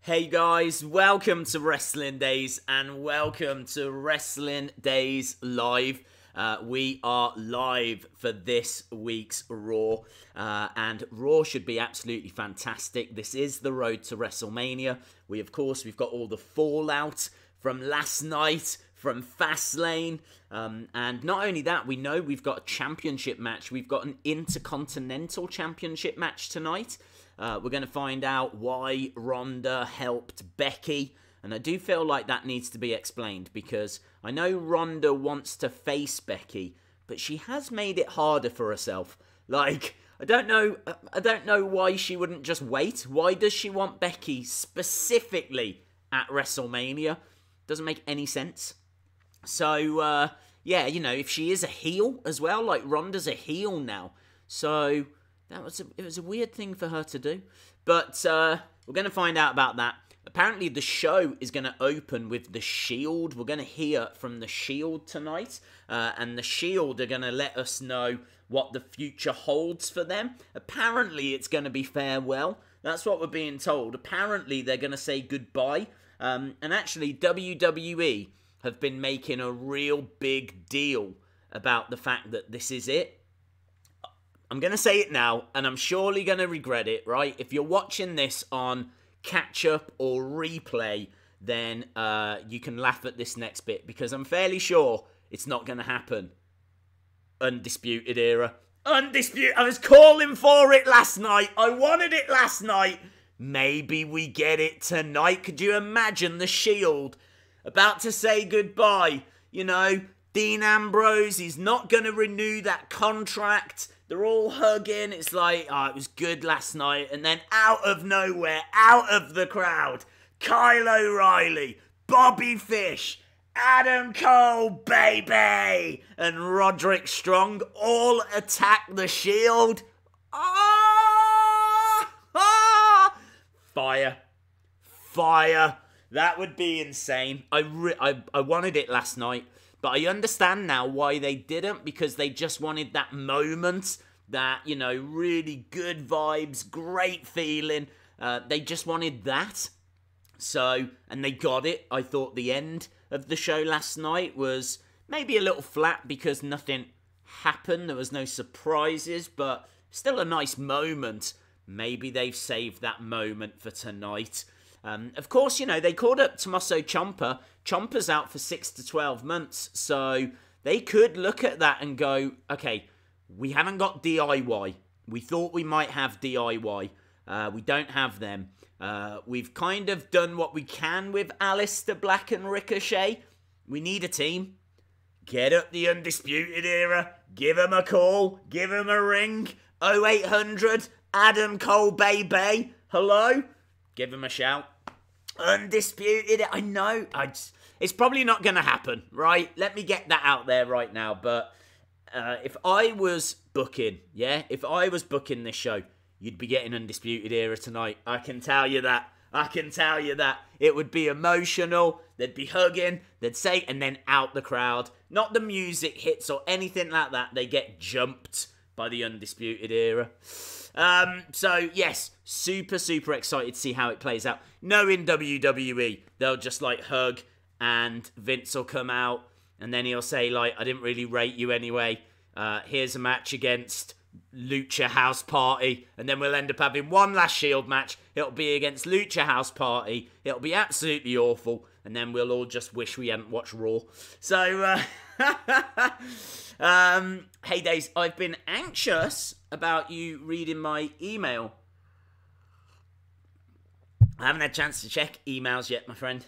Hey guys, welcome to Wrestling Days and welcome to Wrestling Days Live. We are live for this week's Raw, and Raw should be absolutely fantastic. This is the road to WrestleMania. We've got all the fallout from last night, from Fastlane, and not only that, we know we've got a championship match. We've got an Intercontinental Championship match tonight. We're going to find out why Ronda helped Becky. And I do feel like that needs to be explained because I know Ronda wants to face Becky, but she has made it harder for herself. Like, I don't know why she wouldn't just wait. Why does she want Becky specifically at WrestleMania? Doesn't make any sense. So, yeah, you know, if she is a heel as well, like Ronda's a heel now. So it was a weird thing for her to do. But we're going to find out about that. Apparently the show is going to open with The Shield. We're going to hear from The Shield tonight. And The Shield are going to let us know what the future holds for them. Apparently it's going to be farewell. That's what we're being told. Apparently they're going to say goodbye. And actually WWE have been making a real big deal about the fact that this is it. I'm going to say it now, and I'm surely going to regret it, right? If you're watching this on catch-up or replay, then you can laugh at this next bit, because I'm fairly sure it's not going to happen. Undisputed Era. Undisputed. I was calling for it last night. I wanted it last night. Maybe we get it tonight. Could you imagine The Shield about to say goodbye? You know, Dean Ambrose, he's not going to renew that contract. They're all hugging. It's like, oh, it was good last night. And then out of nowhere, out of the crowd, Kyle O'Reilly, Bobby Fish, Adam Cole, baby, and Roderick Strong all attack The Shield. Ah! Ah! Fire. Fire. That would be insane. I wanted it last night. But I understand now why they didn't, because they just wanted that moment, that, you know, really good vibes, great feeling. They just wanted that. So, and they got it. I thought the end of the show last night was maybe a little flat because nothing happened. There was no surprises, but still a nice moment. Maybe they've saved that moment for tonight. Of course, you know, they called up Tommaso Ciampa. Ciampa's out for 6 to 12 months, so they could look at that and go, okay, we haven't got DIY. We thought we might have DIY. We don't have them. We've kind of done what we can with Aleister Black and Ricochet. We need a team. Get up the Undisputed Era. Give them a call. Give them a ring. 0800 Adam Cole, baby. Hello? Give them a shout. Undisputed. I know. It's probably not going to happen, right? Let me get that out there right now. But if I was booking, if I was booking this show, you'd be getting Undisputed Era tonight. I can tell you that. I can tell you that. It would be emotional. They'd be hugging. They'd say, and then out the crowd. Not the music hits or anything like that. They get jumped by the Undisputed Era. So, yes, super, super excited to see how it plays out. Knowing WWE, they'll just, like, hug, and Vince will come out, and then he'll say, like, I didn't really rate you anyway. Here's a match against Lucha House Party, and then we'll end up having one last Shield match. It'll be against Lucha House Party. It'll be absolutely awful, and then we'll all just wish we hadn't watched Raw. So, hey, Days, I've been anxious about you reading my email. I haven't had a chance to check emails yet, my friend.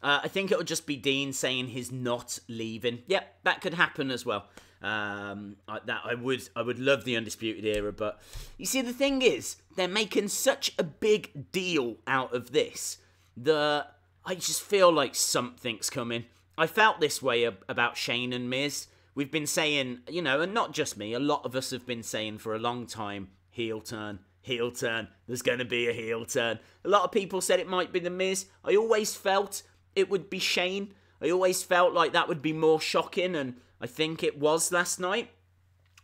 I think it'll just be Dean saying he's not leaving. Yep, that could happen as well. I would love the Undisputed Era, but you see, the thing is, they're making such a big deal out of this that I just feel like something's coming. I felt this way about Shane and Miz. We've been saying, you know, and not just me, a lot of us have been saying for a long time, heel turn, heel turn, there's going to be a heel turn. A lot of people said it might be The Miz. I always felt it would be Shane. I always felt like that would be more shocking, and I think it was last night.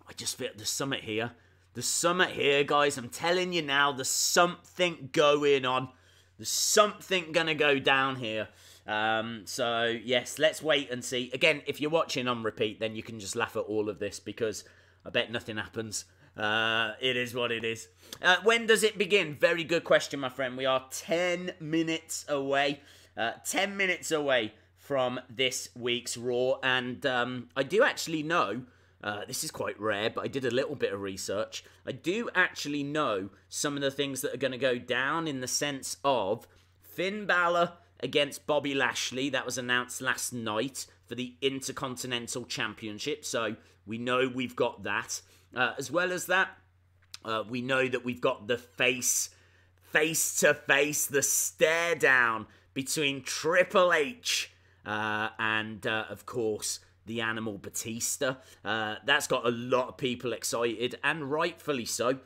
I just feel there's something here. There's something here, guys. I'm telling you now, there's something going on. There's something going to go down here. So, yes, let's wait and see. Again, if you're watching on repeat, then you can just laugh at all of this because I bet nothing happens. It is what it is. When does it begin? Very good question, my friend. We are 10 minutes away. 10 minutes away from this week's Raw. And I do actually know, this is quite rare, but I did a little bit of research. I do actually know some of the things that are going to go down in the sense of Finn Balor against Bobby Lashley. That was announced last night for the Intercontinental Championship. So we know we've got that. As well as that, we know that we've got the face-to-face, the stare down between Triple H and, of course, the Animal Batista. That's got a lot of people excited, and rightfully so,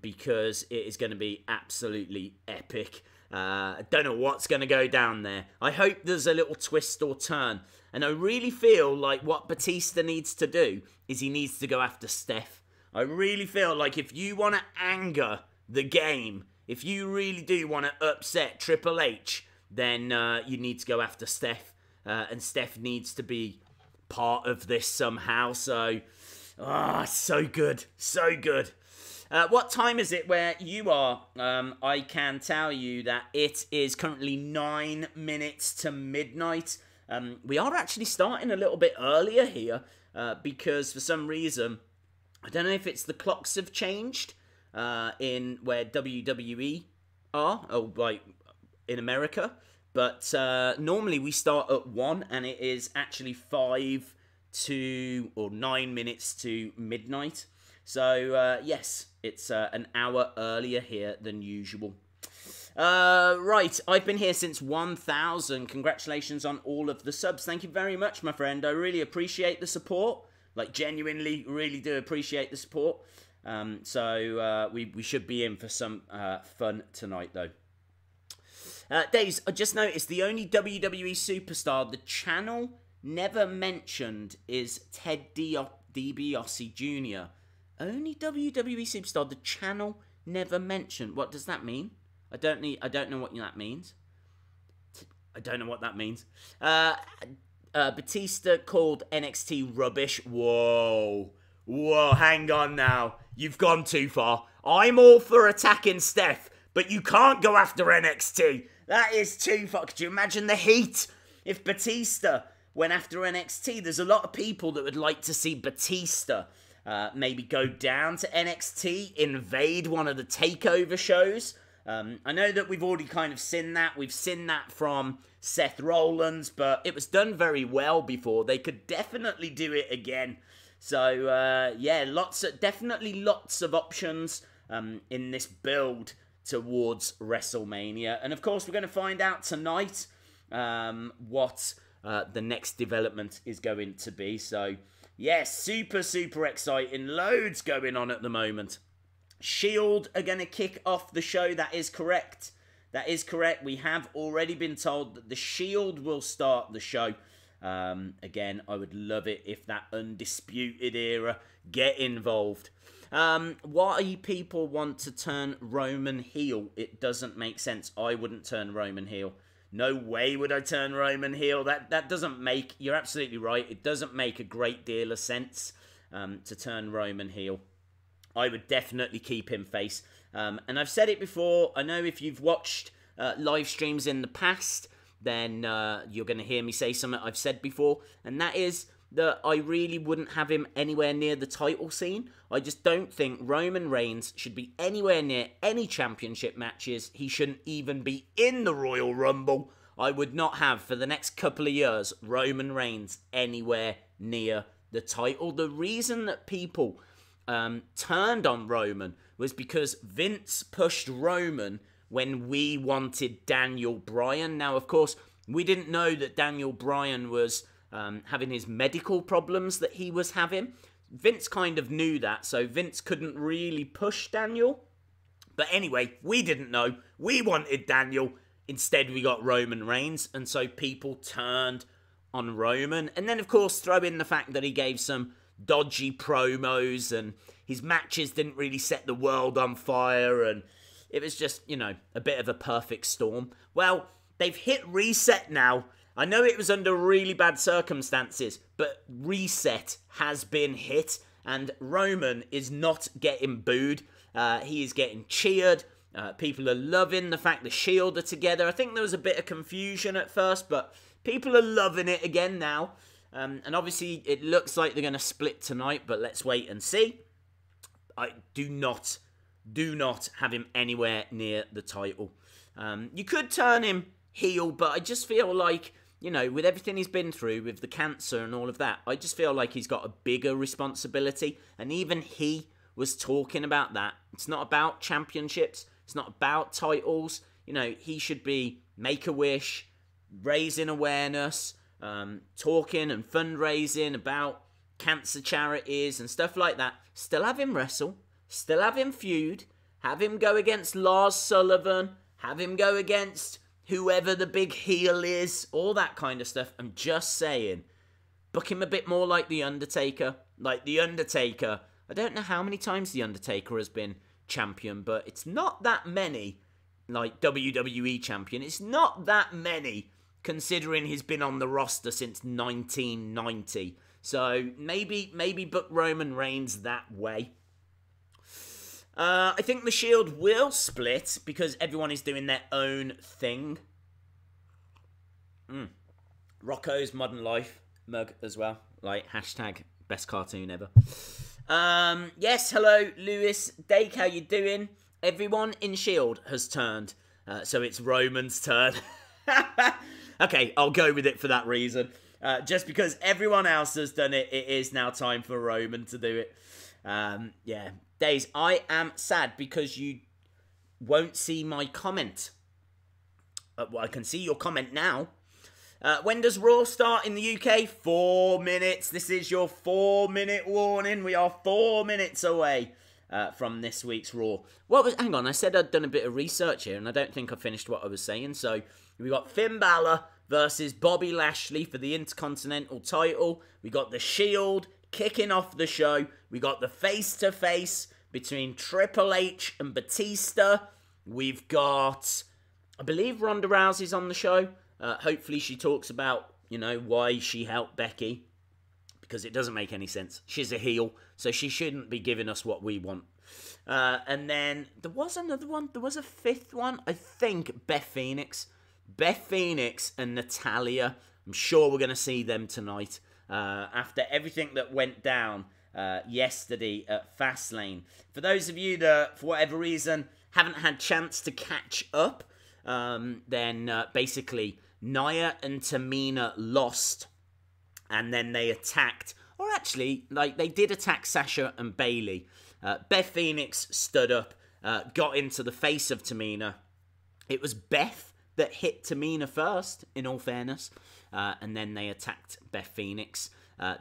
because it is going to be absolutely epic. I don't know what's going to go down there. I hope there's a little twist or turn. And I really feel like what Batista needs to do is he needs to go after Steph. I really feel like if you want to anger the game, if you really do want to upset Triple H, then you need to go after Steph. And Steph needs to be part of this somehow. So, so good. So good. What time is it where you are? I can tell you that it is currently 9 minutes to midnight. We are actually starting a little bit earlier here because for some reason, I don't know if it's the clocks have changed in where WWE are, or like in America, but normally we start at 1 and it is actually 9 minutes to midnight. So yes, it's an hour earlier here than usual. Right, I've been here since 1,000. Congratulations on all of the subs. Thank you very much, my friend. I really appreciate the support. Like, genuinely, really do appreciate the support. So we should be in for some fun tonight, though. Days, I just noticed the only WWE superstar the channel never mentioned is Ted DiBiase Jr. Only WWE superstar the channel never mentioned. What does that mean? I don't know what that means. I don't know what that means. Batista called NXT rubbish. Whoa, hang on now. You've gone too far. I'm all for attacking Steph, but you can't go after NXT. That is too far. Could you imagine the heat if Batista went after NXT? There's a lot of people that would like to see Batista maybe go down to NXT, invade one of the takeover shows. I know that we've already kind of seen that. We've seen that from Seth Rollins, but it was done very well before. They could definitely do it again. So, yeah, definitely lots of options in this build towards WrestleMania. And, of course, we're going to find out tonight what the next development is going to be. So, yes, super, super exciting. Loads going on at the moment. Shield are going to kick off the show. That is correct. That is correct. We have already been told that the Shield will start the show. Again, I would love it if that Undisputed Era get involved. Why people want to turn Roman heel, it doesn't make sense. I wouldn't turn Roman heel. No way would I turn Roman heel. That doesn't make... You're absolutely right. It doesn't make a great deal of sense to turn Roman heel. I would definitely keep him face. And I've said it before. I know if you've watched live streams in the past, then you're going to hear me say something I've said before. And that is that I really wouldn't have him anywhere near the title scene. I just don't think Roman Reigns should be anywhere near any championship matches. He shouldn't even be in the Royal Rumble. I would not have, for the next couple of years, Roman Reigns anywhere near the title. The reason that people... turned on Roman was because Vince pushed Roman when we wanted Daniel Bryan. Now, of course, we didn't know that Daniel Bryan was having his medical problems that he was having. Vince kind of knew that, so Vince couldn't really push Daniel. But anyway, we didn't know. We wanted Daniel. Instead, we got Roman Reigns, and so people turned on Roman. And then, of course, throw in the fact that he gave some dodgy promos and his matches didn't really set the world on fire, and it was just, you know, a bit of a perfect storm. Well, they've hit reset now. I know it was under really bad circumstances, but reset has been hit, and Roman is not getting booed. He is getting cheered. People are loving the fact the Shield are together. I think there was a bit of confusion at first, but people are loving it again now. And obviously, it looks like they're going to split tonight, but let's wait and see. I do not have him anywhere near the title. You could turn him heel, but I just feel like, you know, with everything he's been through, with the cancer and all of that, I just feel like he's got a bigger responsibility. And even he was talking about that. It's not about championships. It's not about titles. You know, he should be Make-A-Wish, raising awareness, talking and fundraising about cancer charities and stuff like that. Still have him wrestle. Still have him feud. Have him go against Lars Sullivan. Have him go against whoever the big heel is. All that kind of stuff. I'm just saying. Book him a bit more like The Undertaker. Like The Undertaker. I don't know how many times The Undertaker has been champion, but it's not that many. Like WWE champion. It's not that many, considering he's been on the roster since 1990. So maybe book Roman Reigns that way. I think the Shield will split because everyone is doing their own thing. Rocco's Modern Life mug as well. Like, hashtag best cartoon ever. Yes, hello, Lewis. Dake, how you doing? Everyone in Shield has turned. So it's Roman's turn. Okay, I'll go with it for that reason. Just because everyone else has done it, it is now time for Roman to do it. Yeah. Days, I am sad because you won't see my comment. Well, I can see your comment now. When does Raw start in the UK? 4 minutes. This is your 4-minute warning. We are 4 minutes away from this week's Raw. Hang on, I said I'd done a bit of research here, and I don't think I finished what I was saying. So, we got Finn Balor versus Bobby Lashley for the Intercontinental title. We got the Shield kicking off the show. We got the face-to-face between Triple H and Batista. We've got, I believe, Ronda Rousey's on the show. Hopefully she talks about, you know, why she helped Becky. Because it doesn't make any sense. She's a heel, so she shouldn't be giving us what we want. And then there was another one. There was a fifth one. I think Beth Phoenix. Beth Phoenix and Natalya. I'm sure we're going to see them tonight. After everything that went down yesterday at Fastlane. For those of you that, for whatever reason, haven't had chance to catch up, then basically Nia and Tamina lost, and then they attacked, or actually, like, they did attack Sasha and Bayley. Beth Phoenix stood up, got into the face of Tamina. It was Beth that hit Tamina first, in all fairness, and then they attacked Beth Phoenix.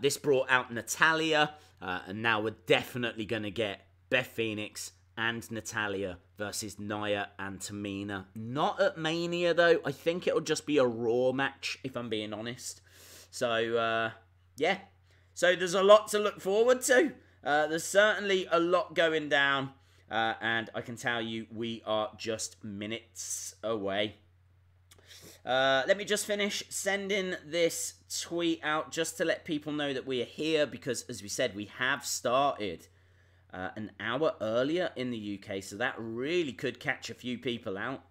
This brought out Natalya, and now we're definitely going to get Beth Phoenix and Natalya versus Nia and Tamina. Not at Mania, though. I think it'll just be a Raw match, if I'm being honest. So, yeah. So there's a lot to look forward to. There's certainly a lot going down. And I can tell you, we are just minutes away. Let me just finish sending this tweet out just to let people know that we are here. Because, as we said, we have started an hour earlier in the UK. So that really could catch a few people out.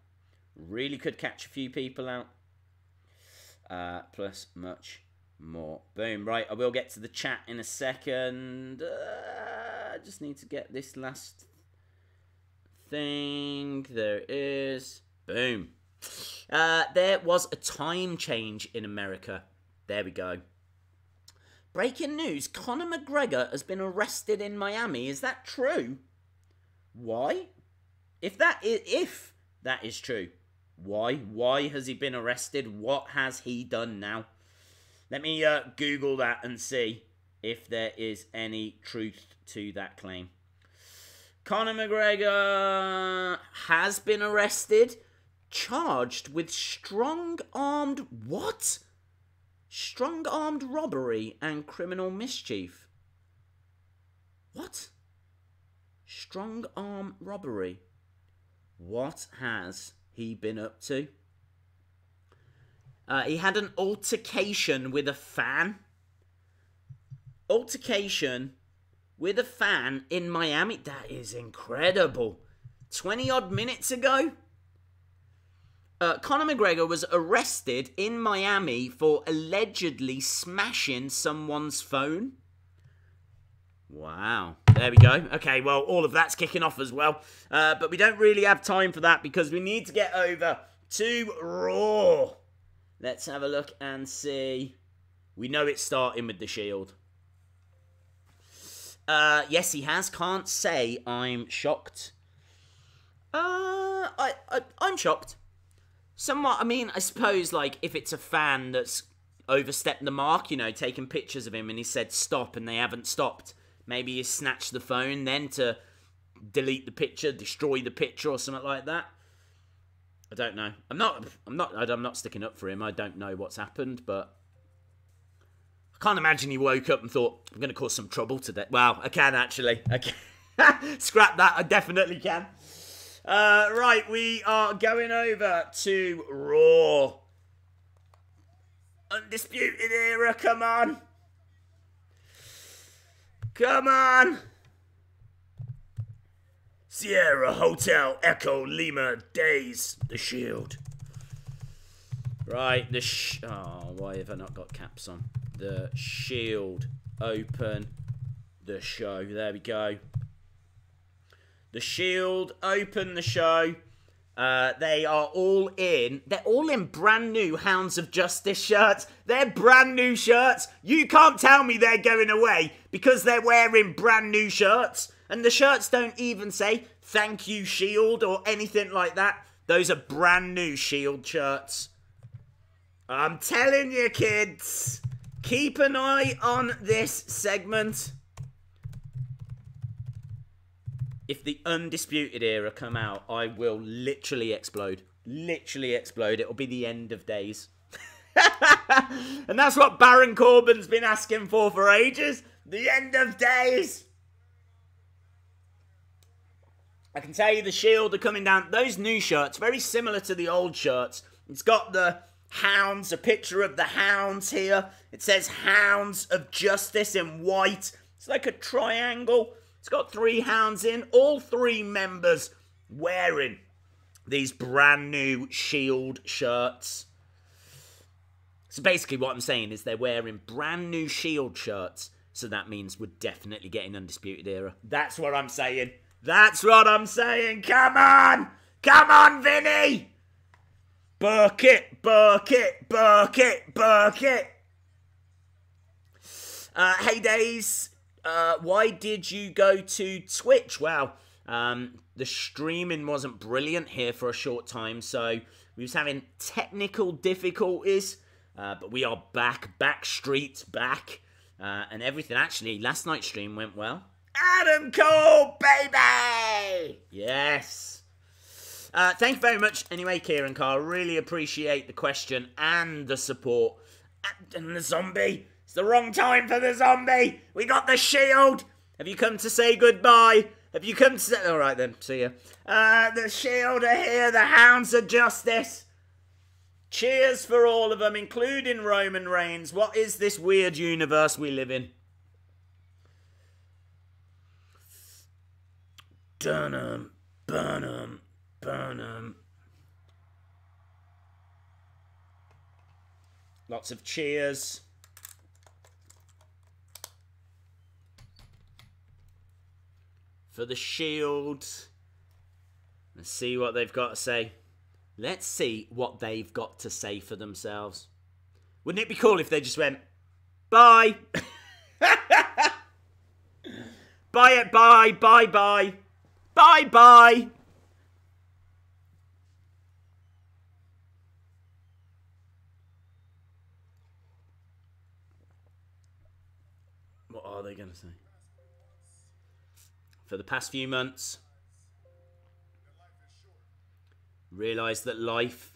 Really could catch a few people out. Plus much more. Boom. Right, I will get to the chat in a second. I just need to get this last thing. There it is. Boom. There was a time change in America. There we go. Breaking news. Conor McGregor has been arrested in Miami. Is that true? Why? If that is true, why? Why has he been arrested? What has he done now? Let me Google that and see if there is any truth to that claim. Conor McGregor has been arrested, charged with strong-armed... What? Strong-armed robbery and criminal mischief. What? Strong-arm robbery. What has he been up to? He had an altercation with a fan. Altercation with a fan in Miami. That is incredible. 20-odd minutes ago. Conor McGregor was arrested in Miami for allegedly smashing someone's phone. Wow. There we go. Okay, well, all of that's kicking off as well. But we don't really have time for that because we need to get over to Raw. Let's have a look and see. We know it's starting with the Shield. Yes, he has. Can't say I'm shocked. I'm shocked. Somewhat, I mean, I suppose, like, if it's a fan that's overstepped the mark, you know, taking pictures of him and he said stop and they haven't stopped, maybe you snatch the phone then to delete the picture, destroy the picture or something like that. I don't know. I'm not sticking up for him. I don't know what's happened, but I can't imagine he woke up and thought, I'm going to cause some trouble today. Wow, I can actually. I can. Scrap that. I definitely can. Right, we are going over to Raw. Undisputed Era, come on. Come on. Sierra Hotel Echo Lima Days, the Shield. Right, oh, why have I not got caps on? The Shield open the show. There we go. The Shield open the show. They are all in. They're all in brand new Hounds of Justice shirts. They're brand new shirts. You can't tell me they're going away because they're wearing brand new shirts. And the shirts don't even say, thank you, Shield, or anything like that. Those are brand new Shield shirts. I'm telling you, kids. Keep an eye on this segment. If the Undisputed Era come out, I will literally explode. Literally explode. It'll be the end of days. And that's what Baron Corbin's been asking for ages. The end of days. I can tell you the Shield are coming down. Those new shirts, very similar to the old shirts. It's got the Hounds, a picture of the Hounds here. It says Hounds of Justice in white. It's like a triangle. It's got 3 hounds in, all 3 members wearing these brand new Shield shirts. So basically what I'm saying is they're wearing brand new Shield shirts. So that means we're definitely getting Undisputed Era. That's what I'm saying. That's what I'm saying. Come on. Come on, Vinny. Burk it, burk it, burk it, burk it. Hey, Days. Why did you go to Twitch? Well, the streaming wasn't brilliant here for a short time, so we was having technical difficulties, but we are back, Backstreet's back, and everything. Actually, last night's stream went well. Adam Cole, baby! Yes. Thank you very much, anyway, Kieran Carr. Really appreciate the question and the support. And the zombie. It's the wrong time for the zombie. We got the Shield. Have you come to say goodbye? Have you come to say... All right, then. See ya. The Shield are here. The Hounds of Justice. Cheers for all of them, including Roman Reigns. What is this weird universe we live in? Dunham, Burnham, Burnham. Lots of cheers. For the Shield. Let's see what they've got to say. Let's see what they've got to say for themselves. Wouldn't it be cool if they just went, bye. Bye, bye, bye, bye. Bye, bye. What are they going to say? For the past few months, realised that life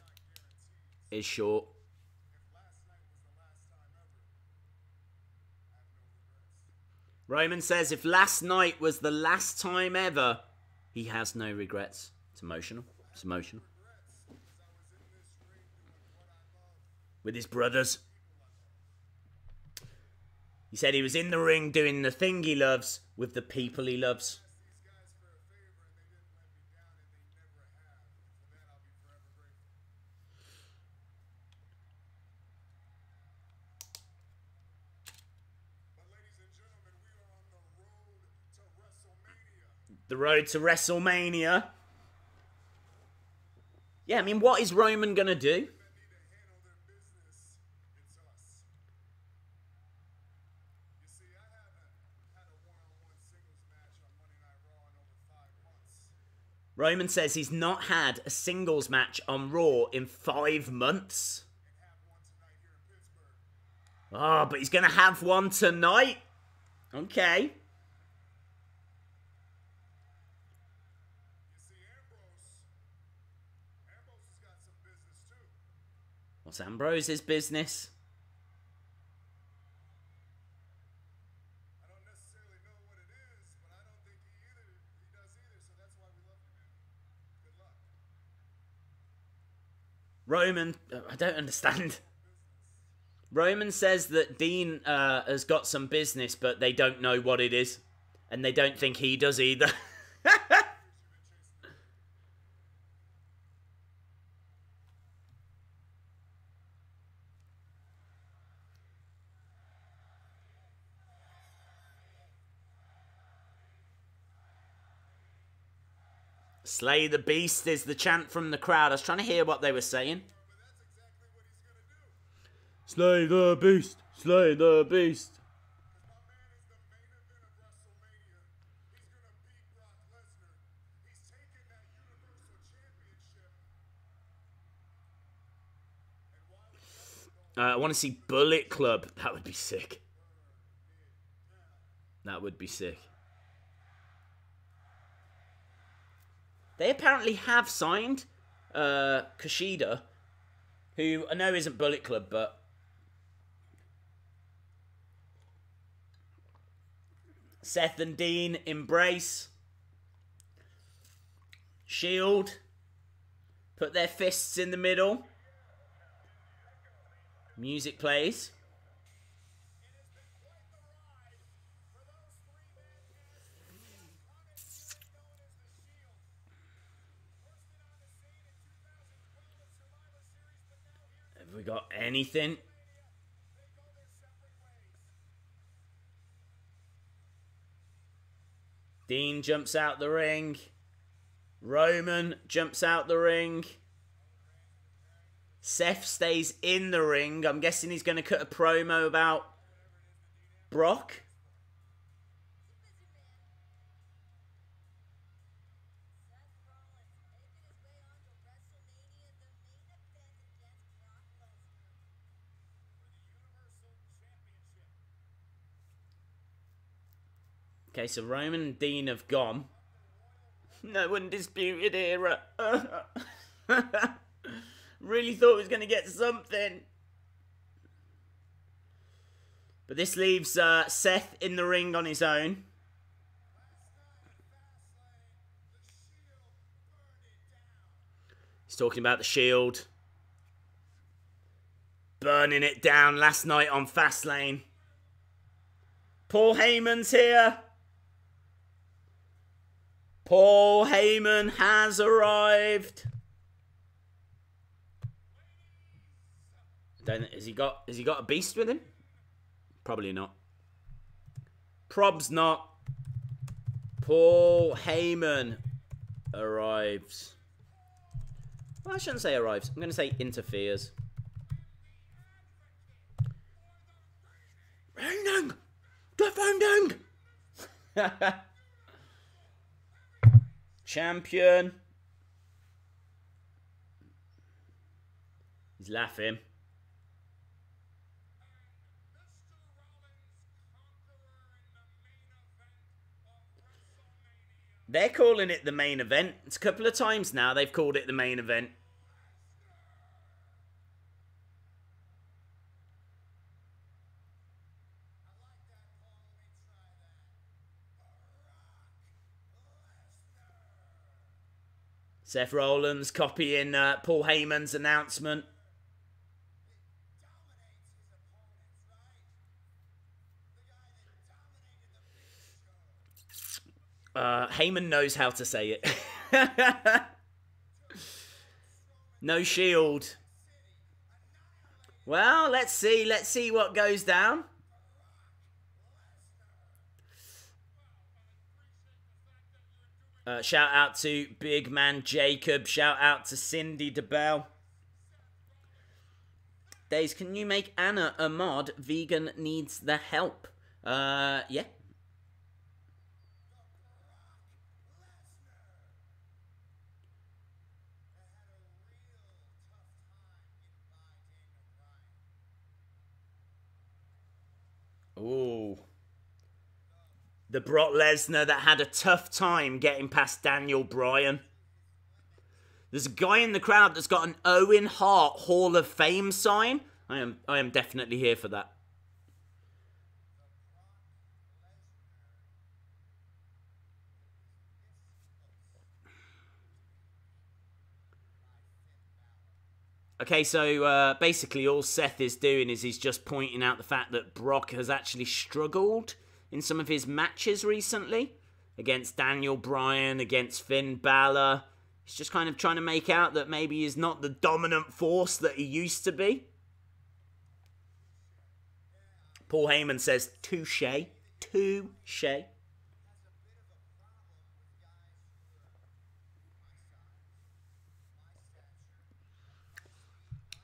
is short. Roman says if last night was the last time ever, he has no regrets. It's emotional. It's emotional. With his brothers. He said he was in the ring doing the thing he loves with the people he loves. The road to WrestleMania. Yeah, I mean, what is Roman going to do? Roman says he's not had a singles match on Raw in 5 months. Oh, but he's going to have one tonight. Okay. What's Ambrose's business? I don't necessarily know what it is, but I don't think he does either, so that's why we love you, man. Good luck. Roman, I don't understand. Roman says that Dean has got some business, but they don't know what it is. And they don't think he does either. Slay the Beast is the chant from the crowd. I was trying to hear what they were saying. Slay the Beast. Slay the Beast. I want to see Bullet Club. That would be sick. That would be sick. They apparently have signed Kushida, who I know isn't Bullet Club, but Seth and Dean embrace. Shield. Put their fists in the middle. Music plays. Have we got anything? Dean jumps out the ring. Roman jumps out the ring. Seth stays in the ring. I'm guessing he's going to cut a promo about Brock. Okay, so Roman and Dean have gone. No one disputed era. Really thought he was going to get something. But this leaves Seth in the ring on his own. He's talking about the Shield. Burning it down last night on Fastlane. Paul Heyman's here. Paul Heyman has arrived. Has he got a beast with him? Probably not. Prob's not. Paul Heyman arrives. Well, I shouldn't say arrives. I'm going to say interferes. Defending! Defending! Champion. He's laughing. They're calling it the main event. It's a couple of times now they've called it the main event. Seth Rollins copying Paul Heyman's announcement. Heyman knows how to say it. No Shield. Well, let's see. Let's see what goes down. Shout out to Big Man Jacob. Shout out to Cindy DeBell. Days, can you make Anna a mod? Vegan needs the help. Yeah. Ooh. The Brock Lesnar that had a tough time getting past Daniel Bryan. There's a guy in the crowd that's got an Owen Hart Hall of Fame sign. I am definitely here for that. Okay, so basically all Seth is doing is he's just pointing out the fact that Brock has actually struggled in some of his matches recently. Against Daniel Bryan, against Finn Balor. He's just kind of trying to make out that maybe he's not the dominant force that he used to be. Paul Heyman says, touche. Touche.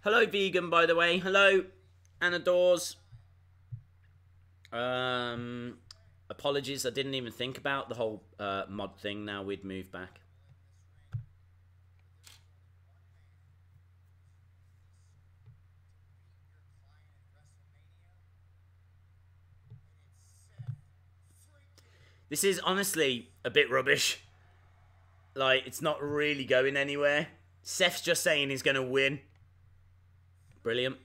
Hello, Vegan, by the way. Hello, Anna Dawes. Apologies, I didn't even think about the whole mod thing. Now we'd move back. This is honestly a bit rubbish. Like, it's not really going anywhere. Seth's just saying he's going to win. Brilliant.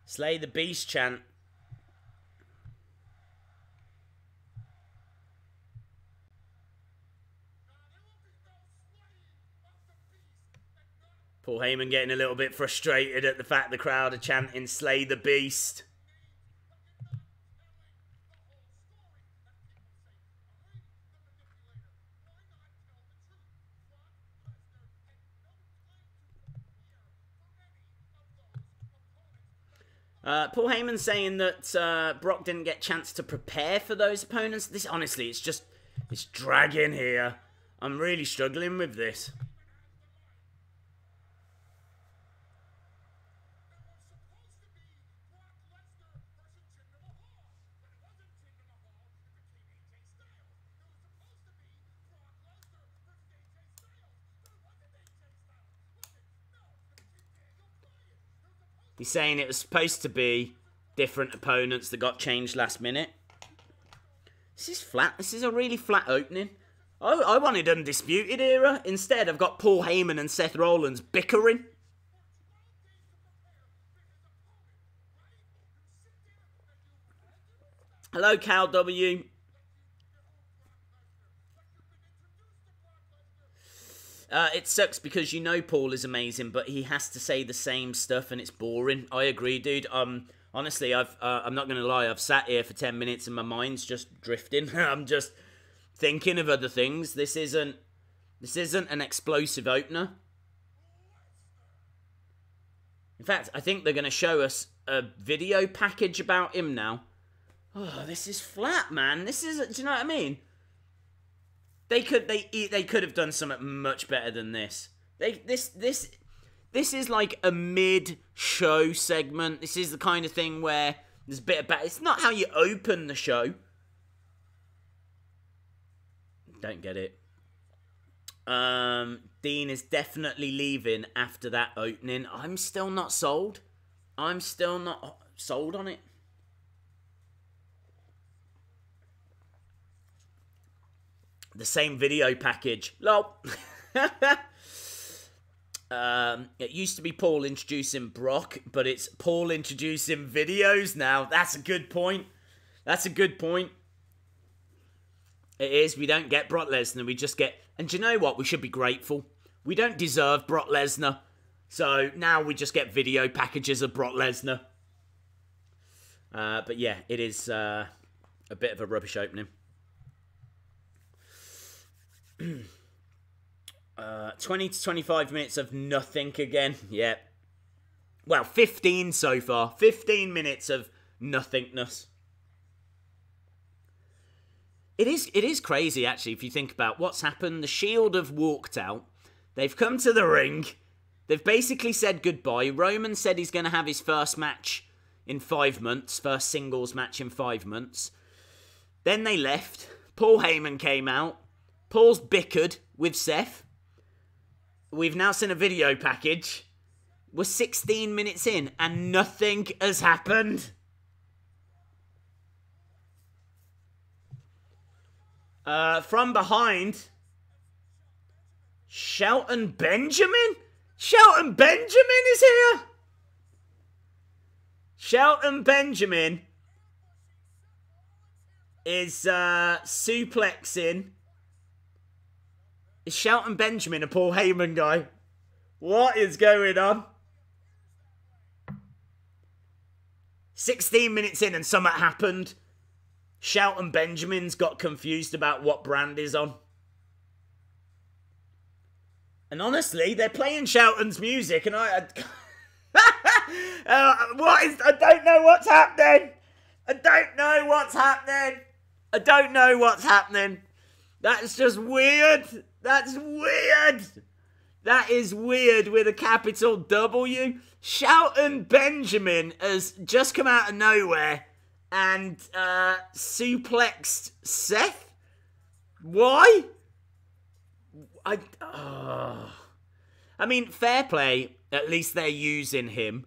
Slay the Beast chant. Paul Heyman getting a little bit frustrated at the fact the crowd are chanting Slay the Beast. Paul Heyman saying that Brock didn't get a chance to prepare for those opponents. This, honestly, it's dragging here. I'm really struggling with this. He's saying it was supposed to be different opponents that got changed last minute. This is flat. This is a really flat opening. I wanted Undisputed Era. Instead, I've got Paul Heyman and Seth Rollins bickering. Hello, Cal W. It sucks because you know Paul is amazing, but he has to say the same stuff and it's boring. I agree, dude. Honestly, I'm not gonna lie. I've sat here for 10 minutes and my mind's just drifting. I'm just thinking of other things. This isn't an explosive opener. In fact, I think they're gonna show us a video package about him now. Oh, this is flat, man. This is. Do you know what I mean? They could have done something much better than this. This is like a mid-show segment. This is the kind of thing where there's a bit of it's not how you open the show. Don't get it. Dean is definitely leaving after that opening. I'm still not sold. I'm still not sold on it. The same video package. Lol. It used to be Paul introducing Brock, but it's Paul introducing videos now. That's a good point. That's a good point. It is. We don't get Brock Lesnar. We just get... And do you know what? We should be grateful. We don't deserve Brock Lesnar. So now we just get video packages of Brock Lesnar. But yeah, it is a bit of a rubbish opening. 20 to 25 minutes of nothing again. Yeah. Well, 15 so far. 15 minutes of nothingness. It is crazy, actually, if you think about what's happened. The Shield have walked out. They've come to the ring. They've basically said goodbye. Roman said he's going to have his first match in 5 months. First singles match in 5 months. Then they left. Paul Heyman came out. Paul's bickered with Seth. We've now seen a video package. We're 16 minutes in and nothing has happened. From behind, Shelton Benjamin? Shelton Benjamin is here! Shelton Benjamin is suplexing. Is Shelton Benjamin a Paul Heyman guy? What is going on? 16 minutes in and something happened. Shelton Benjamin's got confused about what brand is on. And honestly, they're playing Shelton's music and I don't know what's happening. I don't know what's happening. I don't know what's happening. That's just weird. That's weird. That is weird with a capital W. Shelton Benjamin has just come out of nowhere and suplexed Seth. Why? I mean, fair play. At least they're using him.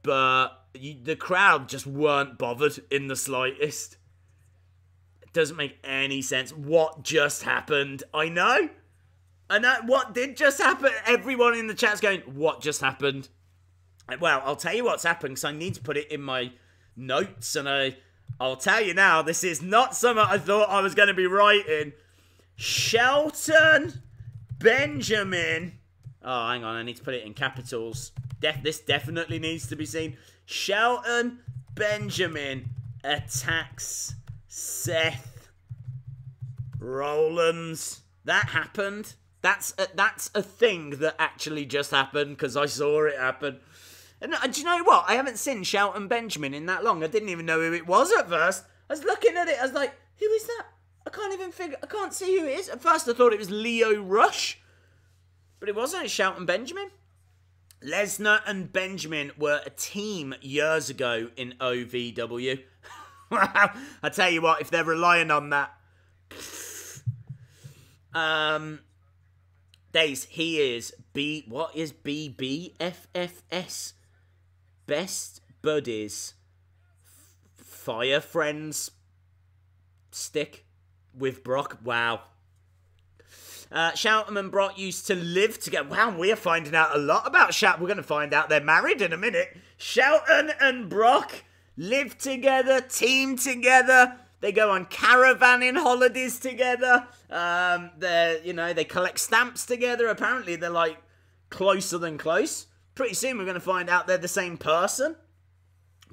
But the crowd just weren't bothered in the slightest. It doesn't make any sense. What just happened? I know. What did just happen? Everyone in the chat's going, what just happened? Well, I'll tell you what's happened because I need to put it in my notes. And I'll tell you now, this is not something I thought I was going to be writing. Shelton Benjamin. Oh, hang on. I need to put it in capitals. This definitely needs to be seen. Shelton Benjamin attacks Seth Rollins. That happened. That's a thing that actually just happened because I saw it happen. And do you know what? I haven't seen Shelton Benjamin in that long. I didn't even know who it was at first. I was looking at it. I was like, who is that? I can't see who it is. At first I thought it was Leo Rush. But it wasn't. It's Shelton Benjamin. Lesnar and Benjamin were a team years ago in OVW. Wow. I tell you what, if they're relying on that. Days, he is what is BBFFS? Best Buddies Fire Friends stick with Brock. Wow. Shelton and Brock used to live together. Wow, we are finding out a lot about Shelton. We're going to find out they're married in a minute. Shelton and Brock live together, team together. They go on caravanning holidays together. They collect stamps together. Apparently, they're like closer than close. Pretty soon, we're going to find out they're the same person.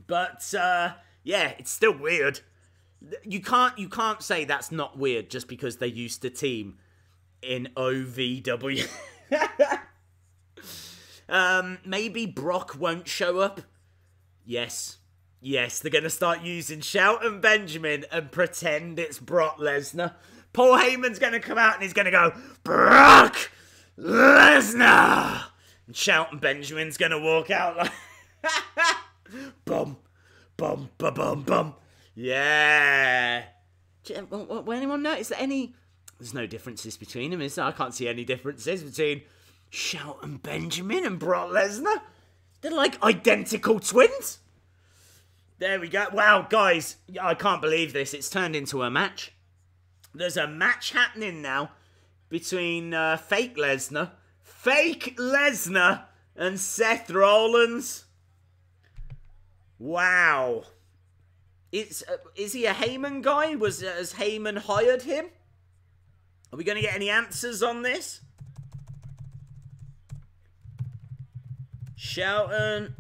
But yeah, it's still weird. You can't say that's not weird just because they used to team in OVW. Maybe Brock won't show up. Yes, they're going to start using Shelton Benjamin and pretend it's Brock Lesnar. Paul Heyman's going to come out and he's going to go, Brock Lesnar! And Shelton Benjamin's going to walk out like, bum, bum, bum, bum, bum. Yeah. Will anyone notice that any There's no differences between them, is there? I can't see any differences between Shelton Benjamin and Brock Lesnar. They're like identical twins. There we go. Wow, guys, I can't believe this. It's turned into a match. There's a match happening now between fake Lesnar and Seth Rollins. Wow. Is he a Heyman guy? Has Heyman hired him? Are we going to get any answers on this? Shelton.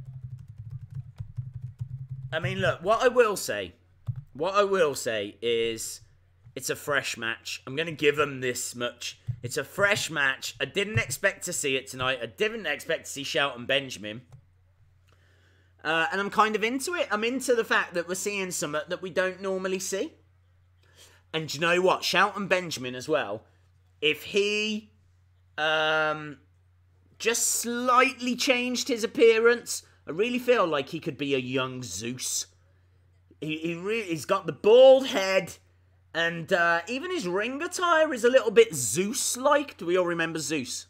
I mean, look, what I will say is it's a fresh match. I'm going to give them this much. It's a fresh match. I didn't expect to see it tonight. I didn't expect to see Shelton Benjamin. And I'm kind of into it. I'm into the fact that we're seeing something that we don't normally see. And do you know what? Shelton Benjamin as well, if he just slightly changed his appearance, I really feel like he could be a young Zeus. He's got the bald head, and even his ring attire is a little bit Zeus-like. Do we all remember Zeus?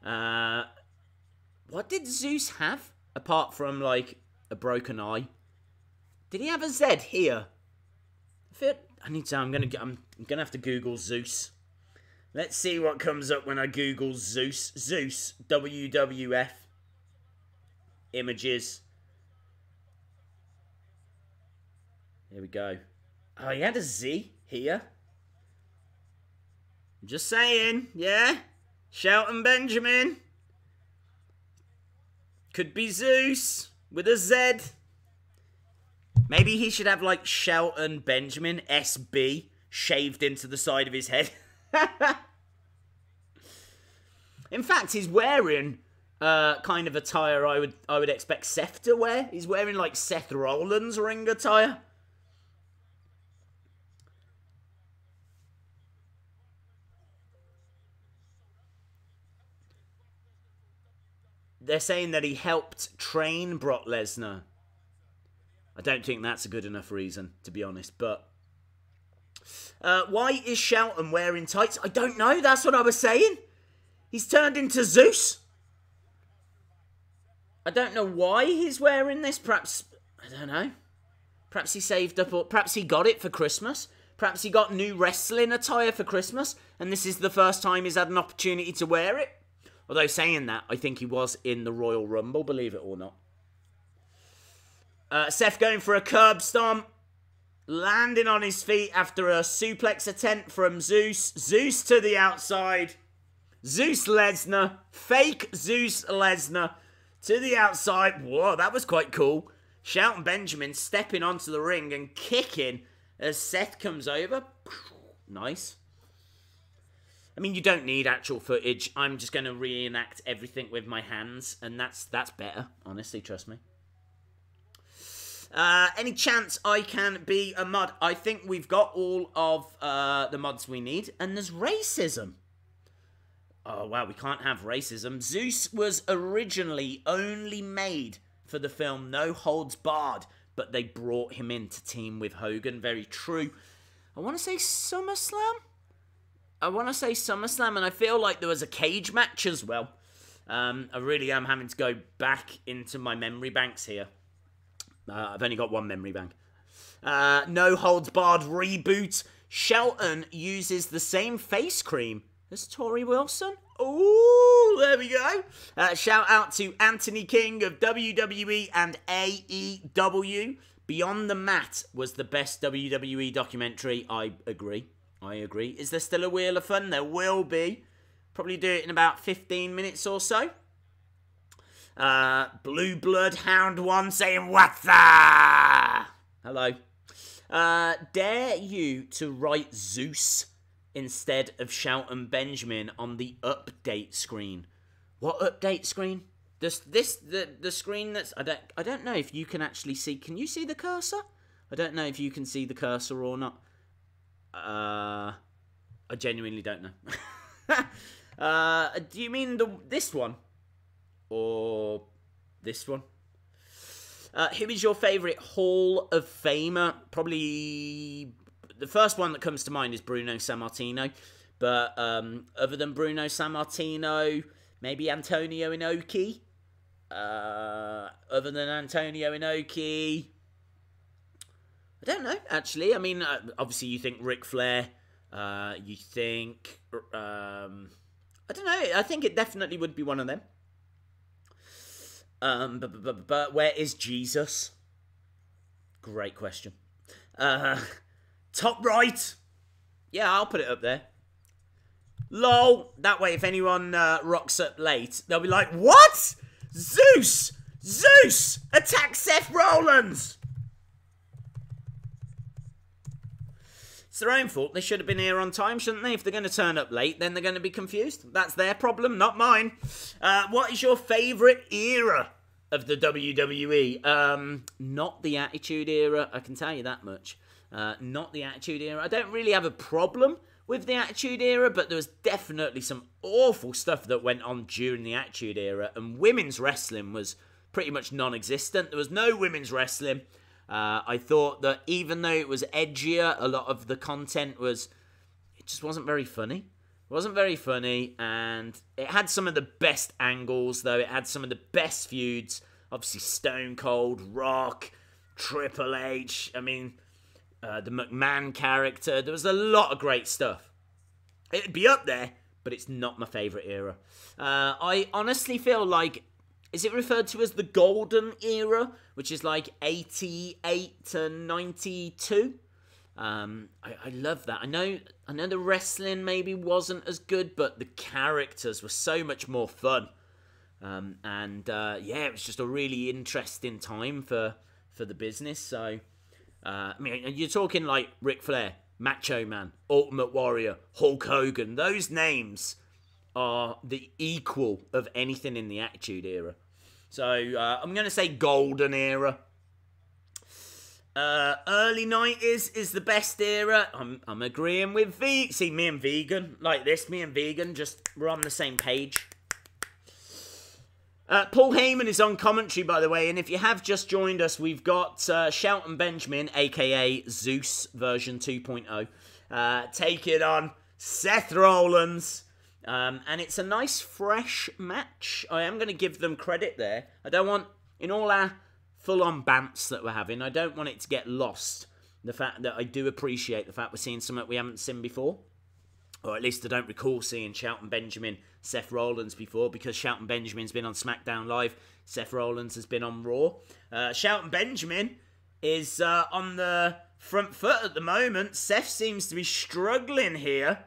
What did Zeus have? Apart from, like, a broken eye. Did he have a Z here? I'm gonna have to Google Zeus. Let's see what comes up when I Google Zeus. Zeus, WWF. Images. Here we go. Oh, he had a Z here. I'm just saying, yeah. Shelton Benjamin. Could be Zeus with a Z. Maybe he should have, like, Shelton Benjamin, SB, shaved into the side of his head. In fact, he's wearing kind of attire I would expect Seth to wear. He's wearing, like, Seth Rollins ring attire. They're saying that he helped train Brock Lesnar. I don't think that's a good enough reason, to be honest. But why is Shelton wearing tights? I don't know. That's what I was saying. He's turned into Zeus. I don't know why he's wearing this. Perhaps, I don't know. Perhaps he saved up, or perhaps he got it for Christmas. Perhaps he got new wrestling attire for Christmas, and this is the first time he's had an opportunity to wear it. Although saying that, I think he was in the Royal Rumble, believe it or not. Seth going for a curb stomp. Landing on his feet after a suplex attempt from Zeus. Zeus to the outside. Zeus Lesnar. Fake Zeus Lesnar to the outside. Whoa, that was quite cool. Shelton Benjamin stepping onto the ring and kicking as Seth comes over. Nice. I mean, you don't need actual footage. I'm just going to reenact everything with my hands, and that's better, honestly, trust me. Any chance I can be a mod? I think we've got all of the mods we need, and there's racism. Oh, wow, we can't have racism. Zeus was originally only made for the film No Holds Barred, but they brought him in to team with Hogan. Very true. I want to say SummerSlam? And I feel like there was a cage match as well. I really am having to go back into my memory banks here. I've only got one memory bank. No Holds Barred reboot. Shelton uses the same face cream as Tori Wilson. Ooh, there we go. Shout out to Anthony King of WWE and AEW. Beyond the Mat was the best WWE documentary. I agree. Is there still a Wheel of Fun? There will be. Probably do it in about 15 minutes or so. Blue Blood Hound 1 saying, "What's that?" Hello. Dare you to write Zeus instead of Shelton Benjamin on the update screen? What update screen? The screen that's... I don't know if you can actually see... Can you see the cursor? I don't know if you can see the cursor or not. I genuinely don't know. Do you mean this one? Or this one? Who is your favourite Hall of Famer? Probably the first one that comes to mind is Bruno Sammartino. But other than Bruno Sammartino, maybe Antonio Inoki. Other than Antonio Inoki, I don't know, actually. I mean, obviously you think Ric Flair. You think... I don't know. I think it definitely would be one of them. But where is Jesus? Great question. Top right. Yeah, I'll put it up there. Lol. That way, if anyone rocks up late, they'll be like, what? Zeus! Zeus! Attack Seth Rollins! It's their own fault. They should have been here on time, shouldn't they? If they're going to turn up late, then they're going to be confused. That's their problem, not mine. What is your favourite era of the WWE? Not the Attitude Era, I can tell you that much. Not the Attitude Era. I don't really have a problem with the Attitude Era, but there was definitely some awful stuff that went on during the Attitude Era, and women's wrestling was pretty much non-existent. There was no women's wrestling. I thought that even though it was edgier, a lot of the content was... it just wasn't very funny. It wasn't very funny, and it had some of the best angles, though. It had some of the best feuds. Obviously, Stone Cold, Rock, Triple H. I mean... the McMahon character. There was a lot of great stuff. It'd be up there, but it's not my favourite era. I honestly feel like... is it referred to as the Golden Era? Which is like 88 to 92? I love that. I know the wrestling maybe wasn't as good, but the characters were so much more fun. Yeah, it was just a really interesting time for the business. So... I mean, you're talking like Ric Flair, Macho Man, Ultimate Warrior, Hulk Hogan. Those names are the equal of anything in the Attitude Era. So, I'm going to say Golden Era. Early 90s is the best era. I'm agreeing with V. See, me and Vegan, like this, me and Vegan, just, we're on the same page. Paul Heyman is on commentary, by the way, and if you have just joined us, we've got Shelton Benjamin, a.k.a. Zeus version 2.0, taking on Seth Rollins, and it's a nice, fresh match. I am going to give them credit there. I don't want, in all our full-on bants that we're having, I don't want it to get lost, the fact that I do appreciate the fact we're seeing something we haven't seen before. Or at least I don't recall seeing Shelton Benjamin, Seth Rollins before, because Shelton Benjamin's been on SmackDown Live, Seth Rollins has been on Raw. Shelton Benjamin is on the front foot at the moment. Seth seems to be struggling here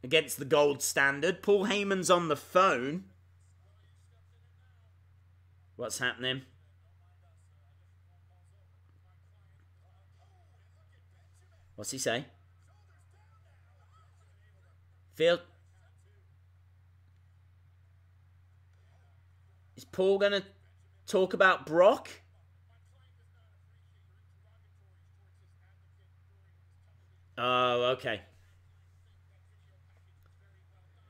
against the gold standard. Paul Heyman's on the phone. What's happening? What's he say? Is Paul going to talk about Brock? Oh, okay.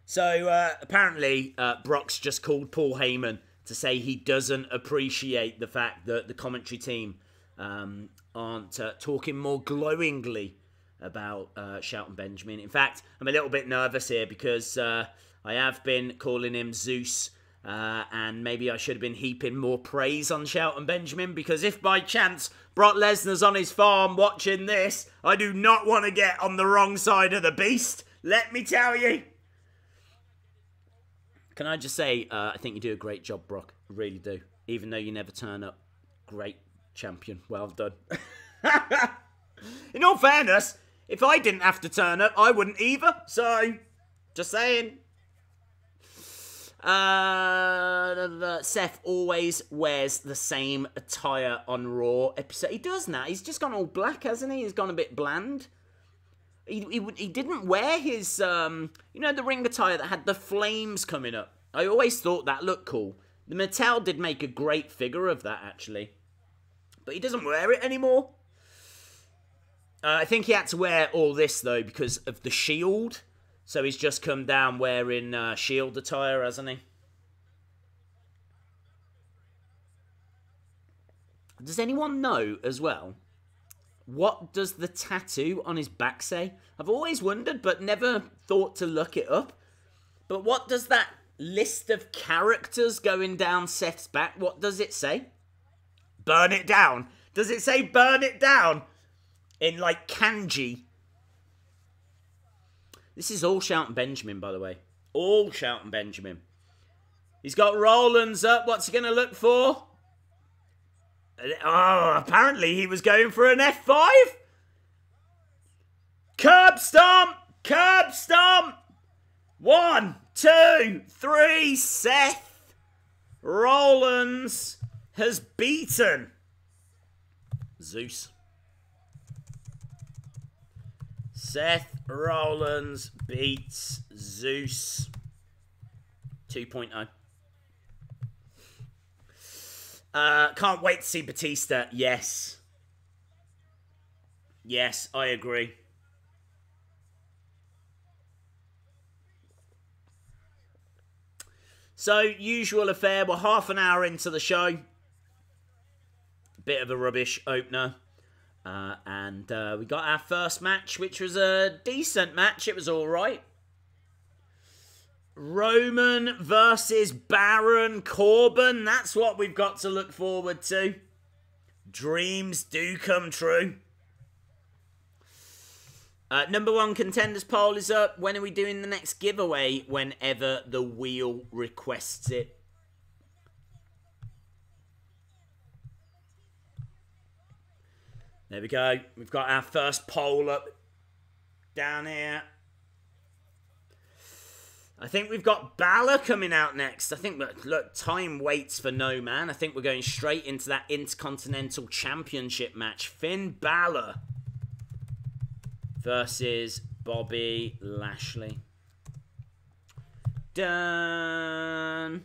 So, apparently, Brock's just called Paul Heyman to say he doesn't appreciate the fact that the commentary team aren't talking more glowingly about Shelton Benjamin. In fact, I'm a little bit nervous here because I have been calling him Zeus, and maybe I should have been heaping more praise on Shelton Benjamin, because if by chance Brock Lesnar's on his farm watching this, I do not want to get on the wrong side of the beast, let me tell you. Can I just say, I think you do a great job, Brock. I really do. Even though you never turn up. Great champion. Well done. In all fairness, if I didn't have to turn up, I wouldn't either. So, just saying. Seth always wears the same attire on Raw episode. He does now. He's just gone all black, hasn't he? He's gone a bit bland. He didn't wear his, the ring attire that had the flames coming up. I always thought that looked cool. The Mattel did make a great figure of that, actually. But he doesn't wear it anymore. I think he had to wear all this, though, because of the Shield. So he's just come down wearing Shield attire, hasn't he? Does anyone know, as well, What does the tattoo on his back say? I've always wondered, but never thought to look it up. But what does that list of characters going down Seth's back, what does it say? Burn it down. Does it say burn it down? In like kanji. This is all Shelton Benjamin, by the way. All Shelton Benjamin. He's got Rollins up. What's he going to look for? Oh, apparently he was going for an F5. Curb stomp. Curb stomp. 1, 2, 3. Seth Rollins has beaten Zeus. Seth Rollins beats Zeus 2.0. Can't wait to see Batista. Yes. Yes, I agree. So, usual affair. We're half an hour into the show. Bit of a rubbish opener. And we got our first match, which was a decent match. It was all right. Roman versus Baron Corbin. That's what we've got to look forward to. Dreams do come true. Number 1 contenders poll is up. When are we doing the next giveaway? Whenever the wheel requests it. There we go. We've got our first poll up down here. I think we've got Balor coming out next. I think, look, time waits for no man. I think we're going straight into that Intercontinental Championship match. Finn Balor versus Bobby Lashley. Done.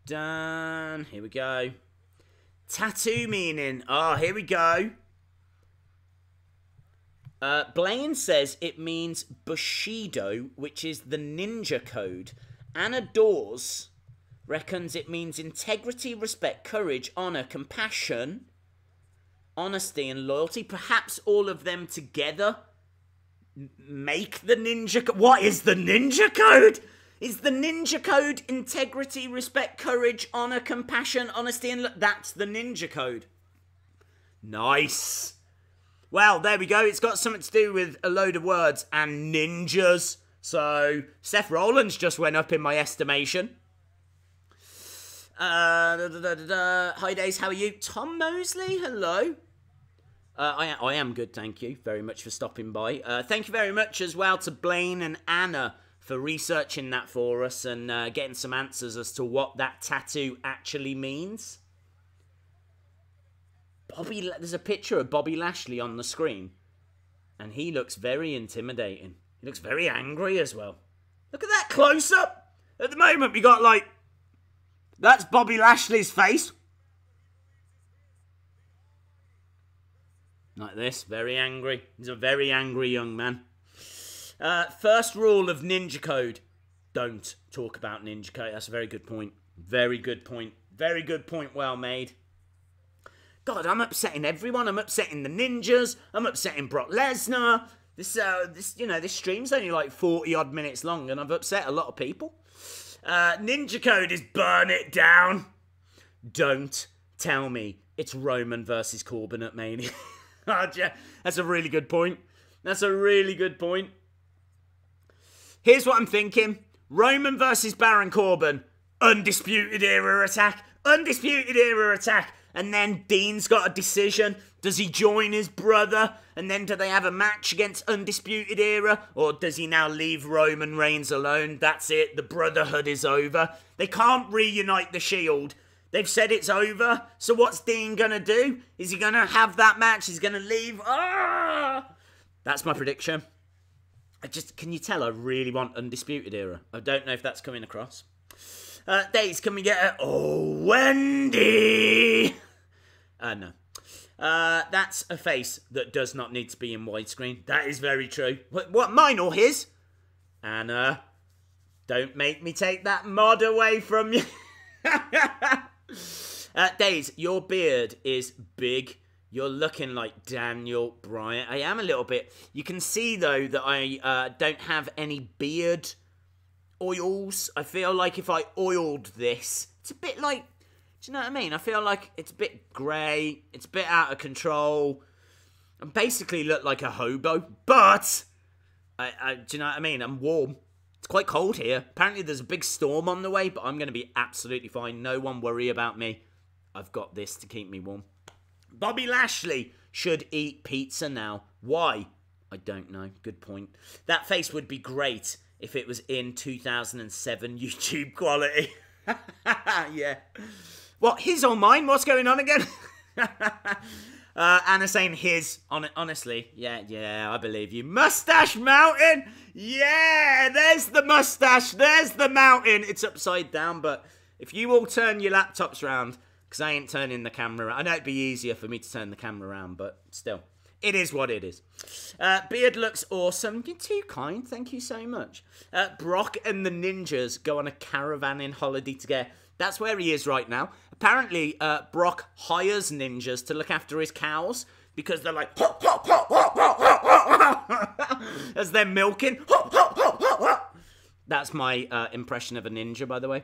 Done. Here we go. Tattoo meaning. Oh, here we go. Blaine says it means Bushido, which is the ninja code. Anna Dawes reckons it means integrity, respect, courage, honor, compassion, honesty, and loyalty. Perhaps all of them together make the ninja code. What is the ninja code? Is the ninja code integrity, respect, courage, honor, compassion, honesty, and that's the ninja code. Nice. Well, there we go. It's got something to do with a load of words and ninjas. So, Seth Rollins just went up in my estimation. Hi, Days. How are you? Tom Mosley, hello. I am good, thank you very much for stopping by. Thank you very much as well to Blaine and Anna for researching that for us and getting some answers as to what that tattoo actually means. There's a picture of Bobby Lashley on the screen, and he looks very intimidating. He looks very angry as well. Look at that close-up. At the moment, we got, like, that's Bobby Lashley's face. Like this, very angry. He's a very angry young man. First rule of Ninja Code. Don't talk about Ninja Code. That's a very good point. Very good point. Very good point, well made. God, I'm upsetting everyone. I'm upsetting the ninjas. I'm upsetting Brock Lesnar. This stream's only like 40-odd minutes long, and I've upset a lot of people. Ninja Code is burn it down. Don't tell me it's Roman versus Corbin at Mania. That's a really good point. That's a really good point. Here's what I'm thinking. Roman versus Baron Corbin. Undisputed Era attack. Undisputed Era attack. And then Dean's got a decision. Does he join his brother? And then do they have a match against Undisputed Era? Or does he now leave Roman Reigns alone? That's it. The Brotherhood is over. They can't reunite the Shield. They've said it's over. So what's Dean going to do? Is he going to have that match? He's going to leave? That's my prediction. Can you tell I really want Undisputed Era? I don't know if that's coming across. Days, can we get a... Oh, Wendy! No. That's a face that does not need to be in widescreen. That is very true. What, mine or his? Anna, don't make me take that mod away from you. Days, your beard is big. You're looking like Daniel Bryan. I am a little bit. You can see, though, that I don't have any beard oils. I feel like if I oiled this, it's a bit like, do you know what I mean? I feel like it's a bit grey. It's a bit out of control. I basically look like a hobo. But, do you know what I mean? I'm warm. It's quite cold here. Apparently there's a big storm on the way, but I'm going to be absolutely fine. No one worry about me. I've got this to keep me warm. Bobby Lashley should eat pizza now. Why? I don't know. Good point. That face would be great if it was in 2007 YouTube quality. Yeah. What, his or mine? What's going on again? Anna saying his. Honestly, yeah, I believe you. Mustache Mountain! Yeah, there's the mustache. There's the mountain. It's upside down, but if you all turn your laptops around, because I ain't turning the camera around. I know it'd be easier for me to turn the camera around, but still. It is what it is. Beard looks awesome. You're too kind. Thank you so much. Brock and the Ninjas go on a caravanning holiday together. That's where he is right now. Apparently, Brock hires ninjas to look after his cows because they're like, as they're milking. That's my impression of a ninja, by the way.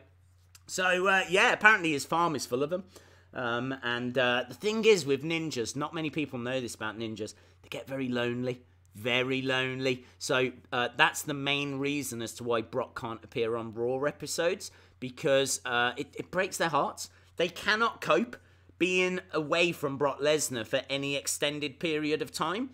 So, yeah, apparently his farm is full of them. And the thing is with ninjas, not many people know this about ninjas, they get very lonely. Very lonely. So that's the main reason as to why Brock can't appear on Raw episodes, because it breaks their hearts. They cannot cope being away from Brock Lesnar for any extended period of time.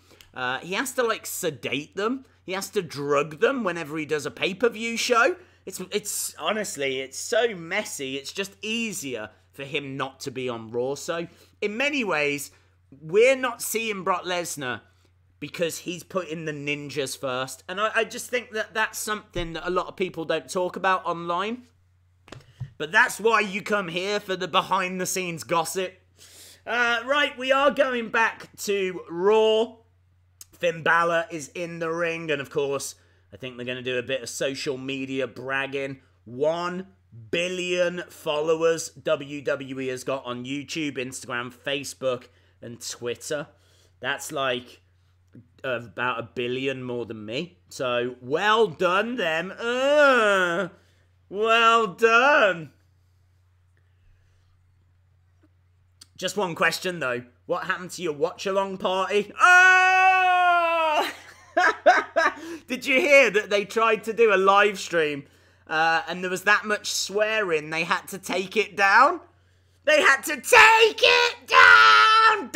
He has to, like, sedate them. He has to drug them whenever he does a pay-per-view show. It's honestly, it's so messy. It's just easier for him not to be on Raw. So, in many ways, we're not seeing Brock Lesnar because he's putting the ninjas first. And I just think that that's something that a lot of people don't talk about online. But that's why you come here, for the behind-the-scenes gossip. Right, we are going back to Raw. Finn Balor is in the ring. And, of course, I think they're going to do a bit of social media bragging. 1 billion followers WWE has got on YouTube, Instagram, Facebook, and Twitter. That's like about 1 billion more than me. So, well done, them. Well done. Just one question, though. What happened to your watch-along party? Oh! Did you hear that they tried to do a live stream and there was that much swearing they had to take it down? They had to take it down!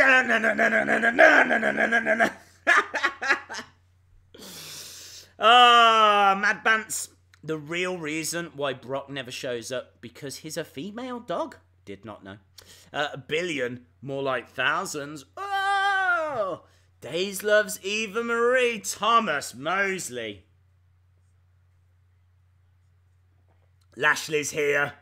Mad Bants. The real reason why Brock never shows up, because he's a female dog. Did not know. 1 billion, more like thousands. Oh! Days loves Eva Marie. Thomas Mosley. Lashley's here.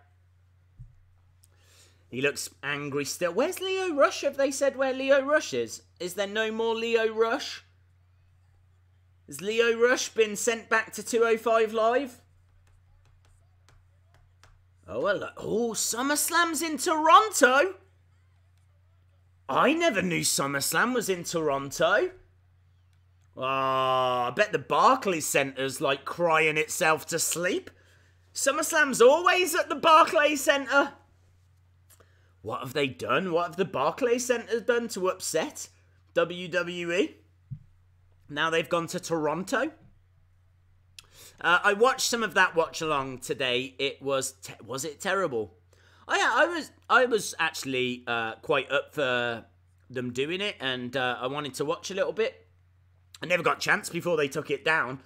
He looks angry still. Where's Leo Rush? Have they said where Leo Rush is? Is there no more Leo Rush? Has Leo Rush been sent back to 205 Live? Oh, hello. Oh, SummerSlam's in Toronto. I never knew SummerSlam was in Toronto. Oh, I bet the Barclays Centre's like crying itself to sleep. SummerSlam's always at the Barclays Centre. What have they done? What have the Barclays Centre done to upset WWE? Now they've gone to Toronto. I watched some of that watch-along today. It was it terrible? I was actually quite up for them doing it, and I wanted to watch a little bit. I never got a chance before they took it down.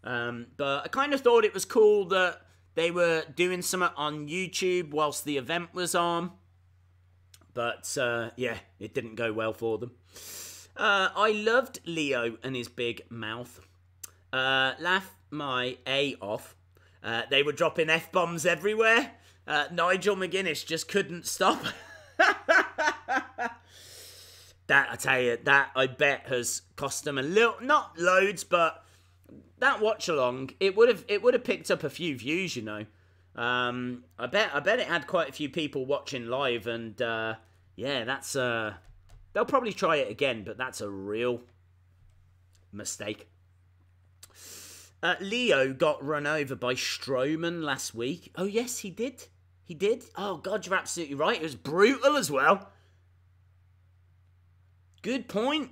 But I kind of thought it was cool that they were doing something on YouTube whilst the event was on. But, yeah, it didn't go well for them. I loved Leo and his big mouth. Laugh my A off. They were dropping F-bombs everywhere. Nigel McGuinness just couldn't stop. That, I tell you, that I bet has cost them a little, not loads, but that watch along, it would have picked up a few views, you know. I bet it had quite a few people watching live, and yeah, that's They'll probably try it again, but that's a real mistake. Leo got run over by Strowman last week. Oh, yes, he did. He did. Oh, God, you're absolutely right. It was brutal as well. Good point.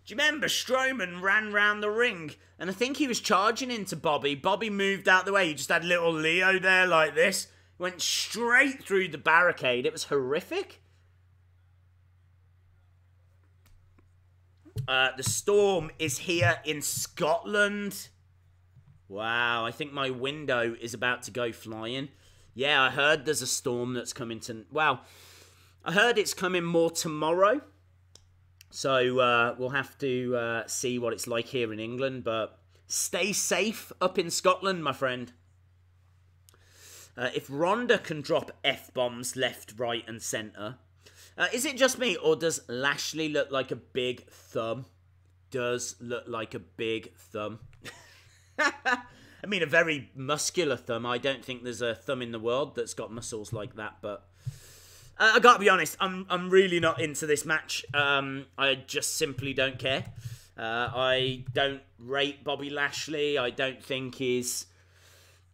Do you remember Strowman ran round the ring? And I think he was charging into Bobby. Bobby moved out the way. You just had little Leo there like this. Went straight through the barricade. It was horrific. The Storm is here in Scotland. Wow, I think my window is about to go flying. Yeah, I heard there's a storm that's coming to... Well, I heard it's coming more tomorrow. So we'll have to see what it's like here in England. But stay safe up in Scotland, my friend. If Ronda can drop F-bombs left, right and centre... is it just me, or does Lashley look like a big thumb? Does look like a big thumb. I mean, a very muscular thumb. I don't think there's a thumb in the world that's got muscles like that, but... I gotta be honest, I'm really not into this match. I just simply don't care. I don't rate Bobby Lashley. I don't think he's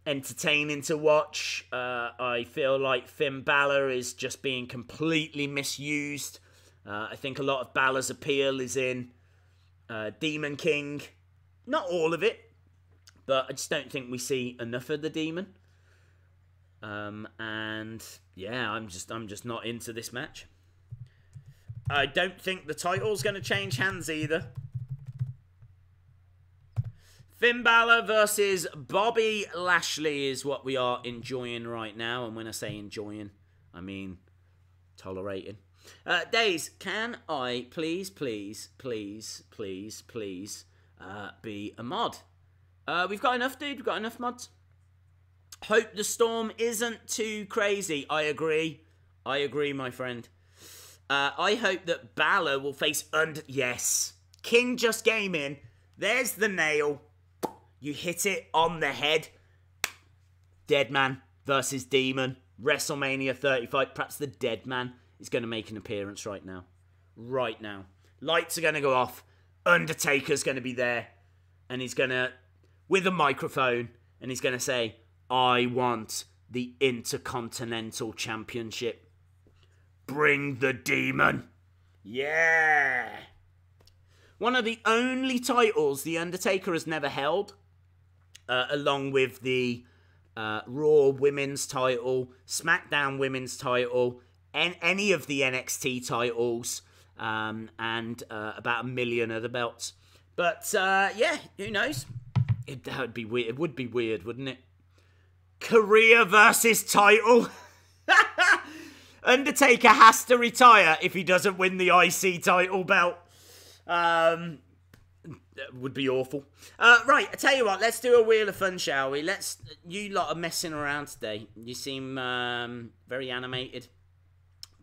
entertaining to watch. I feel like Finn Balor is just being completely misused. I think a lot of Balor's appeal is in Demon King. Not all of it, but I just don't think we see enough of the Demon. And yeah, I'm just not into this match. I don't think the title's going to change hands either. Finn Balor versus Bobby Lashley is what we are enjoying right now. And when I say enjoying, I mean tolerating. Days, can I please be a mod? We've got enough, dude. We've got enough mods. Hope the Storm isn't too crazy. I agree. I agree, my friend. I hope that Balor will face Yes. King just came in. There's the nail. You hit it on the head. Dead Man versus Demon. WrestleMania 35. Perhaps the Dead Man is going to make an appearance right now. Right now. Lights are going to go off. Undertaker's going to be there. And he's going to, with a microphone, and he's going to say, I want the Intercontinental Championship. Bring the Demon. Yeah. One of the only titles The Undertaker has never held, along with the Raw Women's title, SmackDown Women's title, and any of the NXT titles, and about 1 million other belts. But, yeah, who knows? That would be weird. It would be weird, wouldn't it? Career versus title. Undertaker has to retire if he doesn't win the IC title belt. That would be awful. Right, I tell you what, let's do a Wheel of Fun, shall we? You lot are messing around today. You seem very animated.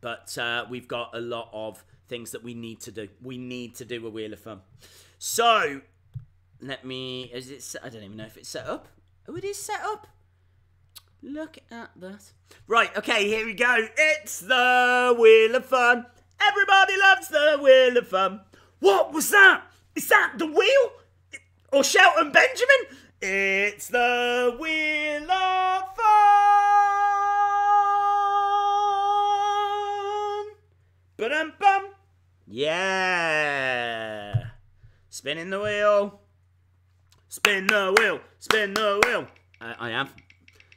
But we've got a lot of things that we need to do. We need to do a Wheel of Fun. So, let me... I don't even know if it's set up. Oh, it is set up. Look at that. Right, okay, here we go. It's the Wheel of Fun. Everybody loves the Wheel of Fun. What was that? Is that the wheel? Or Shelton Benjamin? It's the Wheel of Fun. Ba-dum-bum. Yeah. Spinning the wheel. Spin the wheel. Spin the wheel. I am.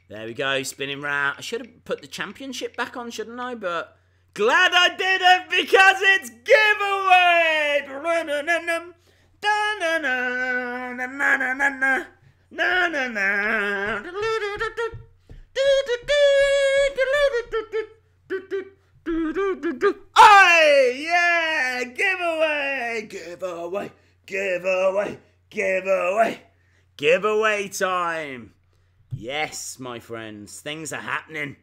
There we go, spinning round. I should have put the championship back on, shouldn't I? But glad I didn't, because it's giveaway! Oh, yeah! Giveaway! Giveaway! Giveaway! Giveaway! Giveaway time! Yes, my friends, things are happening.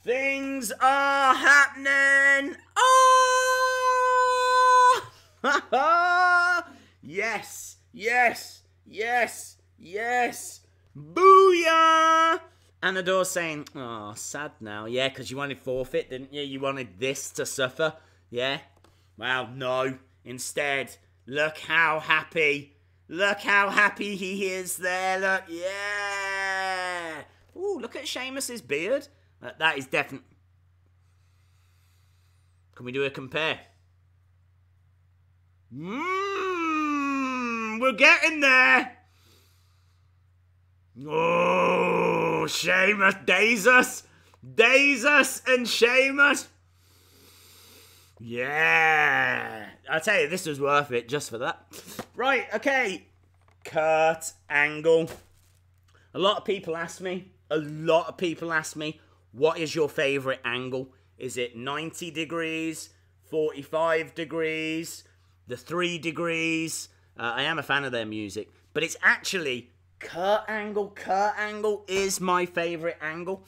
Things are happening. Oh! Yes, yes, yes, yes. Booyah! Anador's saying, oh, sad now. Yeah, because you wanted forfeit, didn't you? You wanted this to suffer. Yeah? Well, no. Instead, look how happy. Look how happy he is there. Look. Yeah. Ooh, look at Sheamus's beard. That is definitely... Can we do a compare? We're getting there. Oh, Sheamus, Desus and Sheamus. Yeah. I'll tell you, this was worth it just for that. Right, okay. Kurt Angle. A lot of people ask me, what is your favourite angle? Is it 90 degrees, 45 degrees, the 3 degrees? I am a fan of their music, but it's actually Kurt Angle. Kurt Angle is my favourite angle.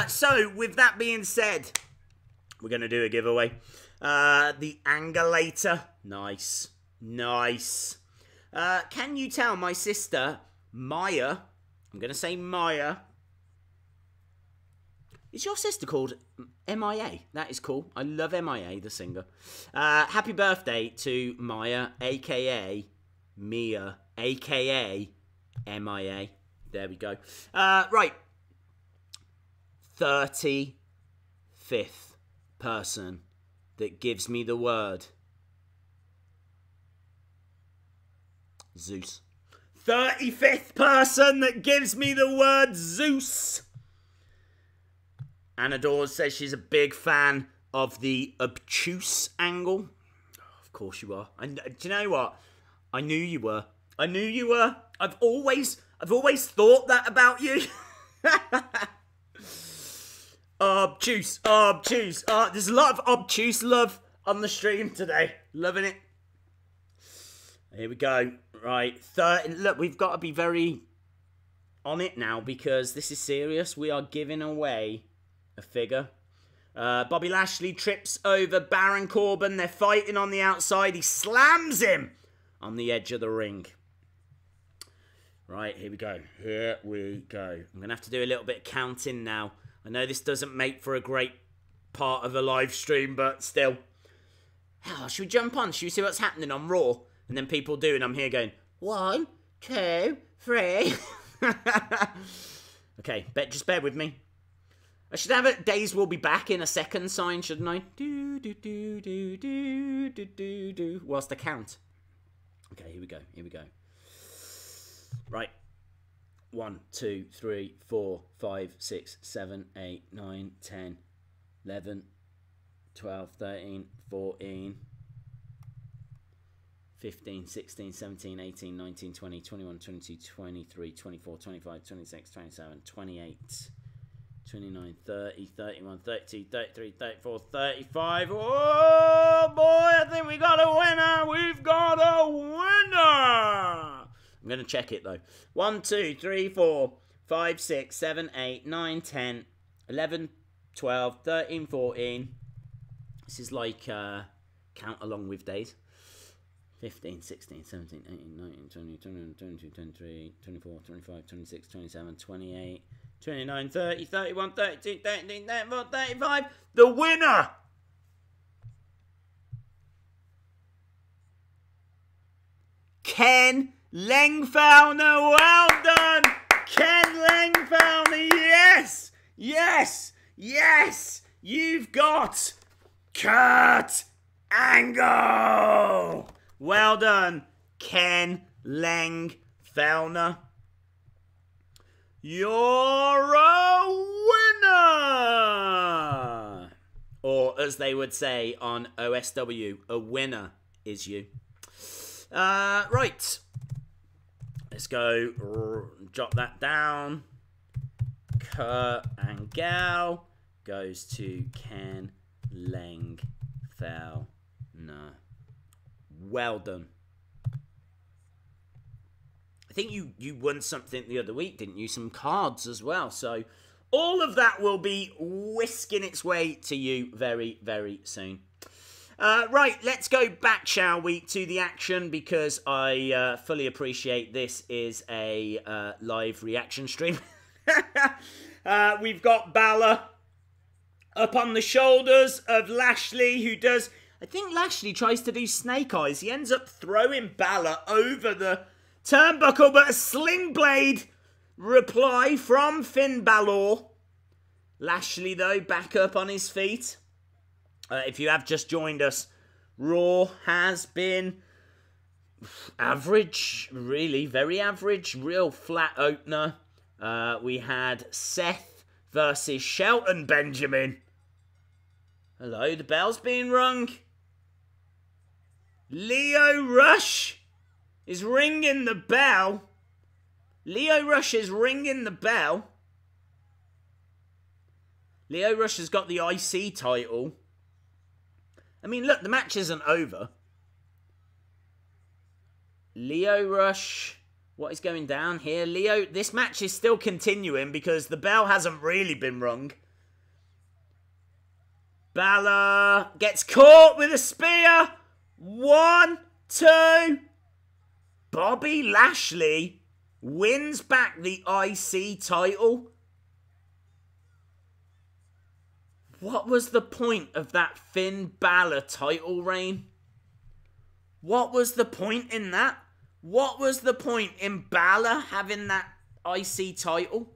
So, with that being said, we're going to do a giveaway. The Angulator. Nice. Nice. Can you tell my sister, Maya, I'm going to say Maya. Is your sister called MIA? That is cool. I love MIA, the singer. Happy birthday to Maya, a.k.a. Mia, a.k.a. MIA. There we go. Right. 35th person that gives me the word Zeus. 35th person that gives me the word Zeus. Anna Dawes says she's a big fan of the obtuse angle. Oh, of course you are. And do you know what? I knew you were. I knew you were. I've always thought that about you. Obtuse, obtuse. There's a lot of obtuse love on the stream today. Loving it. Here we go. Right. Look, we've got to be very on it now because this is serious. We are giving away a figure. Bobby Lashley trips over Baron Corbin. They're fighting on the outside. He slams him on the edge of the ring. Right, here we go. Here we go. I'm going to have to do a little bit of counting now. I know this doesn't make for a great part of a live stream, but still. Oh, should we jump on? Should we see what's happening on Raw? And then people do, and I'm here going, 1, 2, 3. Okay, just bear with me. I should have it. Days will be back in a second sign, shouldn't I? Do, do, do, do, do, do, do, do. Whilst I count. Okay, here we go. Here we go. Right. 1, 2, 3, 4, 5, 6, 7, 8, 9, 10, 11, 12, 13, 14, 15, 16, 17, 18, 19, 20, 21, 22, 23, 24, 25, 26, 27, 28, 29, 30, 31, 32, 33, 34, 35. Oh, boy, I think we got a winner. We've got a winner. I'm going to check it, though. 1, 2, 3, 4, 5, 6, 7, 8, 9, 10, 11, 12, 13, 14. This is like count along with days. 15, 16, 17, 18, 19, 20, 21, 22, 23, 24, 25, 26, 27, 28, 29, 30, 31, 32, 33, 34, 35. The winner! Ken Lengfelder. Well done! Ken Lengfelder. Yes! Yes! Yes! You've got Kurt Angle! Well done, Ken Lengfelder. You're a winner! Or as they would say on OSW, a winner is you. Right. Let's go. Jot that down. Kurt Angle goes to Ken Lengfelder. Well done. I think you won something the other week, didn't you? Some cards as well. So all of that will be whisking its way to you very, very soon. Right, let's go back, shall we, to the action, because I fully appreciate this is a live reaction stream. We've got Balor up on the shoulders of Lashley, who does... I think Lashley tries to do snake eyes. He ends up throwing Balor over the turnbuckle, but a sling blade reply from Finn Balor. Lashley, though, back up on his feet. If you have just joined us, Raw has been average, really, very average, real flat opener. We had Seth versus Shelton Benjamin. Hello, the bell's being rung. Lio Rush is ringing the bell. Lio Rush is ringing the bell. Lio Rush has got the IC title. I mean, look, the match isn't over. Lio Rush, what is going down here? Lio, this match is still continuing because the bell hasn't really been rung. Balor gets caught with a spear. 1, 2. Bobby Lashley wins back the IC title. What was the point of that Finn Balor title reign? What was the point in that? What was the point in Balor having that IC title?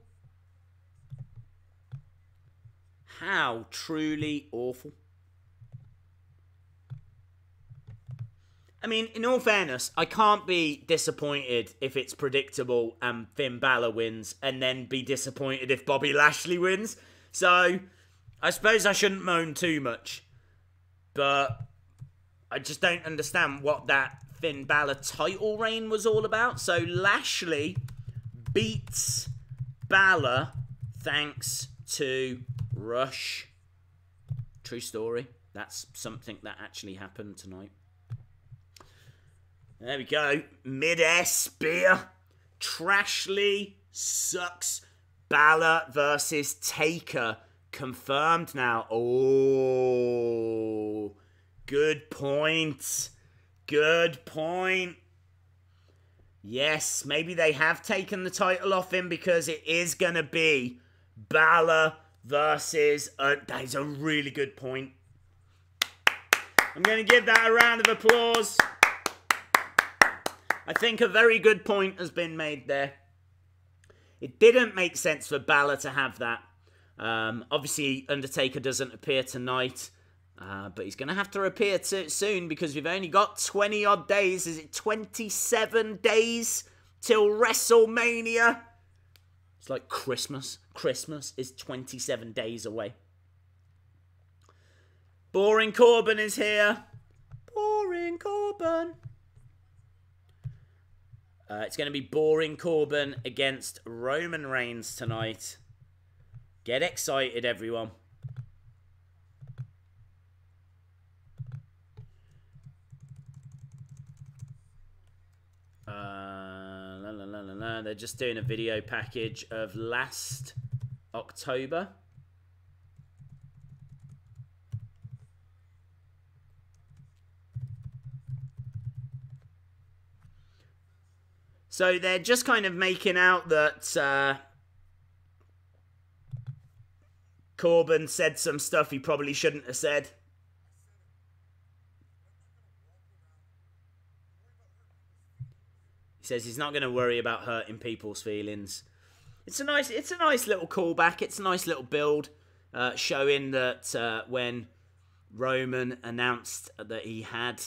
How truly awful. I mean, in all fairness, I can't be disappointed if it's predictable and Finn Balor wins, and then be disappointed if Bobby Lashley wins. So, I suppose I shouldn't moan too much. But I just don't understand what that Finn Balor title reign was all about. So, Lashley beats Balor thanks to Rush. True story. That's something that actually happened tonight. There we go. Mid-air spear. Trashley sucks. Balor versus Taker. Confirmed now. Oh. Good point. Good point. Yes, maybe they have taken the title off him because it is going to be Balor versus... that is a really good point. I'm going to give that a round of applause. I think a very good point has been made there. It didn't make sense for Balor to have that. Obviously, Undertaker doesn't appear tonight. But he's going to have to appear soon because we've only got 20-odd days. Is it 27 days till WrestleMania? It's like Christmas. Christmas is 27 days away. Boring Corbin is here. Boring Corbin. It's going to be Boring Corbin against Roman Reigns tonight. Get excited, everyone. They're just doing a video package of last October. So they're just kind of making out that Corbin said some stuff he probably shouldn't have said. He says he's not going to worry about hurting people's feelings. It's a nice little callback. It's a nice little build, showing that when Roman announced that he had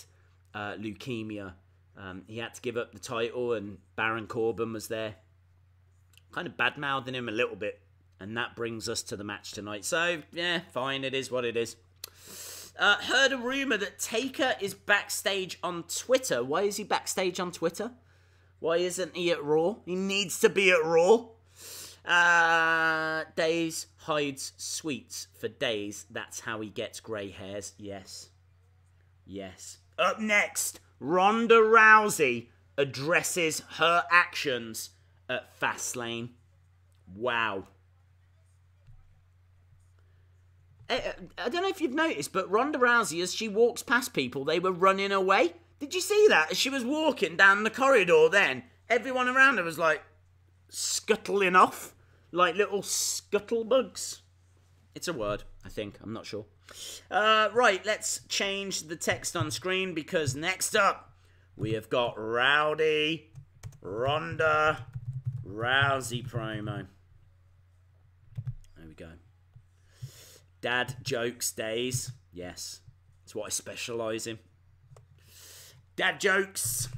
leukemia, he had to give up the title, and Baron Corbin was there, kind of bad-mouthing him a little bit, and that brings us to the match tonight. So yeah, fine, it is what it is. Heard a rumor that Taker is backstage on Twitter. Why is he backstage on Twitter? Why isn't he at Raw? He needs to be at Raw. Days hides sweets for days. That's how he gets grey hairs. Yes. Yes. Up next, Ronda Rousey addresses her actions at Fastlane. Wow. I don't know if you've noticed, but Ronda Rousey, as she walks past people, they were running away. Did you see that? As she was walking down the corridor then, everyone around her was like scuttling off, like little scuttlebugs. It's a word, I think. I'm not sure. Right, let's change the text on screen because next up, we have got Ronda Rousey promo. There we go. Dad jokes days. Yes, it's what I specialise in. Dad jokes.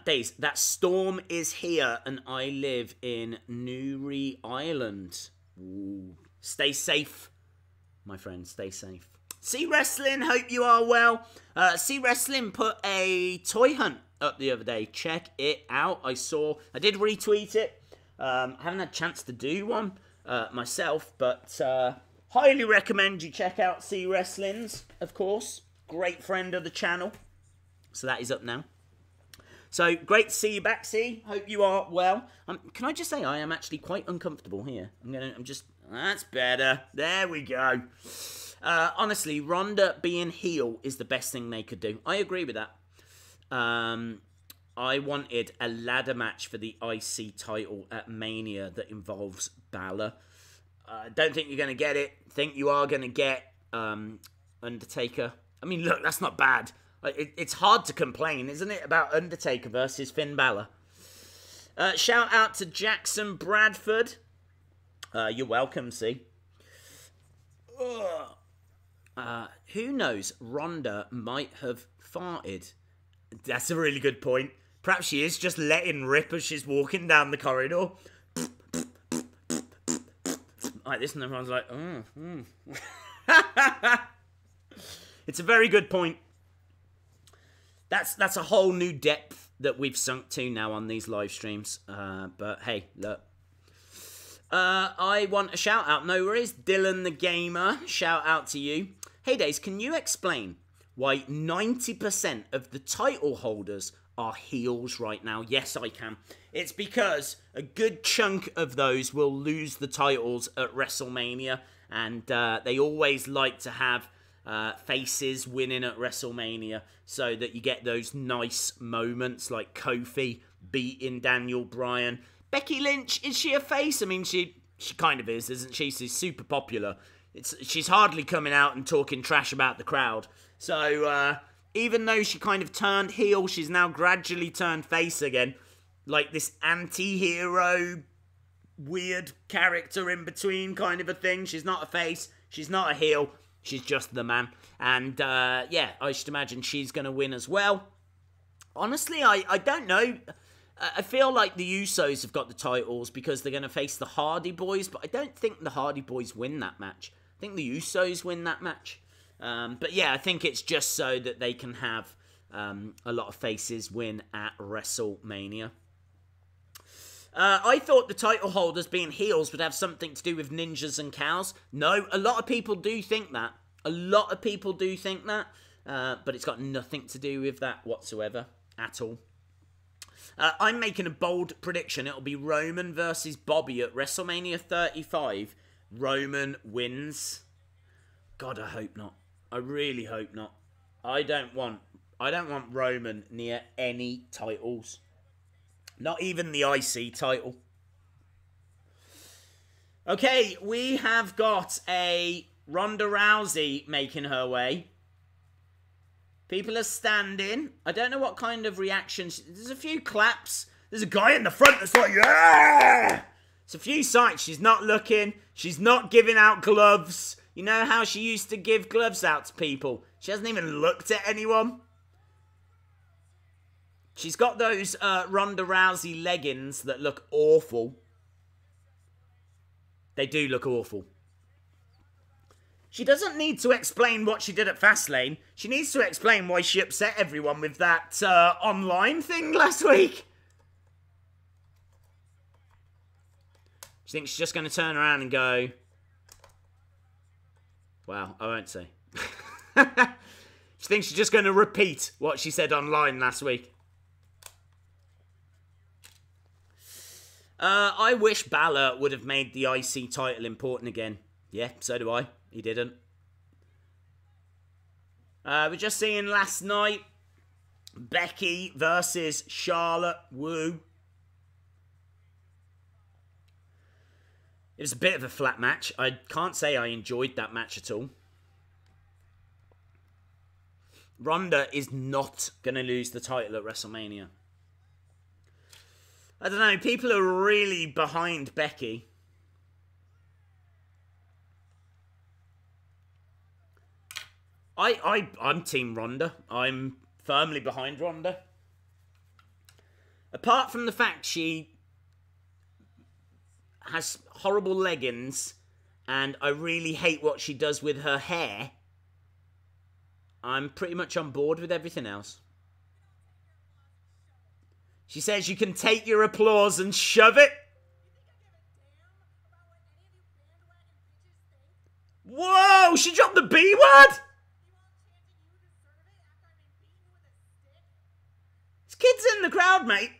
Days. That storm is here and I live in Newry Island. Ooh. Stay safe, my friend. Stay safe. See Wrestling, hope you are well. See Wrestling put a toy hunt up the other day. Check it out. I did retweet it. I haven't had a chance to do one myself, but highly recommend you check out See Wrestling's, of course. Great friend of the channel. So that is up now. So, great to see you back, C. Hope you are well. Can I just say I am actually quite uncomfortable here. That's better. There we go. Honestly, Ronda being heel is the best thing they could do. I agree with that. I wanted a ladder match for the IC title at Mania that involves Balor. Don't think you're going to get it. Think you are going to get Undertaker. I mean, look, that's not bad. It's hard to complain, isn't it, about Undertaker versus Finn Balor? Shout out to Jackson Bradford. You're welcome, see. Who knows? Ronda might have farted. That's a really good point. Perhaps she is just letting rip as she's walking down the corridor. Like this, and everyone's like, It's a very good point. That's a whole new depth that we've sunk to now on these live streams. But hey, look. I want a shout out. No worries. Dylan the Gamer, shout out to you. Hey Days, can you explain why 90% of the title holders are heels right now? Yes, I can. It's because a good chunk of those will lose the titles at WrestleMania. And they always like to have faces winning at WrestleMania so that you get those nice moments like Kofi beating Daniel Bryan. Becky Lynch, is she a face? I mean, she kind of is, isn't she? She's super popular. She's hardly coming out and talking trash about the crowd. So even though she kind of turned heel, she's now gradually turned face again. Like this anti-hero, weird character in between kind of a thing. She's not a face. She's not a heel. She's just the man. And, yeah, I should imagine she's going to win as well. Honestly, I don't know. I feel like the Usos have got the titles because they're going to face the Hardy Boys, but I don't think the Hardy Boys win that match. I think the Usos win that match. But, yeah, I think it's just so that they can have a lot of faces win at WrestleMania. I thought the title holders being heels would have something to do with ninjas and cows. No, a lot of people do think that. A lot of people do think that. But it's got nothing to do with that whatsoever. At all. I'm making a bold prediction. It'll be Roman versus Bobby at WrestleMania 35. Roman wins. God, I hope not. I really hope not. I don't want Roman near any titles. Not even the IC title. Okay, we have got a Ronda Rousey making her way. People are standing. I don't know what kind of reactions. There's a few claps. There's a guy in the front that's like, yeah! It's a few sights. She's not looking. She's not giving out gloves. You know how she used to give gloves out to people? She hasn't even looked at anyone. She's got those Ronda Rousey leggings that look awful. They do look awful. She doesn't need to explain what she did at Fastlane. She needs to explain why she upset everyone with that online thing last week. She thinks she's just going to turn around and go, well, I won't say. She thinks she's just going to repeat what she said online last week. I wish Balor would have made the IC title important again. Yeah, so do I. He didn't. We're just seeing last night Becky versus Charlotte. Woo. It was a bit of a flat match. I can't say I enjoyed that match at all. Ronda is not going to lose the title at WrestleMania. I don't know. People are really behind Becky. I'm Team Ronda. I'm firmly behind Ronda. Apart from the fact she has horrible leggings and I really hate what she does with her hair, I'm pretty much on board with everything else. She says you can take your applause and shove it. Whoa, she dropped the B word? There's kids in the crowd, mate.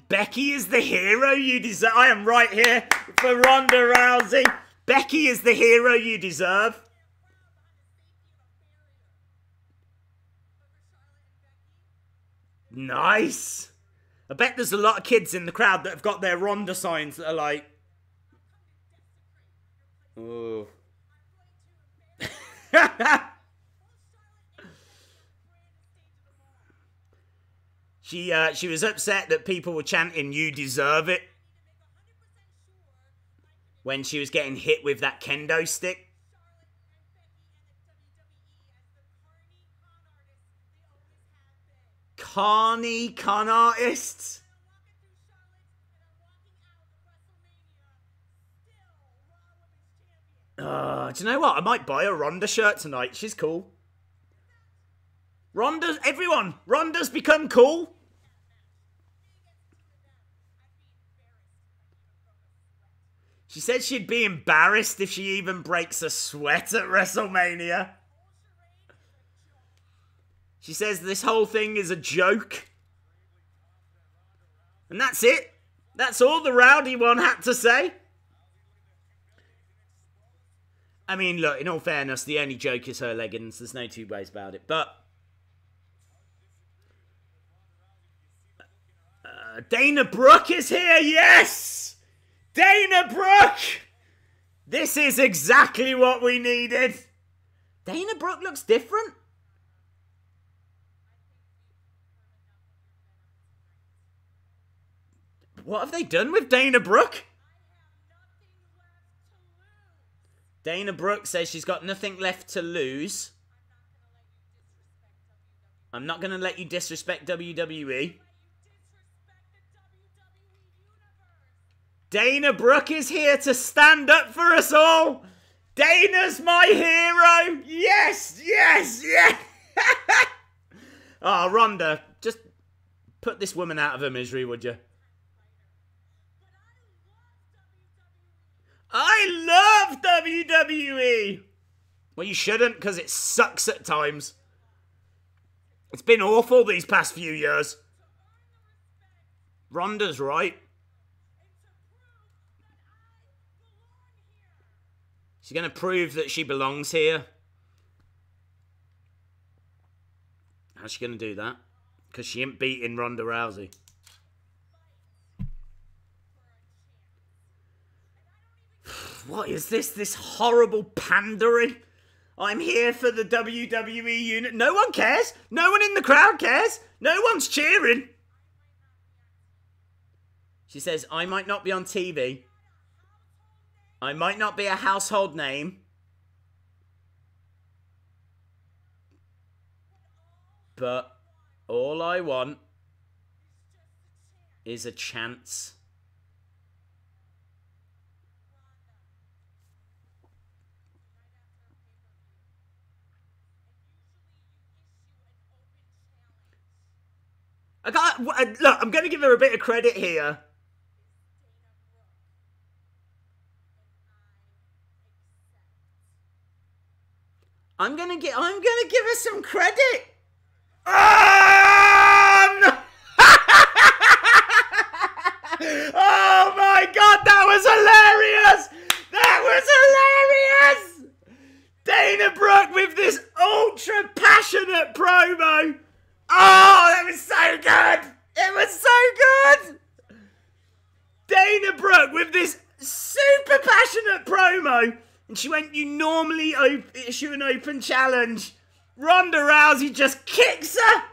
Becky is the hero you deserve. I am right here for Ronda Rousey. Becky is the hero you deserve. Nice. I bet there's a lot of kids in the crowd that have got their Ronda signs that are like, oh. She was upset that people were chanting, "You deserve it," when she was getting hit with that kendo stick. Carny con artists. Do you know what? I might buy a Ronda shirt tonight. She's cool. Ronda's become cool. She said she'd be embarrassed if she even breaks a sweat at WrestleMania. She says this whole thing is a joke. And that's it. That's all the rowdy one had to say. I mean, look, in all fairness, the only joke is her leggings. There's no two ways about it. But Dana Brooke is here. Yes! Dana Brooke! This is exactly what we needed. Dana Brooke looks different. What have they done with Dana Brooke? Dana Brooke says she's got nothing left to lose. I'm not going to let you disrespect WWE. Dana Brooke is here to stand up for us all. Dana's my hero. Yes, yes, yes. Oh, Ronda, just put this woman out of her misery, would you? I love WWE. Well, you shouldn't, because it sucks at times. It's been awful these past few years. Ronda's right. She's going to prove that she belongs here. How's she going to do that? Because she ain't beating Ronda Rousey. What is this? This horrible pandering? I'm here for the WWE unit. No one cares. No one in the crowd cares. No one's cheering. She says, I might not be on TV. I might not be a household name. But all I want is a chance. Look, I'm going to give her a bit of credit here. I'm gonna give her some credit. Oh my God, that was hilarious! That was hilarious! Dana Brooke with this ultra passionate promo. Oh, that was so good! It was so good! Brooke with this super passionate promo. And she went, you normally issue an open challenge. Ronda Rousey just kicks her.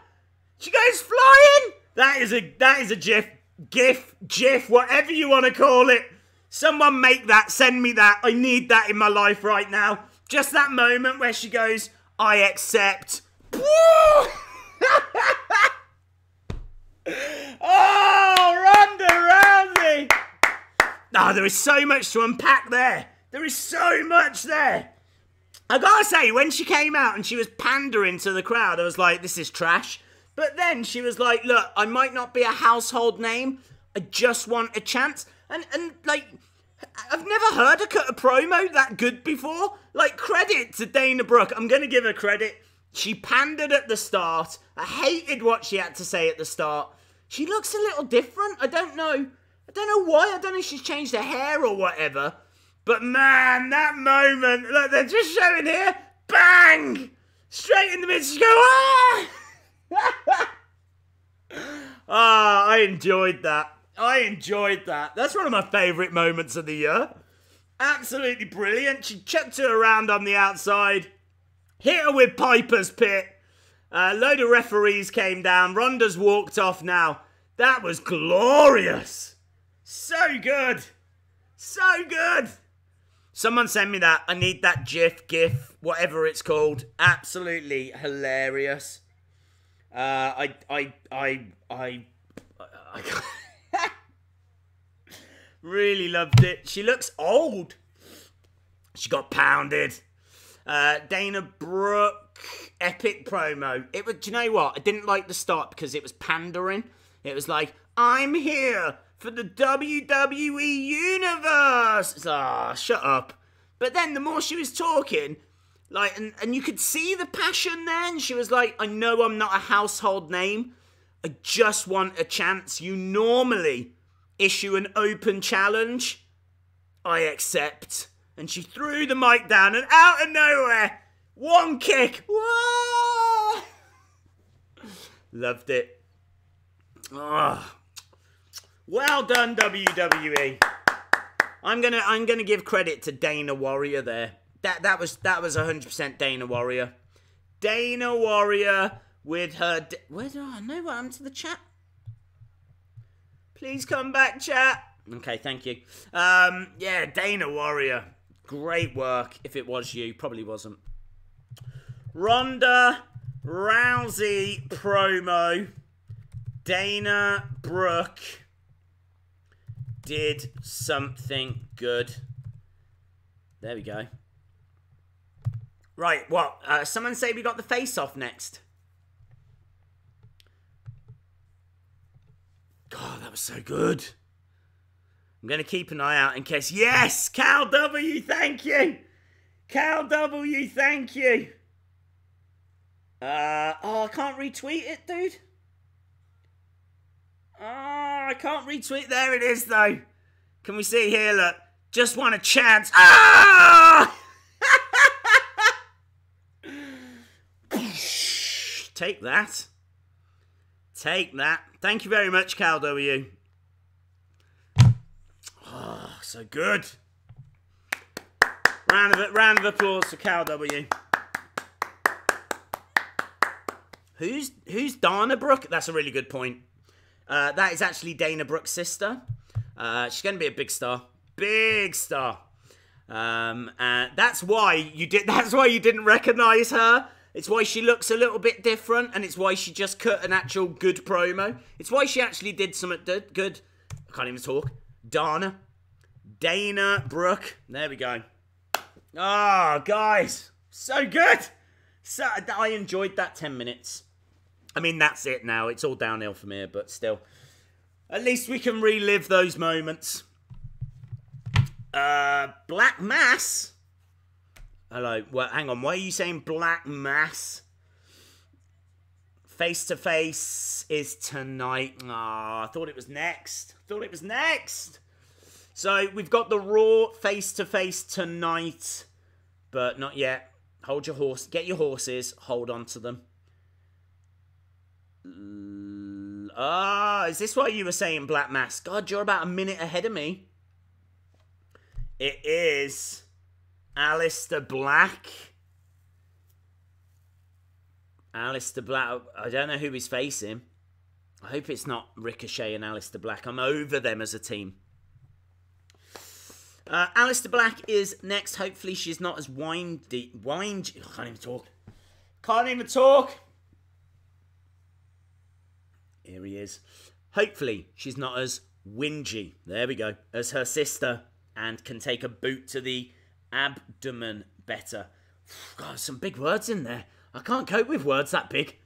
She goes flying. That is a GIF, whatever you want to call it. Someone make that, send me that. I need that in my life right now. Just that moment where she goes, I accept. Oh, Ronda Rousey. Oh, there is so much to unpack there. There is so much there. I gotta say, when she came out and she was pandering to the crowd, I was like, this is trash. But then she was like, look, I might not be a household name. I just want a chance. And like, I've never heard her cut a promo that good before. Like, credit to Dana Brooke. I'm going to give her credit. She pandered at the start. I hated what she had to say at the start. She looks a little different. I don't know why. I don't know if she's changed her hair or whatever. But man, that moment, look, they're just showing here. Bang! Straight in the middle. She go, ah! Ah, I enjoyed that. That's one of my favourite moments of the year. Absolutely brilliant. She chucked her around on the outside. Hit her with Piper's Pit. A load of referees came down. Ronda's walked off now. That was glorious. So good. So good. Someone send me that. I need that GIF, whatever it's called. Absolutely hilarious. I really loved it. She looks old. She got pounded. Dana Brooke, epic promo. It was. Do you know what? I didn't like the start because it was pandering. It was like, I'm here for the WWE Universe. It's like, shut up. But then the more she was talking, like, and you could see the passion then. She was like, I know I'm not a household name. I just want a chance. You normally issue an open challenge. I accept. And she threw the mic down and out of nowhere, one kick. Whoa! Loved it. Oh. Well done, WWE. I'm gonna give credit to Dana Warrior there. That was 100% Dana Warrior. Dana Warrior with her. Where do I know what happened to the chat? Please come back, chat. Okay, thank you. Yeah, Dana Warrior. Great work. If it was you, probably wasn't. Ronda Rousey promo. Dana Brooke did something good. There we go. Right, what? Someone say we got the face-off next. God, that was so good. I'm going to keep an eye out in case... Yes! Cal W, thank you! Cal W, thank you! Oh, I can't retweet it, dude. Oh, I can't retweet. There it is, though. Can we see here, look? Just want a chance. Ah! Take that. Take that. Thank you very much, Cal W. Oh, so good. Round of applause for Cal W. Who's Dana Brooke? That's a really good point. That is actually Dana Brooke's sister. She's going to be a big star. Big star. And that's why you didn't recognize her. It's why she looks a little bit different, and it's why she just cut an actual good promo. It's why she actually did something good. I can't even talk. Dana Brooke. There we go. Oh, guys. So good. So I enjoyed that 10 minutes. I mean, that's it now. It's all downhill from here, but still. At least we can relive those moments. Black Mass? Hello. Well, hang on. Why are you saying Black Mass? Face to face is tonight. Ah, I thought it was next. So we've got the Raw face to face tonight, but not yet. Hold your horse. Get your horses. Hold on to them. Is this why you were saying Black Mass? God, you're about a minute ahead of me. It is Aleister Black. Aleister Black. I don't know who he's facing. I hope it's not Ricochet and Aleister Black. I'm over them as a team. Aleister Black is next. Hopefully she's not as windy. I can't even talk. Can't even talk. Here he is. Hopefully she's not as whingy. There we go. As her sister. And can take a boot to the abdomen better. God, some big words in there. I can't cope with words that big.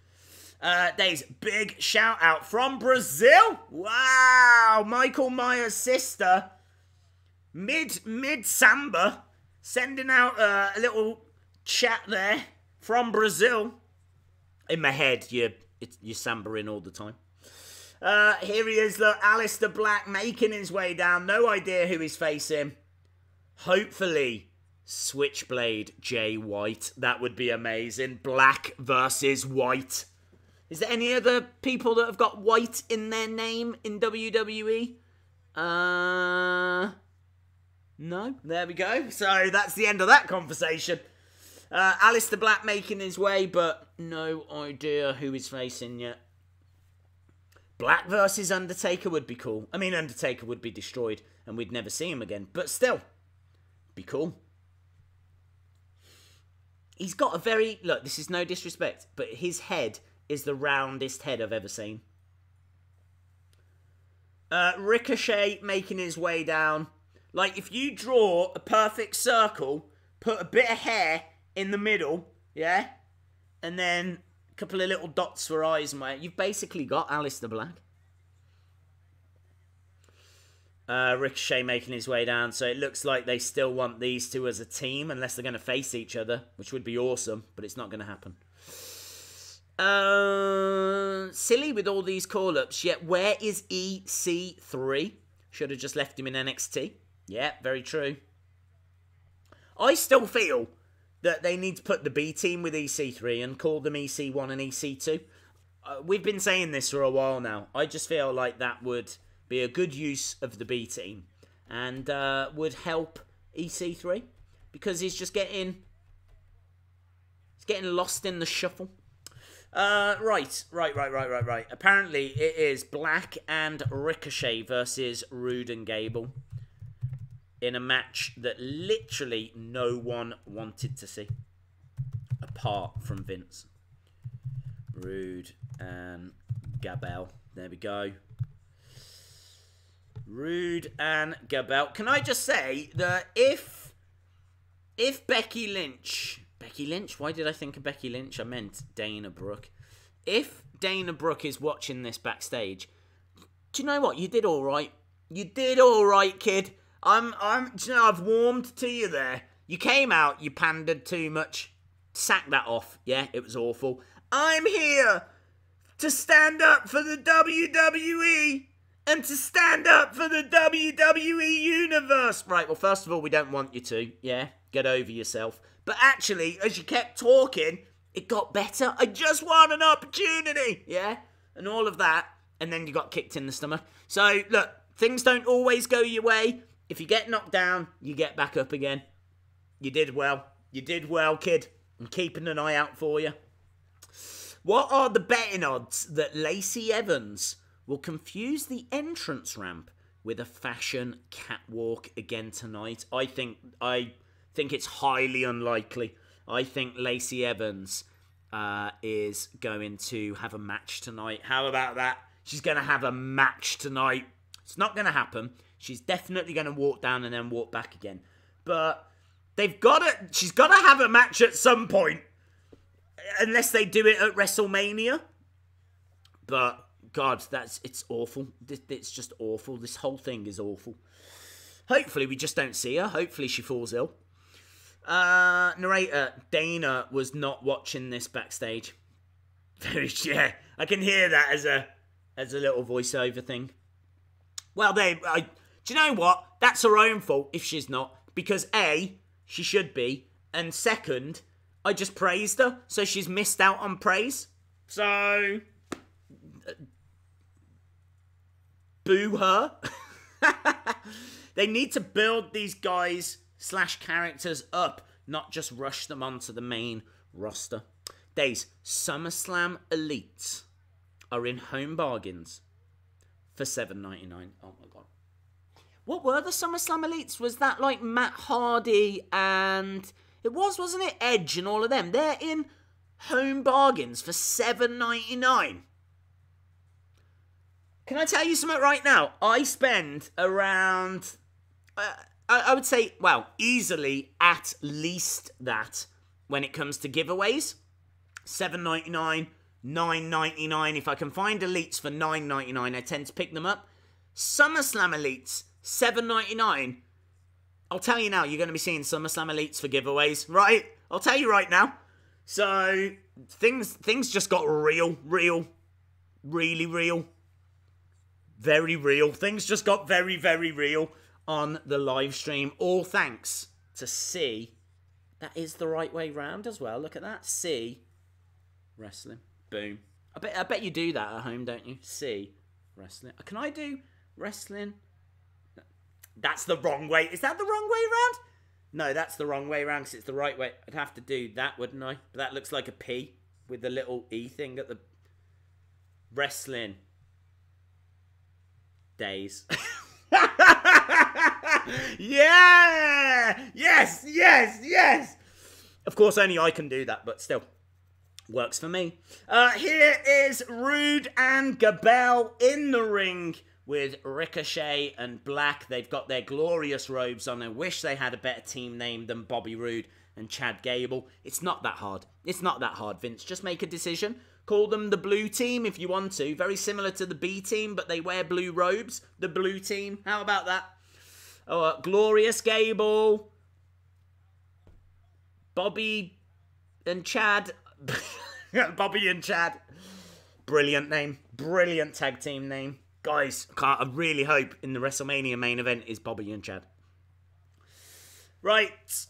There's big shout out from Brazil. Wow, Michael Myers' sister, mid samba, sending out a little chat there from Brazil. In my head, you're sambering all the time. Here he is, look, Aleister Black making his way down. No idea who he's facing. Hopefully, Switchblade Jay White. That would be amazing. Black versus White. Is there any other people that have got White in their name in WWE? No. There we go. So that's the end of that conversation. Aleister Black making his way, but no idea who he's facing yet. Black versus Undertaker would be cool. I mean, Undertaker would be destroyed and we'd never see him again. But still, be cool. He's got a very... Look, this is no disrespect, but his head is the roundest head I've ever seen. Ricochet making his way down. Like, if you draw a perfect circle, put a bit of hair in the middle, yeah? And then a couple of little dots for eyes and whatever, you've basically got Aleister Black. Ricochet making his way down, so it looks like they still want these two as a team, unless they're going to face each other, which would be awesome, but it's not going to happen. Silly with all these call-ups, yet where is EC3? Should have just left him in NXT. Yeah, very true. I still feel that they need to put the B team with EC3 and call them EC1 and EC2. We've been saying this for a while now. I just feel like that would be a good use of the B team and would help EC3 because he's just getting lost in the shuffle. Right. Apparently it is Black and Ricochet versus Rude and Gable in a match that literally no one wanted to see apart from Vince. Rude and Gable. There we go. Rude and Gable. Can I just say that if Becky Lynch... Becky Lynch? Why did I think of Becky Lynch? I meant Dana Brooke. If Dana Brooke is watching this backstage, do you know what? You did all right. You did all right, kid. Do you know, I've warmed to you there. You came out, you pandered too much. Sack that off. Yeah, it was awful. I'm here to stand up for the WWE and to stand up for the WWE Universe. Right, well, first of all, we don't want you to. Yeah, get over yourself. But actually, as you kept talking, it got better. I just want an opportunity. Yeah, and all of that. And then you got kicked in the stomach. So, look, things don't always go your way. If you get knocked down, you get back up again. You did well. You did well, kid. I'm keeping an eye out for you. What are the betting odds that Lacey Evans will confuse the entrance ramp with a fashion catwalk again tonight? I think it's highly unlikely. I think Lacey Evans is going to have a match tonight. How about that? She's going to have a match tonight. It's not going to happen. She's definitely going to walk down and then walk back again. But she's got to have a match at some point. Unless they do it at WrestleMania. But, God, it's awful. It's just awful. This whole thing is awful. Hopefully we just don't see her. Hopefully she falls ill. Narrator, Dana was not watching this backstage. Yeah, I can hear that as a little voiceover thing. Well, do you know what? That's her own fault if she's not. Because A, she should be. And second, I just praised her. So she's missed out on praise. So, boo her. They need to build these guys / characters up, not just rush them onto the main roster. Days, SummerSlam Elites are in home bargains for $7.99. Oh my god. What were the SummerSlam Elites? Was that like Matt Hardy and... It was, wasn't it? Edge and all of them. They're in home bargains for $7.99. Can I tell you something right now? I spend around... I would say, well, easily at least that when it comes to giveaways. $7.99, $9.99. If I can find Elites for $9.99, I tend to pick them up. SummerSlam Elites, $7.99. I'll tell you now, you're going to be seeing SummerSlam Elites for giveaways, right? I'll tell you right now. So, things just got real, really real. Very real. Things just got very, very real on the live stream. All thanks to C. That is the right way round as well. Look at that. C. Wrestling. Boom. I bet you do that at home, don't you? C. Wrestling. Can I do wrestling? That's the wrong way. Is that the wrong way round? No, that's the wrong way round because it's the right way. I'd have to do that, wouldn't I? But that looks like a P with the little E thing at the... Wrestling. Days. Yeah! Yes! Of course, only I can do that, but still. Works for me. Here is Rude and Gable in the ring with Ricochet and Black. They've got their glorious robes on. I wish they had a better team name than Bobby Roode and Chad Gable. It's not that hard. It's not that hard, Vince. Just make a decision. Call them the Blue Team if you want to. Very similar to the B Team, but they wear blue robes. The Blue Team. How about that? Oh, Glorious Gable. Bobby and Chad. Bobby and Chad. Brilliant name. Brilliant tag team name. Guys, I really hope in the WrestleMania main event is Bobby and Chad. Right.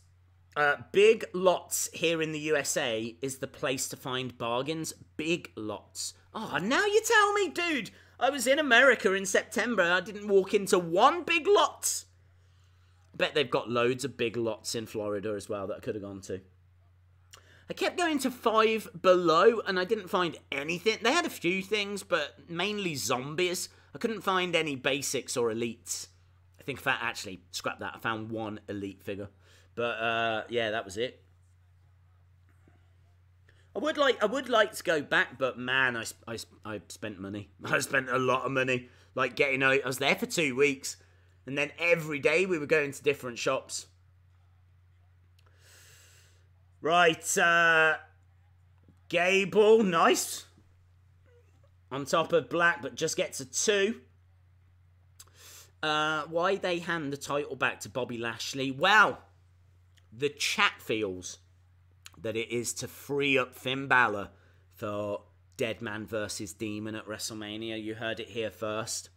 Big Lots here in the USA is the place to find bargains. Big Lots. Oh, now you tell me, dude. I was in America in September and I didn't walk into one Big Lots. I bet they've got loads of Big Lots in Florida as well that I could have gone to. I kept going to Five Below and I didn't find anything. They had a few things, but mainly zombies. I couldn't find any basics or elites. I think actually, scrap that. I found one elite figure. But, yeah, that was it. I would like to go back, but man, I spent money. I spent a lot of money. Like getting out. I was there for 2 weeks. And then every day we were going to different shops. Right, Gable, nice. On top of Black, but just gets a 2. Why they hand the title back to Bobby Lashley? Well, the chat feels that it is to free up Finn Balor for Dead Man versus Demon at WrestleMania. You heard it here first.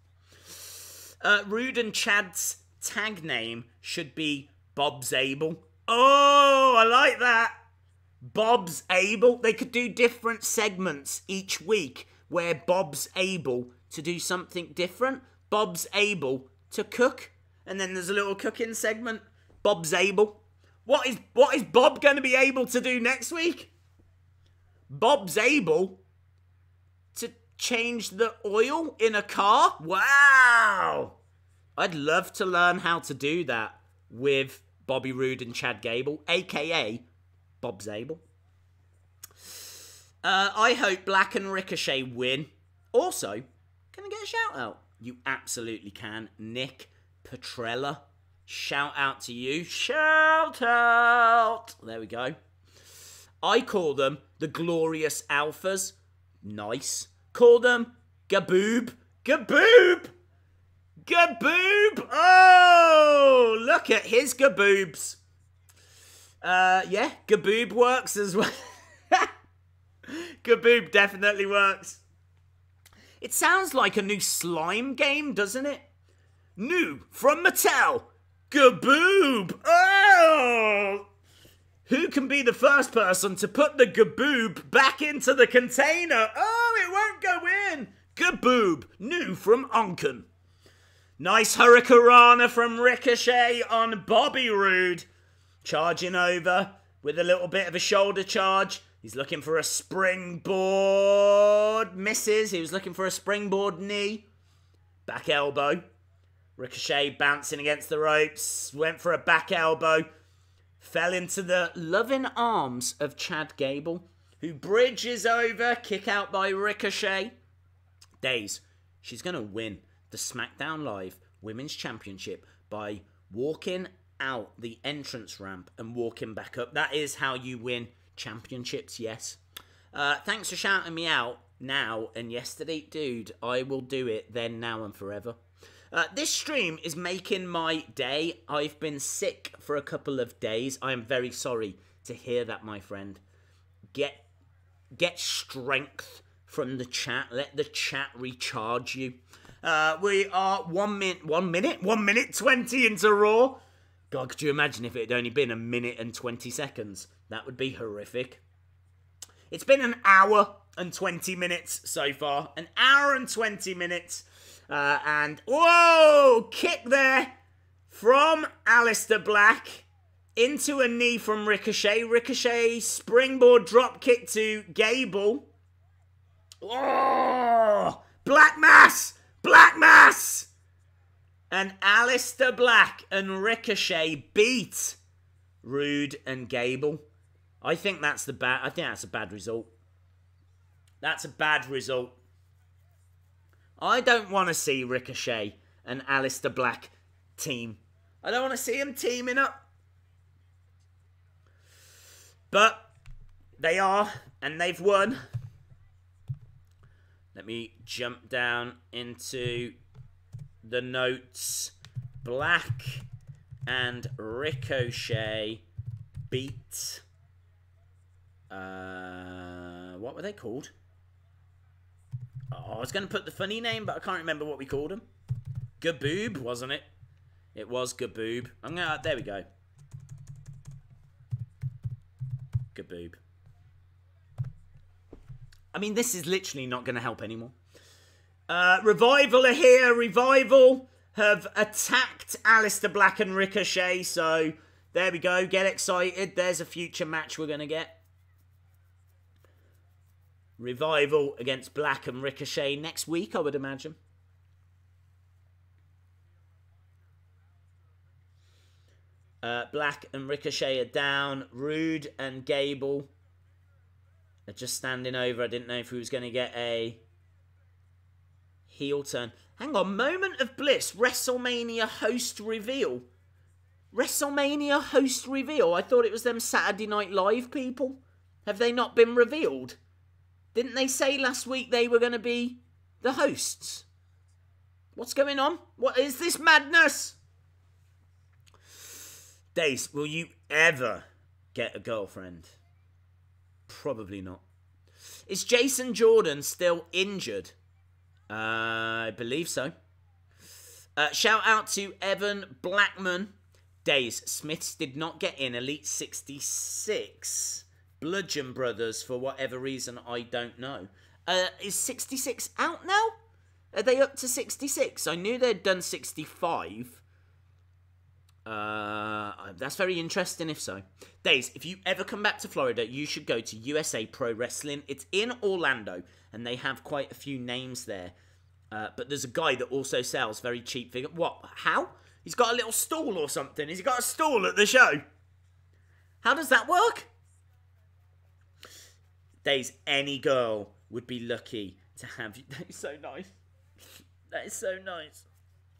Rude and Chad's tag name should be Bob's Able. Oh, I like that. Bob's Able. They could do different segments each week where Bob's able to do something different. Bob's able to cook. And then there's a little cooking segment. Bob's able. What is Bob going to be able to do next week? Bob's able to change the oil in a car? Wow. I'd love to learn how to do that with Bobby Roode and Chad Gable, a.k.a. Bob's able. I hope Black and Ricochet win. Also, can I get a shout out? You absolutely can. Nick Petrella. Shout out to you. Shout out. There we go. I call them the Glorious Alphas. Nice. Call them Gaboob. Gaboob. Gaboob. Oh, look at his Gaboobs. Yeah, Gaboob works as well. Gaboob definitely works. It sounds like a new slime game, doesn't it? New from Mattel. Gaboob. Oh! Who can be the first person to put the Gaboob back into the container? Oh, it won't go in. Gaboob. New from Onken. Nice Hurricanrana from Ricochet on Bobby Roode. Charging over with a little bit of a shoulder charge. He's looking for a springboard. Misses. He was looking for a springboard knee. Back elbow. Ricochet bouncing against the ropes. Went for a back elbow. Fell into the loving arms of Chad Gable, who bridges over. Kick out by Ricochet. Days. She's going to win the SmackDown Live Women's Championship by walking out the entrance ramp and walking back up. That is how you win championships, yes. Thanks for shouting me out now and yesterday. Dude, I will do it then, now and forever. This stream is making my day. I've been sick for a couple of days. I am very sorry to hear that, my friend. Get strength from the chat. Let the chat recharge you. We are 1 minute 20 into Raw. God, could you imagine if it had only been 1 minute and 20 seconds? That would be horrific. It's been 1 hour and 20 minutes so far. 1 hour and 20 minutes. And, whoa, kick there from Aleister Black into a knee from Ricochet. Ricochet springboard drop kick to Gable. Oh, Black Mass! Black Mass! And Aleister Black and Ricochet beat Roode and Gable. I think that's a bad result. That's a bad result. I don't want to see Ricochet and Aleister Black team. I don't want to see them teaming up. But they are, and they've won. Let me jump down into the notes. Black and Ricochet beat... what were they called? Oh, I was going to put the funny name, but I can't remember what we called him. Gaboob, wasn't it? It was Gaboob. There we go. Gaboob. I mean, this is literally not going to help anymore. Revival are here. Revival have attacked Aleister Black and Ricochet. So, there we go. Get excited. There's a future match we're going to get. Revival against Black and Ricochet next week, I would imagine. Black and Ricochet are down. Roode and Gable are just standing over. I didn't know if he was going to get a heel turn. Hang on, moment of bliss. WrestleMania host reveal. WrestleMania host reveal. I thought it was them Saturday Night Live people. Have they not been revealed? Didn't they say last week they were going to be the hosts? What's going on? What is this madness? Dace, will you ever get a girlfriend? Probably not. Is Jason Jordan still injured? I believe so. Shout out to Evan Blackman. Days, Smiths did not get in Elite 66. Bludgeon Brothers, for whatever reason, I don't know. Is 66 out now? Are they up to 66? I knew they'd done 65. That's very interesting if so. Days, if you ever come back to Florida, you should go to USA Pro Wrestling. It's in Orlando, and they have quite a few names there. But there's a guy that also sells very cheap figures. What? How? He's got a little stall or something. Has he got a stall at the show? How does that work? Days, any girl would be lucky to have you. That is so nice. That is so nice.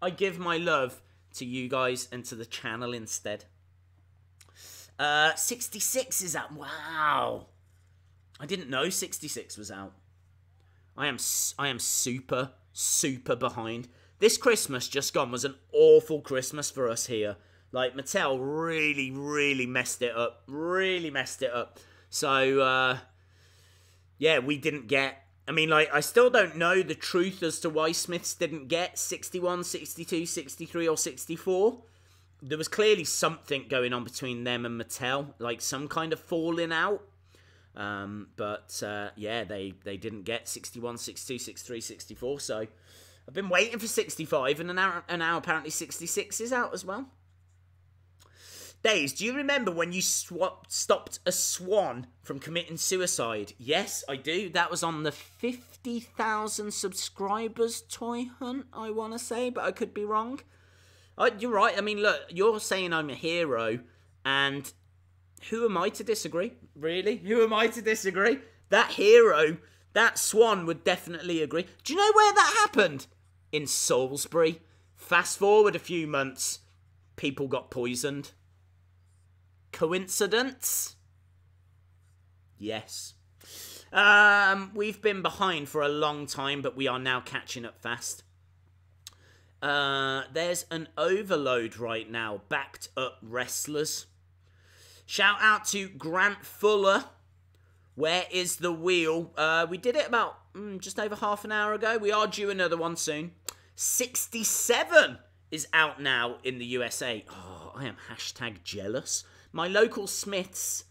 I give my love to you guys and to the channel instead. 66 is out. Wow. I didn't know 66 was out. I am super behind. This Christmas just gone was an awful Christmas for us here. Like, Mattel really messed it up. Really messed it up. So, yeah, we didn't get... I mean, like, I still don't know the truth as to why Smiths didn't get 61, 62, 63, or 64. There was clearly something going on between them and Mattel. Like, some kind of falling out. But, yeah, they didn't get 61, 62, 63, 64. So, I've been waiting for 65, and now apparently 66 is out as well. Days, do you remember when you stopped a swan from committing suicide? Yes, I do. That was on the 50,000 subscribers toy hunt, I want to say, but I could be wrong. You're right. I mean, look, you're saying I'm a hero, and who am I to disagree? Really? Who am I to disagree? That hero, that swan would definitely agree. Do you know where that happened? In Salisbury. Fast forward a few months, people got poisoned. Coincidence? Yes. We've been behind for a long time, but we are now catching up fast. There's an overload right now. Backed up wrestlers. Shout out to Grant Fuller. Where is the wheel? We did it about just over half an hour ago. We are due another one soon. 67 is out now in the USA. Oh, I am hashtag jealous. My local Smith's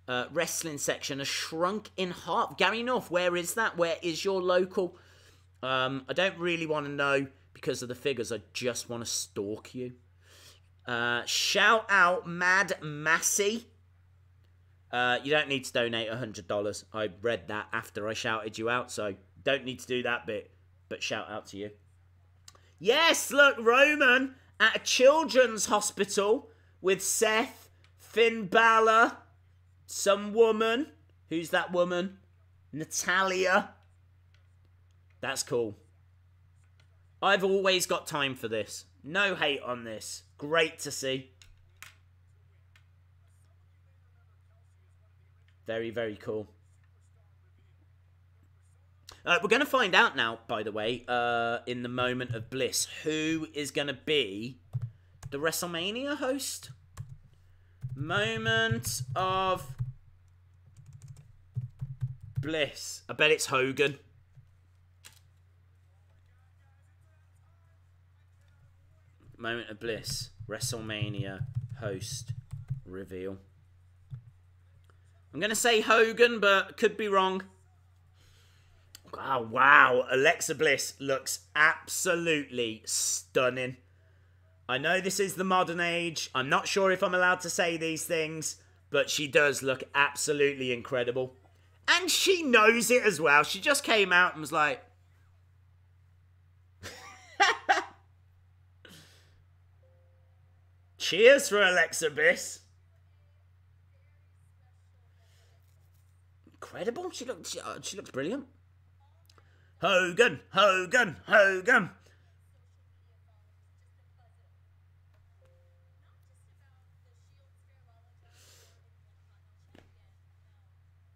wrestling section has shrunk in half. Gary North, where is that? Where is your local? I don't really want to know because of the figures. I just want to stalk you. Shout out Mad Massey. You don't need to donate $100. I read that after I shouted you out, so don't need to do that bit. But shout out to you. Yes, look, Roman at a children's hospital with Seth, Finn Balor, some woman. Who's that woman? Natalya. That's cool. I've always got time for this. No hate on this. Great to see. Very, very cool. We're going to find out now, by the way, in the moment of bliss, who is going to be the WrestleMania host. Moment of bliss. I bet it's Hogan. Moment of bliss. WrestleMania host reveal. I'm going to say Hogan, but could be wrong. Oh, wow. Alexa Bliss looks absolutely stunning. I know this is the modern age. I'm not sure if I'm allowed to say these things, but she does look absolutely incredible. And she knows it as well. She just came out and was like... Cheers for Alexa Bliss. Incredible. She looks brilliant. Hogan, Hogan, Hogan.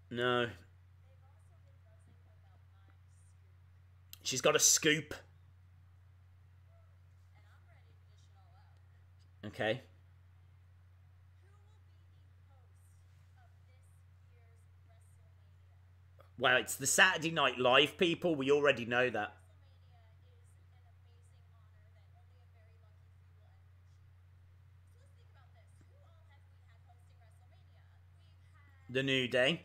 No. She's got a scoop. Okay. Well, it's the Saturday Night Live, people. We already know that. The New Day.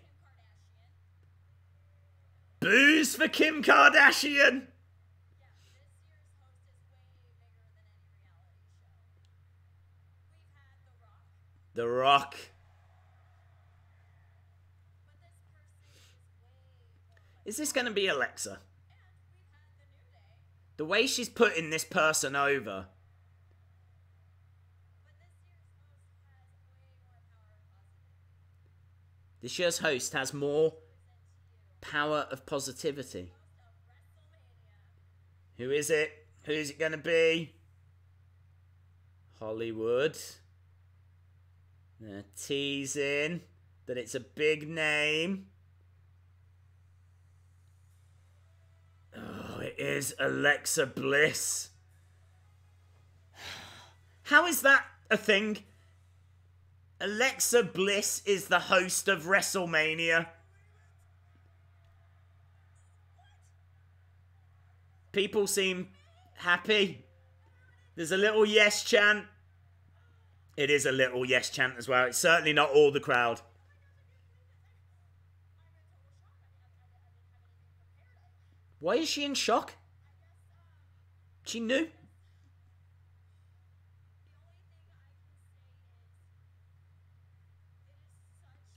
Booze for Kim Kardashian. The Rock. Is this going to be Alexa? The way she's putting this person over. This year's host has more power of positivity. Who is it? Who's it going to be? Hollywood. They're teasing that it's a big name. Oh, it is Alexa Bliss. How is that a thing? Alexa Bliss is the host of WrestleMania. People seem happy. There's a little yes chant. It is a little yes chant as well. It's certainly not all the crowd. Why is she in shock? She knew.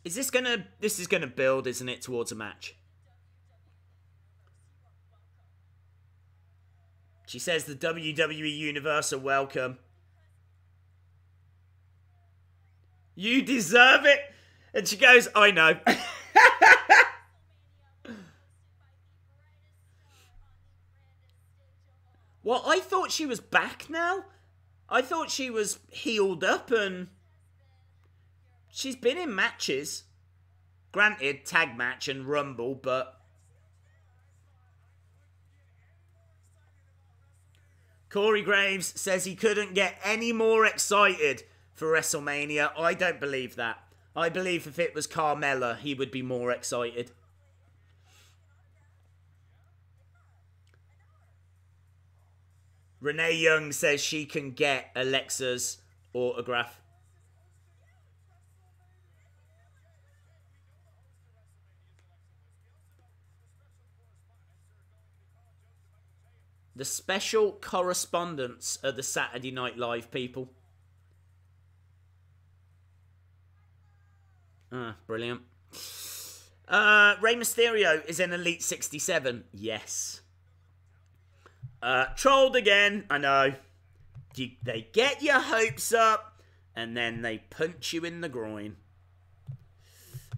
Is this gonna... This is gonna build, isn't it, towards a match? She says the WWE Universe are welcome. You deserve it. And she goes, I know. Well, I thought she was back now. I thought she was healed up and... She's been in matches. Granted, tag match and Rumble, but... Corey Graves says he couldn't get any more excited for WrestleMania. I don't believe that. I believe if it was Carmella, he would be more excited. Renee Young says she can get Alexa's autograph. The special correspondents are the Saturday Night Live people. Ah, brilliant. Rey Mysterio is in Elite 67. Yes. Trolled again. I know. They get your hopes up and then they punch you in the groin.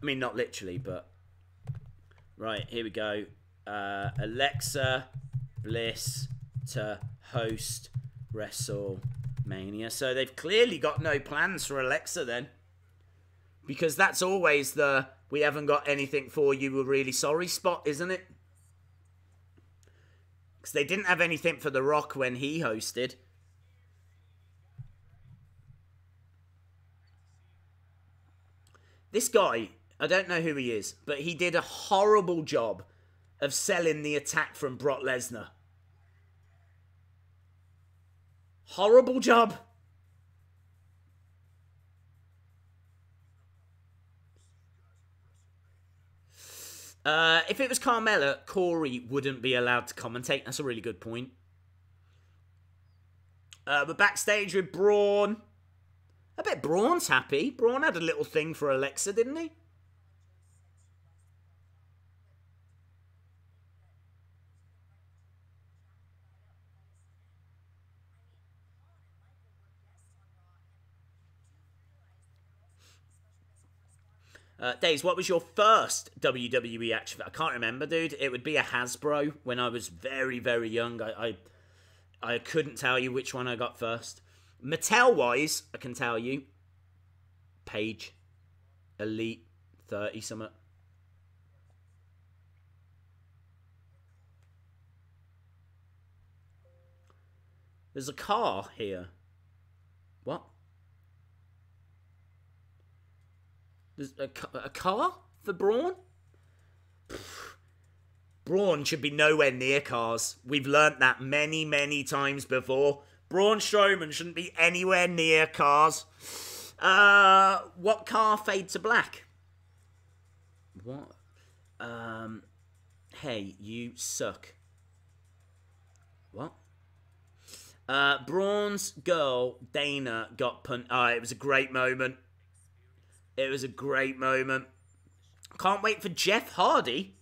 I mean, not literally, but... Right, here we go. Alexa Bliss to host WrestleMania. So they've clearly got no plans for Alexa then. Because that's always the we haven't got anything for you, we're really sorry spot, isn't it? Because they didn't have anything for The Rock when he hosted. This guy, I don't know who he is, but he did a horrible job of selling the attack from Brock Lesnar. Horrible job. If it was Carmella, Corey wouldn't be allowed to commentate. That's a really good point. We're backstage with Braun. I bet Braun's happy. Braun had a little thing for Alexa, didn't he? Days, what was your first WWE action? I can't remember, dude. It would be a Hasbro when I was very, very young. I couldn't tell you which one I got first. Mattel-wise, I can tell you. Page. Elite 30 something. There's a car here. What? There's a car for Braun? Braun should be nowhere near cars. We've learnt that many, many times before. Braun Strowman shouldn't be anywhere near cars. What car fade to black? What? Hey, you suck. What? Braun's girl, Dana, got punched. It was a great moment. It was a great moment. Can't wait for Jeff Hardy.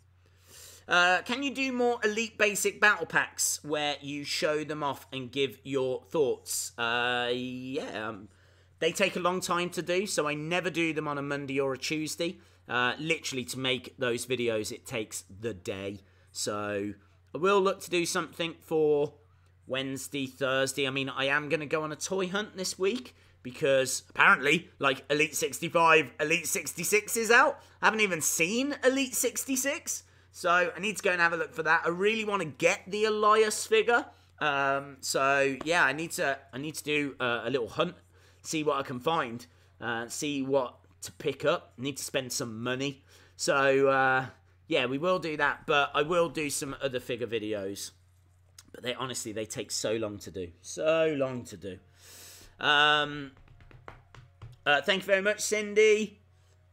Can you do more Elite Basic Battle Packs where you show them off and give your thoughts? Yeah. They take a long time to do, so I never do them on a Monday or a Tuesday. Literally, to make those videos, it takes the day. So I will look to do something for Wednesday, Thursday. I mean, I am going to go on a toy hunt this week. Because apparently, like, Elite 65, Elite 66 is out. I haven't even seen Elite 66. So I need to go and have a look for that. I really want to get the Elias figure. So yeah, I need to do a little hunt. See what I can find. See what to pick up. I need to spend some money. So yeah, we will do that. But I will do some other figure videos. But they honestly, they take so long to do. So long to do. Thank you very much, Cindy.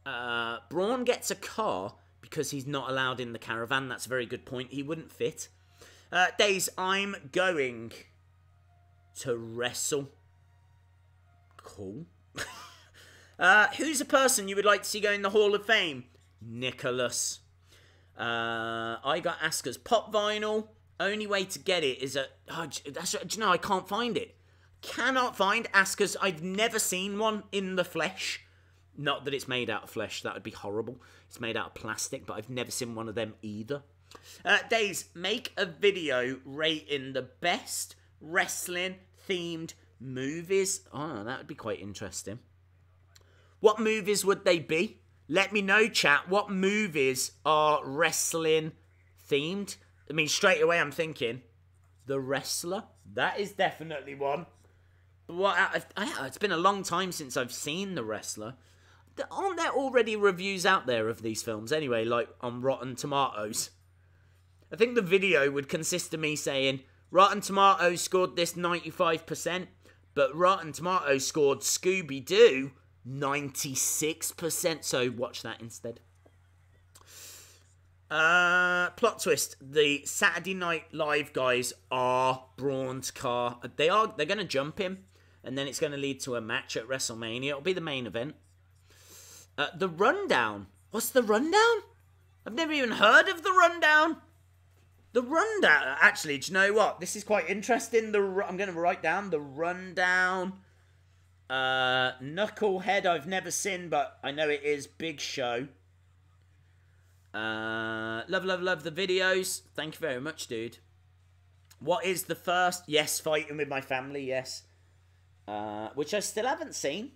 Braun gets a car because he's not allowed in the caravan. That's a very good point. He wouldn't fit. Days, I'm going to wrestle. Cool. Who's a person you would like to see go in the Hall of Fame? Nicholas. I got Asuka's pop vinyl. Only way to get it is do you know, I can't find it. Cannot find Asuka's. I've never seen one in the flesh. Not that it's made out of flesh. That would be horrible. It's made out of plastic, but I've never seen one of them either. Days, make a video rating the best wrestling-themed movies. Oh, that would be quite interesting. What movies would they be? Let me know, chat. What movies are wrestling-themed? I mean, straight away I'm thinking, The Wrestler. That is definitely one. But it's been a long time since I've seen The Wrestler. Aren't there already reviews out there of these films anyway, like on Rotten Tomatoes? I think the video would consist of me saying, Rotten Tomatoes scored this 95%, but Rotten Tomatoes scored Scooby-Doo 96%, so watch that instead. Plot twist. The Saturday Night Live guys are Braun's car. They're going to jump him, and then it's going to lead to a match at WrestleMania. It'll be the main event. The Rundown. What's The Rundown? I've never even heard of The Rundown. The Rundown. Actually, do you know what? This is quite interesting. I'm going to write down The Rundown. Knucklehead I've never seen, but I know it is Big Show. Love the videos. Thank you very much, dude. What is the first? Yes, Fighting with My Family, yes. Which I still haven't seen.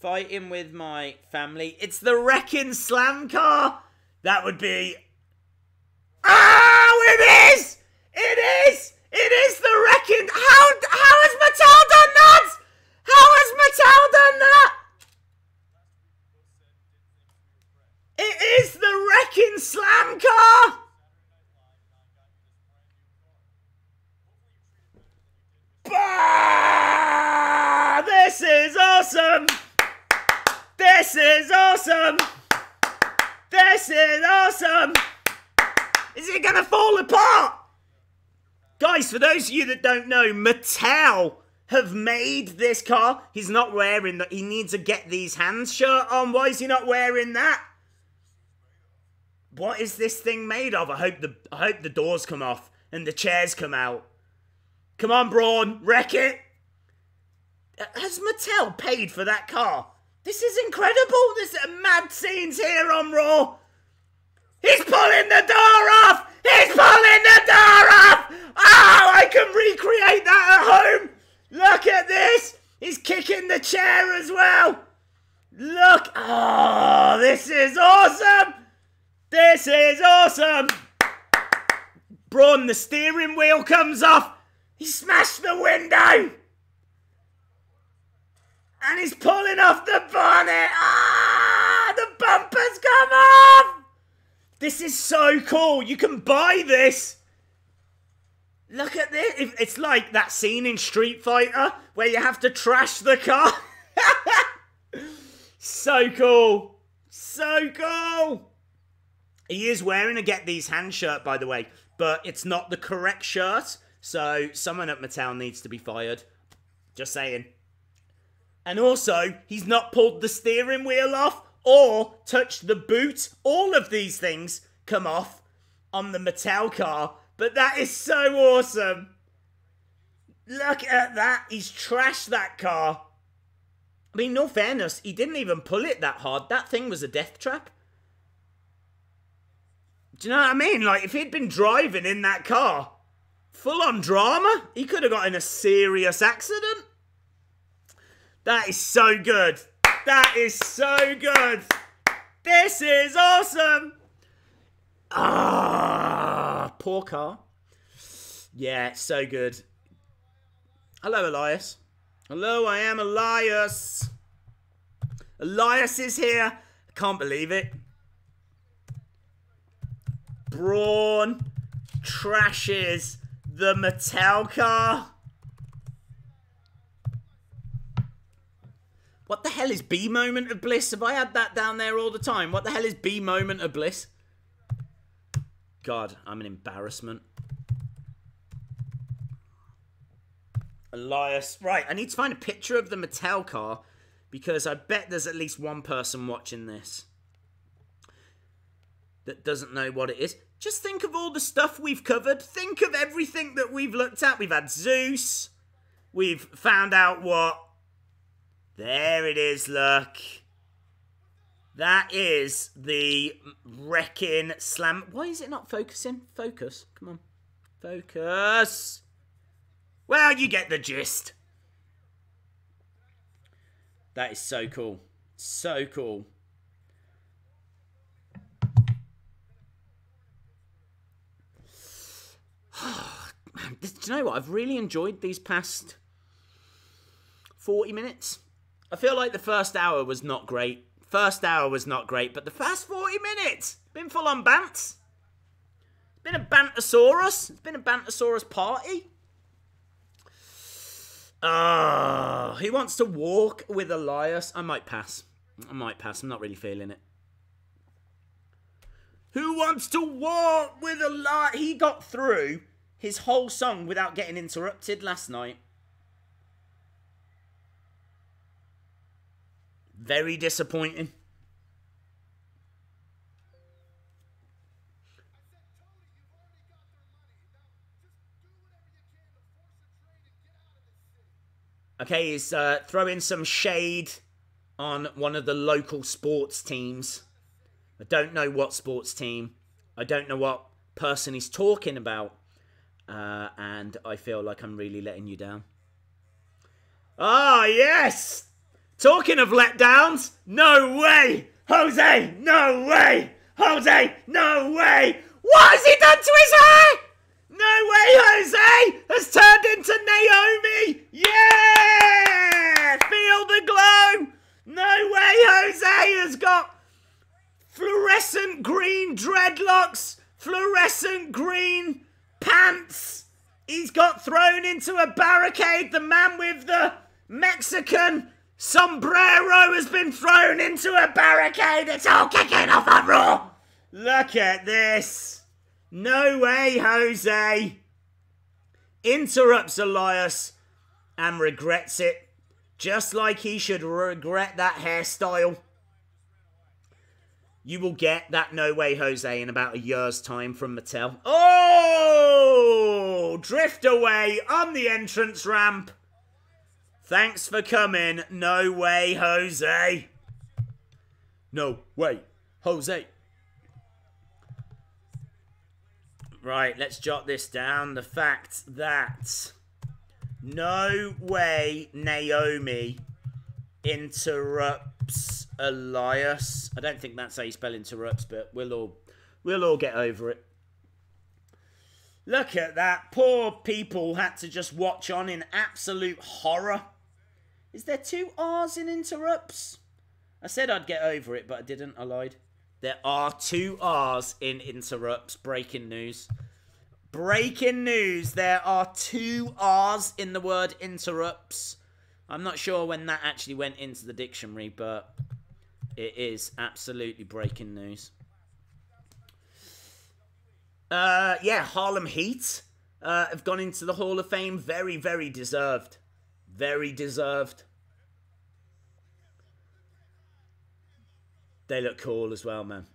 Fighting with My Family. It's the Wrecking Slam car. That would be... Oh, it is! It is! It is the Wrecking... How has Mattel done that? How has Mattel done that? It is the Wrecking Slam car! Bah! This is awesome! This is awesome! This is awesome! Is it gonna fall apart? Guys, for those of you that don't know, Mattel have made this car. He's not wearing that. He needs a Get These Hands shirt on. Why is he not wearing that? What is this thing made of? I hope the doors come off and the chairs come out. Come on, Braun, wreck it. Has Mattel paid for that car? This is incredible. There's mad scenes here on Raw. He's pulling the door off. He's pulling the door off. Oh, I can recreate that at home. Look at this. He's kicking the chair as well. Look. Oh, this is awesome. This is awesome. Braun, the steering wheel comes off. He smashed the window. And he's pulling off the bonnet. Ah, the bumpers come off. This is so cool. You can buy this. Look at this. It's like that scene in Street Fighter where you have to trash the car. So cool. So cool. He is wearing a Get These Hands shirt, by the way, but it's not the correct shirt, so someone at Mattel needs to be fired. Just saying. And also, he's not pulled the steering wheel off or touched the boot. All of these things come off on the Mattel car, but that is so awesome. Look at that. He's trashed that car. I mean, no fairness, he didn't even pull it that hard. That thing was a death trap. Do you know what I mean? Like, if he'd been driving in that car, full-on drama, he could have got in a serious accident. That is so good. That is so good. This is awesome. Ah, poor car. Yeah, it's so good. Hello, Elias. Hello, I am Elias. Elias is here. I can't believe it. Braun trashes the Mattel car. What the hell is B Moment of Bliss? Have I had that down there all the time? What the hell is B Moment of Bliss? God, I'm an embarrassment. Elias. Right, I need to find a picture of the Mattel car because I bet there's at least one person watching this that doesn't know what it is. Just think of all the stuff we've covered. Think of everything that we've looked at. We've had Zeus. We've found out what... There it is, look. That is the Wrecking Slam. Why is it not focusing? Focus. Come on. Focus. Well, you get the gist. That is so cool. So cool. Do you know what? I've really enjoyed these past 40 minutes. I feel like the first hour was not great. But the past 40 minutes, been full on bants. It's been a Bantosaurus. It's been a Bantosaurus party. Who wants to walk with Elias? I might pass. I'm not really feeling it. Who wants to walk with Elias? He got through his whole song without getting interrupted last night. Very disappointing. Okay, he's throwing some shade on one of the local sports teams. I don't know what sports team. I don't know what person he's talking about. And I feel like I'm really letting you down. Ah, yes! Talking of letdowns, no way! Jose, no way! Jose, no way! What has he done to his hair? No way, Jose has turned into Naomi! Yeah! Feel the glow! No way, Jose has got fluorescent green dreadlocks, fluorescent green pants. He's got thrown into a barricade. The man with the Mexican sombrero has been thrown into a barricade. It's all kicking off on Raw. Look at this. No way, Jose. Interrupts Elias and regrets it. Just like he should regret that hairstyle. You will get that No Way Jose in about a year's time from Mattel. Oh! Drift away on the entrance ramp. Thanks for coming, No Way Jose. No way, Jose. Right, let's jot this down. The fact that No Way Naomi interrupts Elias. I don't think that's how you spell interrupts, but we'll all get over it. Look at that. Poor people had to just watch on in absolute horror. Is there 2 R's in interrupts? I said I'd get over it, but I didn't. I lied. There are 2 R's in interrupts. Breaking news. Breaking news. There are 2 R's in the word interrupts. I'm not sure when that actually went into the dictionary, but it is absolutely breaking news. Yeah, Harlem Heat have gone into the Hall of Fame. Very, very deserved. Very deserved. They look cool as well, man.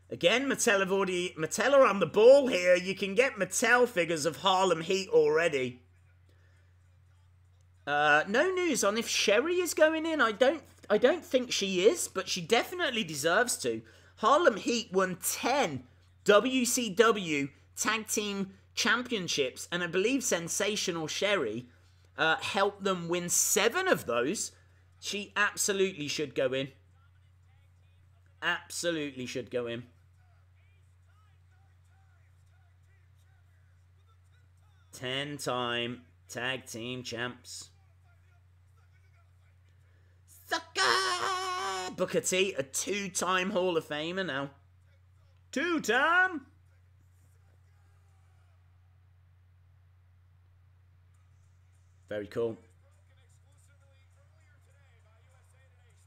Again, Mattel are on the ball here. You can get Mattel figures of Harlem Heat already. No news on if Sherry is going in. I don't think she is, but she definitely deserves to. Harlem Heat won 10 WCW Tag Team Championships, and I believe Sensational Sherry helped them win 7 of those. She absolutely should go in. Absolutely should go in. Ten-time Tag Team Champs. Sucker! Booker T, a 2-time Hall of Famer now. 2-time! Very cool.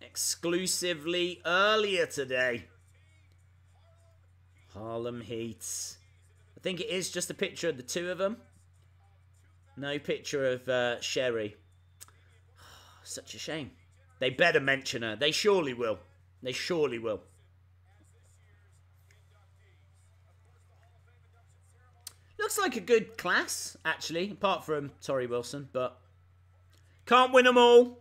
Exclusively earlier today. Harlem Heat. I think it is just a picture of the 2 of them. No picture of Sherry. Such a shame. They better mention her. They surely will. They surely will. Looks like a good class, actually, apart from Tori Wilson, but can't win them all.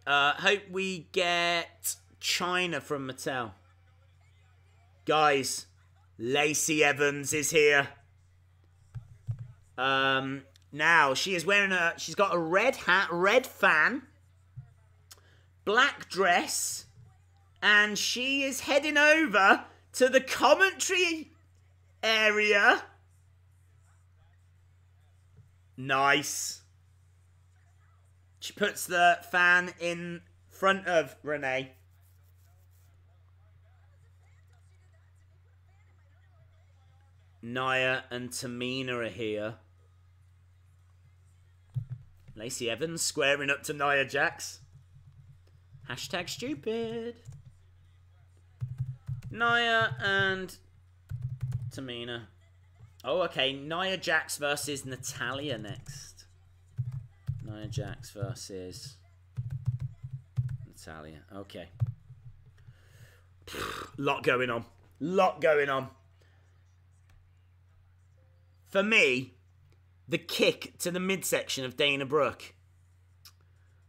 Hope we get China from Mattel. Guys, Lacey Evans is here. Now, she is wearing she's got a red hat, red fan, black dress, and she is heading over to the commentary area. Nice. She puts the fan in front of Renee. Nia and Tamina are here. Lacey Evans squaring up to Nia Jax. Hashtag stupid. Nia and Tamina. Oh, okay. Nia Jax versus Natalya next. Nia Jax versus Natalya. Okay. Lot going on. Lot going on. For me, the kick to the midsection of Dana Brooke.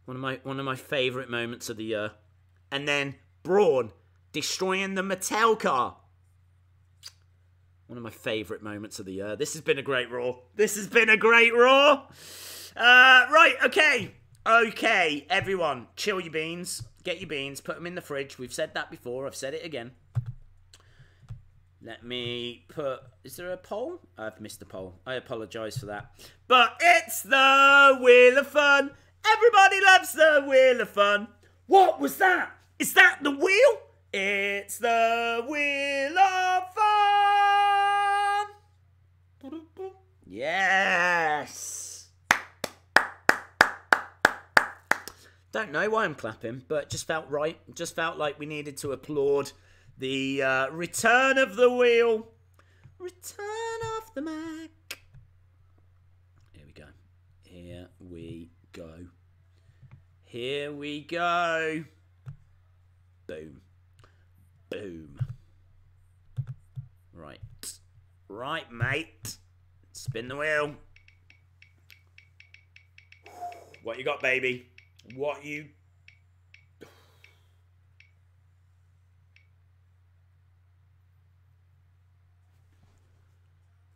One of my favourite moments of the year. And then Braun destroying the Mattel car. One of my favourite moments of the year. This has been a great Raw. This has been a great Raw. Right, okay. Okay, everyone. Chill your beans. Get your beans. Put them in the fridge. We've said that before. I've said it again. Let me put... Is there a poll? I've missed the poll. I apologise for that. But it's the Wheel of Fun. Everybody loves the Wheel of Fun. What was that? Is that the wheel? It's the Wheel of Fun. Yes. Don't know why I'm clapping, but it just felt right. It just felt like we needed to applaud the return of the wheel. Return of the Mac. Here we go. Here we go. Here we go. Boom. Boom. Right. Right, mate. Spin the wheel. What you got, baby? What you...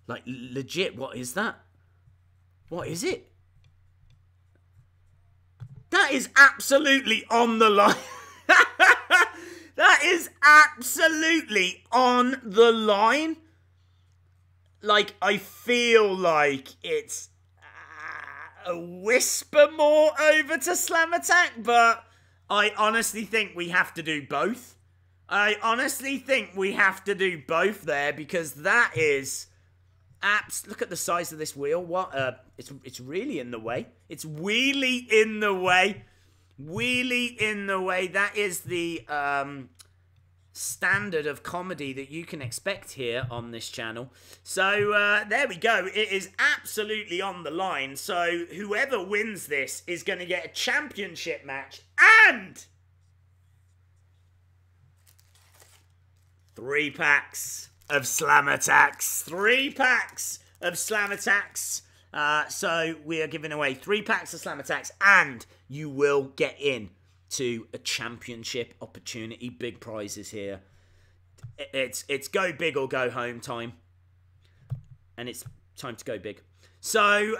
Like, legit, what is that? What is it? That is absolutely on the line. That is absolutely on the line. Like, I feel like it's a whisper more over to Slam Attack, but I honestly think we have to do both. I honestly think we have to do both there, because that is... Look at the size of this wheel. What? It's really in the way. It's wheelie in the way. Wheelie in the way. That is the standard of comedy that you can expect here on this channel. So there we go. It is absolutely on the line. So whoever wins this is going to get a championship match and 3 packs of Slam Attacks. 3 packs of Slam Attacks. So we are giving away 3 packs of Slam Attacks, and you will get in to a championship opportunity. Big prizes here. It's go big or go home time. And it's time to go big. So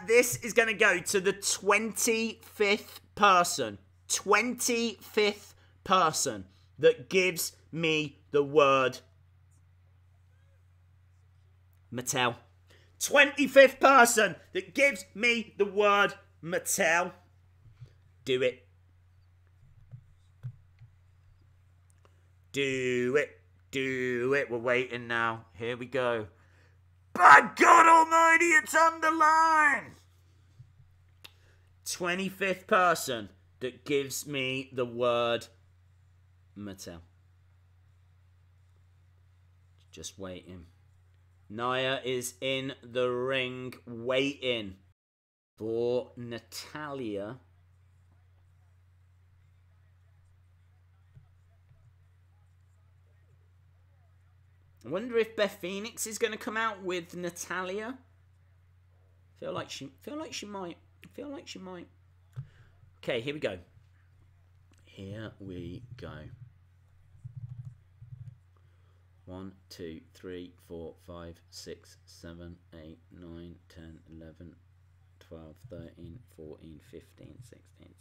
this is going to go to the 25th person. 25th person that gives me the word Mattel. 25th person that gives me the word Mattel. Do it. Do it. Do it. We're waiting now. Here we go. By God Almighty, it's on the line. 25th person that gives me the word Mattel. Just waiting. Nia is in the ring waiting for Natalya. I wonder if Beth Phoenix is going to come out with Natalya. Feel like she might. Okay, here we go. Here we go. 1, 2, 3, 4, 5, 6, 7, 8, 9, 10, 11, 12, 13, 14, 15, 16, 17,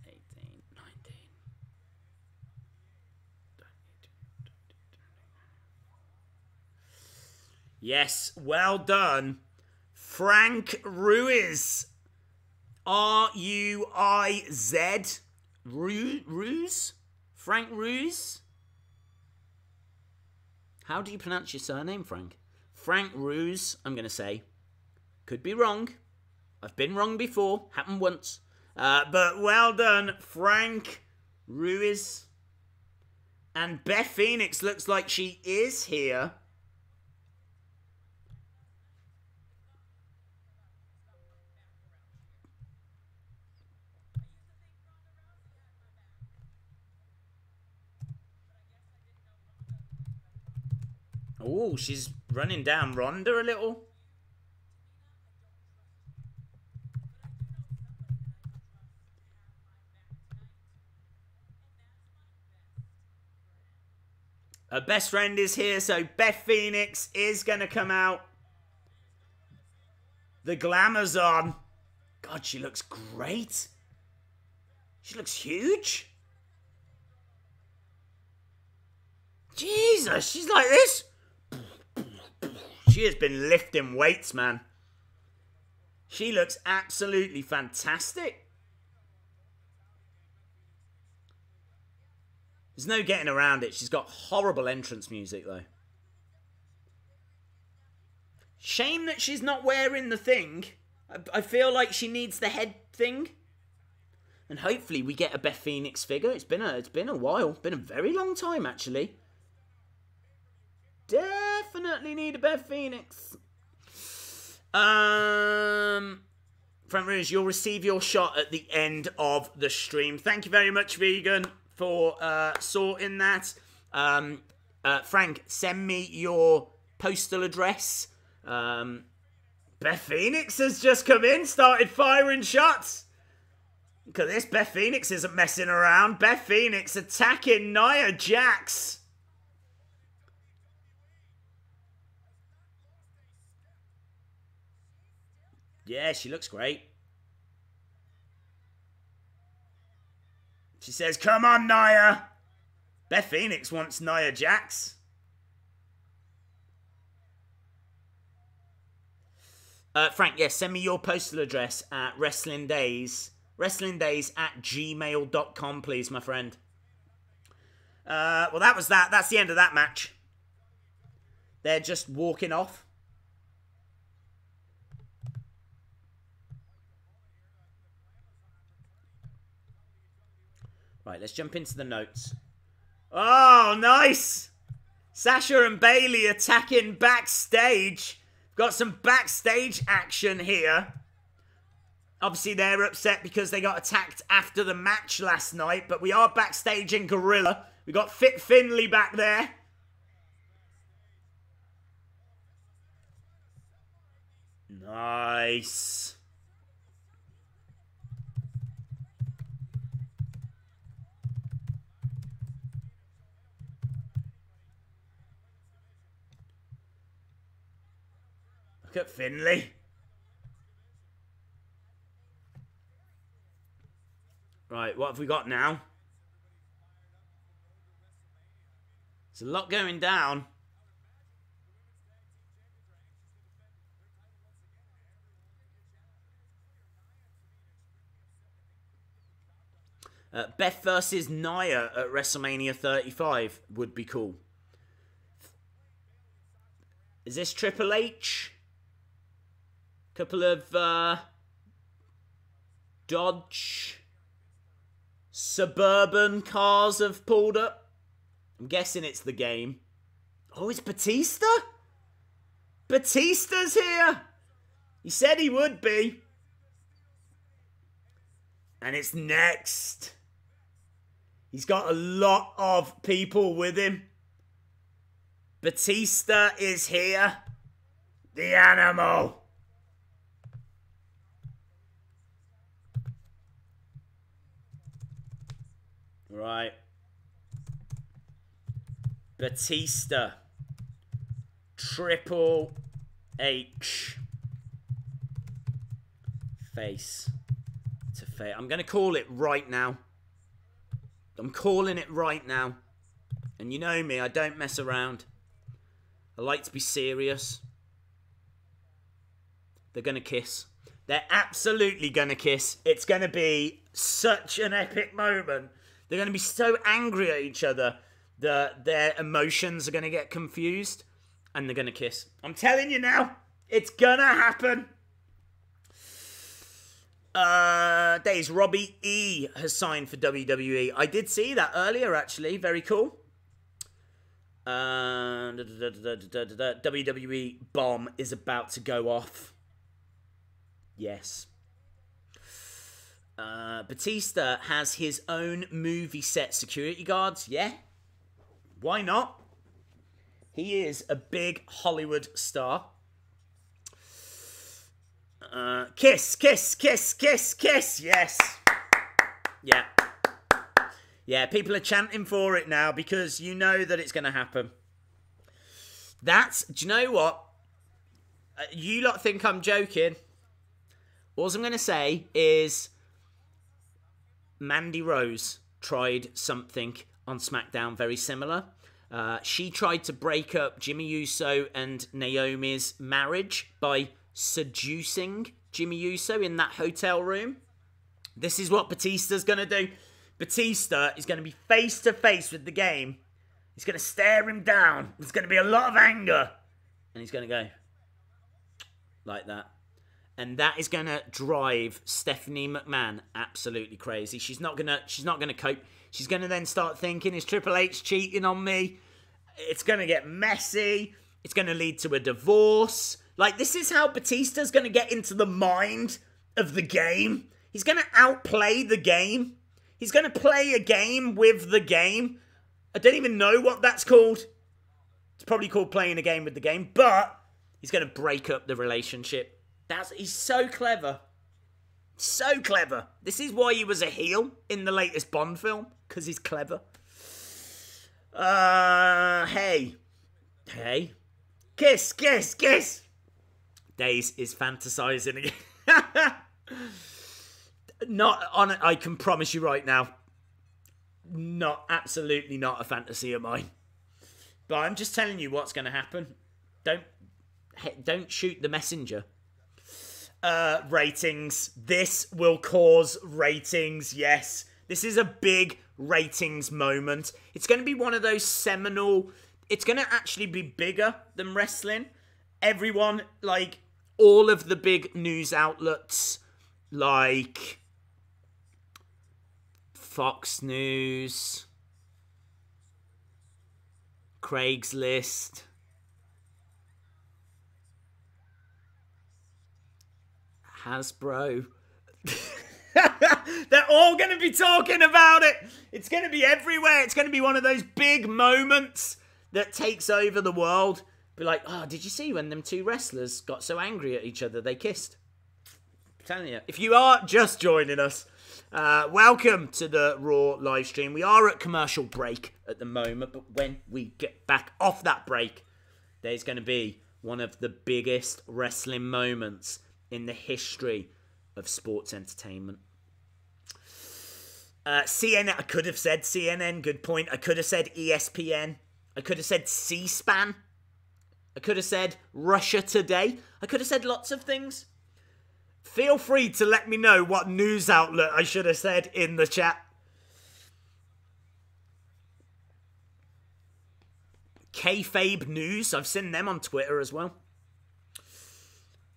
18, 19. Yes, well done. Frank Ruiz. R-U-I-Z. Ruiz? Frank Ruiz? How do you pronounce your surname, Frank? Frank Ruiz, I'm going to say. Could be wrong. I've been wrong before. Happened once. But well done, Frank Ruiz. And Beth Phoenix looks like she is here. Oh, she's running down Ronda a little. Her best friend is here, so Beth Phoenix is going to come out. The glamour's on. God, she looks great. She looks huge. Jesus, she's like this. She has been lifting weights, man. She looks absolutely fantastic. There's no getting around it. She's got horrible entrance music, though. Shame that she's not wearing the thing. I feel like she needs the head thing. And hopefully we get a Beth Phoenix figure. It's been a while. Been a very long time, actually. Definitely need a Beth Phoenix. Frank Ruiz, you'll receive your shot at the end of the stream. Thank you very much, Vegan, for sorting that. Frank, send me your postal address. Beth Phoenix has just come in, started firing shots. Look at this, Beth Phoenix isn't messing around. Beth Phoenix attacking Nia Jax. Yeah, she looks great. She says, come on, Nia. Beth Phoenix wants Nia Jax. Frank, yes, send me your postal address at wrestlingdays@gmail.com, please, my friend. Well, that was that. That's the end of that match. They're just walking off. Right, let's jump into the notes. Oh, nice! Sasha and Bayley attacking backstage. Got some backstage action here. Obviously, they're upset because they got attacked after the match last night, but we are backstage in Gorilla. We got Fit Finlay back there. Nice. Look at Finlay. Right, what have we got now? There's a lot going down. Beth versus Nia at WrestleMania 35 would be cool. Is this Triple H? Couple of Dodge Suburban cars have pulled up. I'm guessing it's the game. Oh, it's Batista? Batista's here. He said he would be. And it's next. He's got a lot of people with him. Batista is here. The animal. Right. Batista. Triple H. Face to face. I'm going to call it right now. I'm calling it right now. And you know me, I don't mess around. I like to be serious. They're going to kiss. They're absolutely going to kiss. It's going to be such an epic moment. They're going to be so angry at each other that their emotions are going to get confused. And they're going to kiss. I'm telling you now. It's going to happen. Days, Robbie E has signed for WWE. I did see that earlier, actually. Very cool. WWE bomb is about to go off. Yes. Batista has his own movie set security guards. Yeah. Why not? He is a big Hollywood star. Kiss, kiss, kiss, kiss, kiss. Yes. Yeah. Yeah, people are chanting for it now because you know that it's going to happen. Do you know what? You lot think I'm joking. All I'm going to say is Mandy Rose tried something on SmackDown very similar. She tried to break up Jimmy Uso and Naomi's marriage by seducing Jimmy Uso in that hotel room. This is what Batista's going to do. Batista is going to be face to face with the game. He's going to stare him down. There's going to be a lot of anger. And he's going to go like that. And that is going to drive Stephanie McMahon absolutely crazy. She's not going to cope. She's going to then start thinking, is Triple H cheating on me? It's going to get messy. It's going to lead to a divorce. Like, this is how Batista's going to get into the mind of the game. He's going to outplay the game. He's going to play a game with the game. I don't even know what that's called. It's probably called playing a game with the game. But he's going to break up the relationship. He's so clever. So clever. This is why he was a heel in the latest Bond film. Because he's clever. Hey. Kiss, kiss, kiss. Days is fantasizing again. I can promise you right now. Absolutely not a fantasy of mine. But I'm just telling you what's going to happen. Don't shoot the messenger. Ratings. This will cause ratings, yes. This is a big ratings moment. It's going to be one of those seminal... It's going to actually be bigger than wrestling. Everyone, like, all of the big news outlets, like Fox News, Craigslist, Hasbro. They're all going to be talking about it. It's going to be everywhere. It's going to be one of those big moments that takes over the world. Be like, oh, did you see when them two wrestlers got so angry at each other they kissed? I'm telling you. If you are just joining us, welcome to the Raw live stream. We are at commercial break at the moment, but when we get back off that break, there's going to be one of the biggest wrestling moments in the history of sports entertainment. CNN, I could have said CNN, good point. I could have said ESPN. I could have said C-SPAN. I could have said Russia Today. I could have said lots of things. Feel free to let me know what news outlet I should have said in the chat. Kayfabe News. I've seen them on Twitter as well.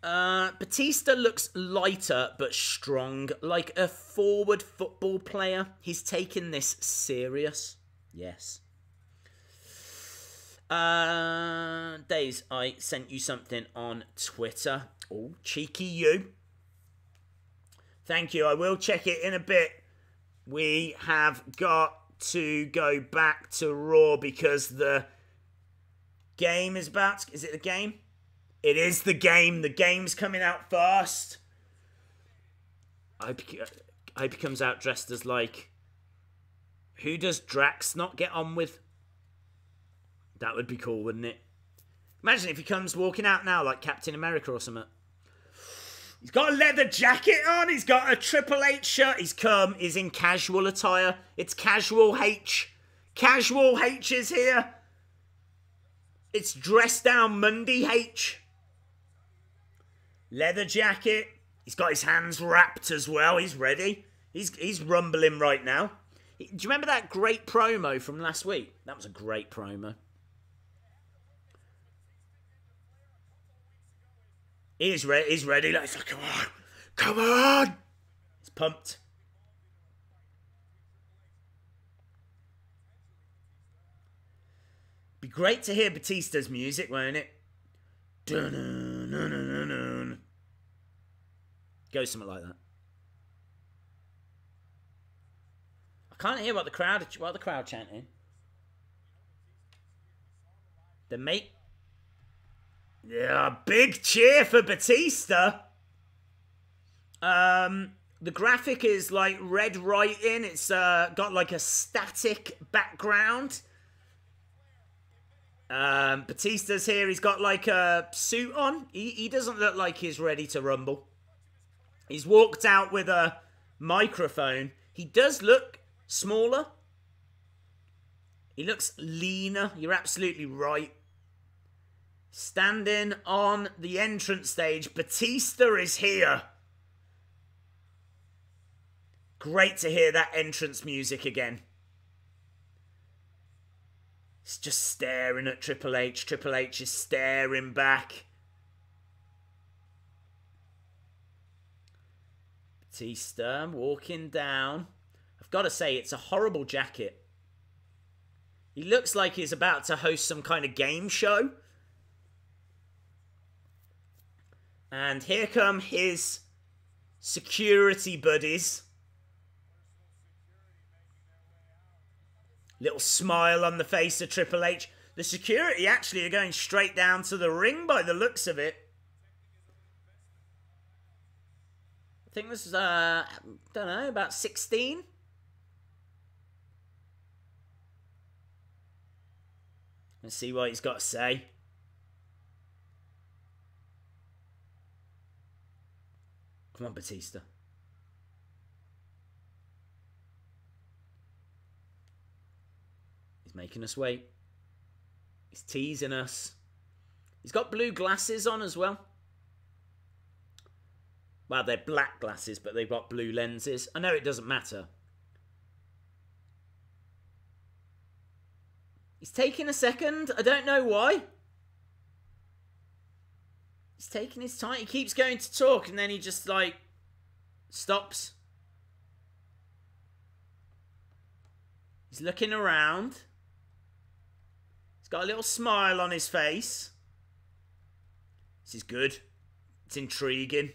Batista looks lighter but strong, like a forward football player. He's taking this serious. Yes. Days, I sent you something on Twitter. Oh, cheeky you. Thank you. I will check it in a bit. We have got to go back to Raw because the game is about... Is it the game? It is the game. The game's coming out first. I hope he comes out dressed as like... Who does Drax not get on with? That would be cool, wouldn't it? Imagine if he comes walking out now like Captain America or something. He's got a leather jacket on. He's got a Triple H shirt. He's in casual attire. It's Casual H. Casual H is here. It's Dress Down Monday H. Leather jacket. He's got his hands wrapped as well. He's ready. He's rumbling right now. Do you remember that great promo from last week? That was a great promo. He's ready. He's ready. He's like, come on. Come on. He's pumped. Be great to hear Batista's music, won't it? Dun-dun-dun-dun-dun-dun. Go something like that. I can't hear what the crowd chanting. Yeah, big cheer for Batista. The graphic is like red writing. It's got like a static background. Batista's here. He's got like a suit on. He doesn't look like he's ready to rumble. He's walked out with a microphone. He does look smaller. He looks leaner. You're absolutely right. Standing on the entrance stage, Batista is here. Great to hear that entrance music again. He's just staring at Triple H. Triple H is staring back. Batista walking down. I've got to say, it's a horrible jacket. He looks like he's about to host some kind of game show. And here come his security buddies. Little smile on the face of Triple H. The security actually are going straight down to the ring by the looks of it. I think this is, don't know, about 16. Let's see what he's got to say. Come on, Batista. He's making us wait. He's teasing us. He's got blue glasses on as well. Well, they're black glasses, but they've got blue lenses. I know it doesn't matter. He's taking a second. I don't know why. He's taking his time. He keeps going to talk and then he just like stops. He's looking around. He's got a little smile on his face. This is good. It's intriguing.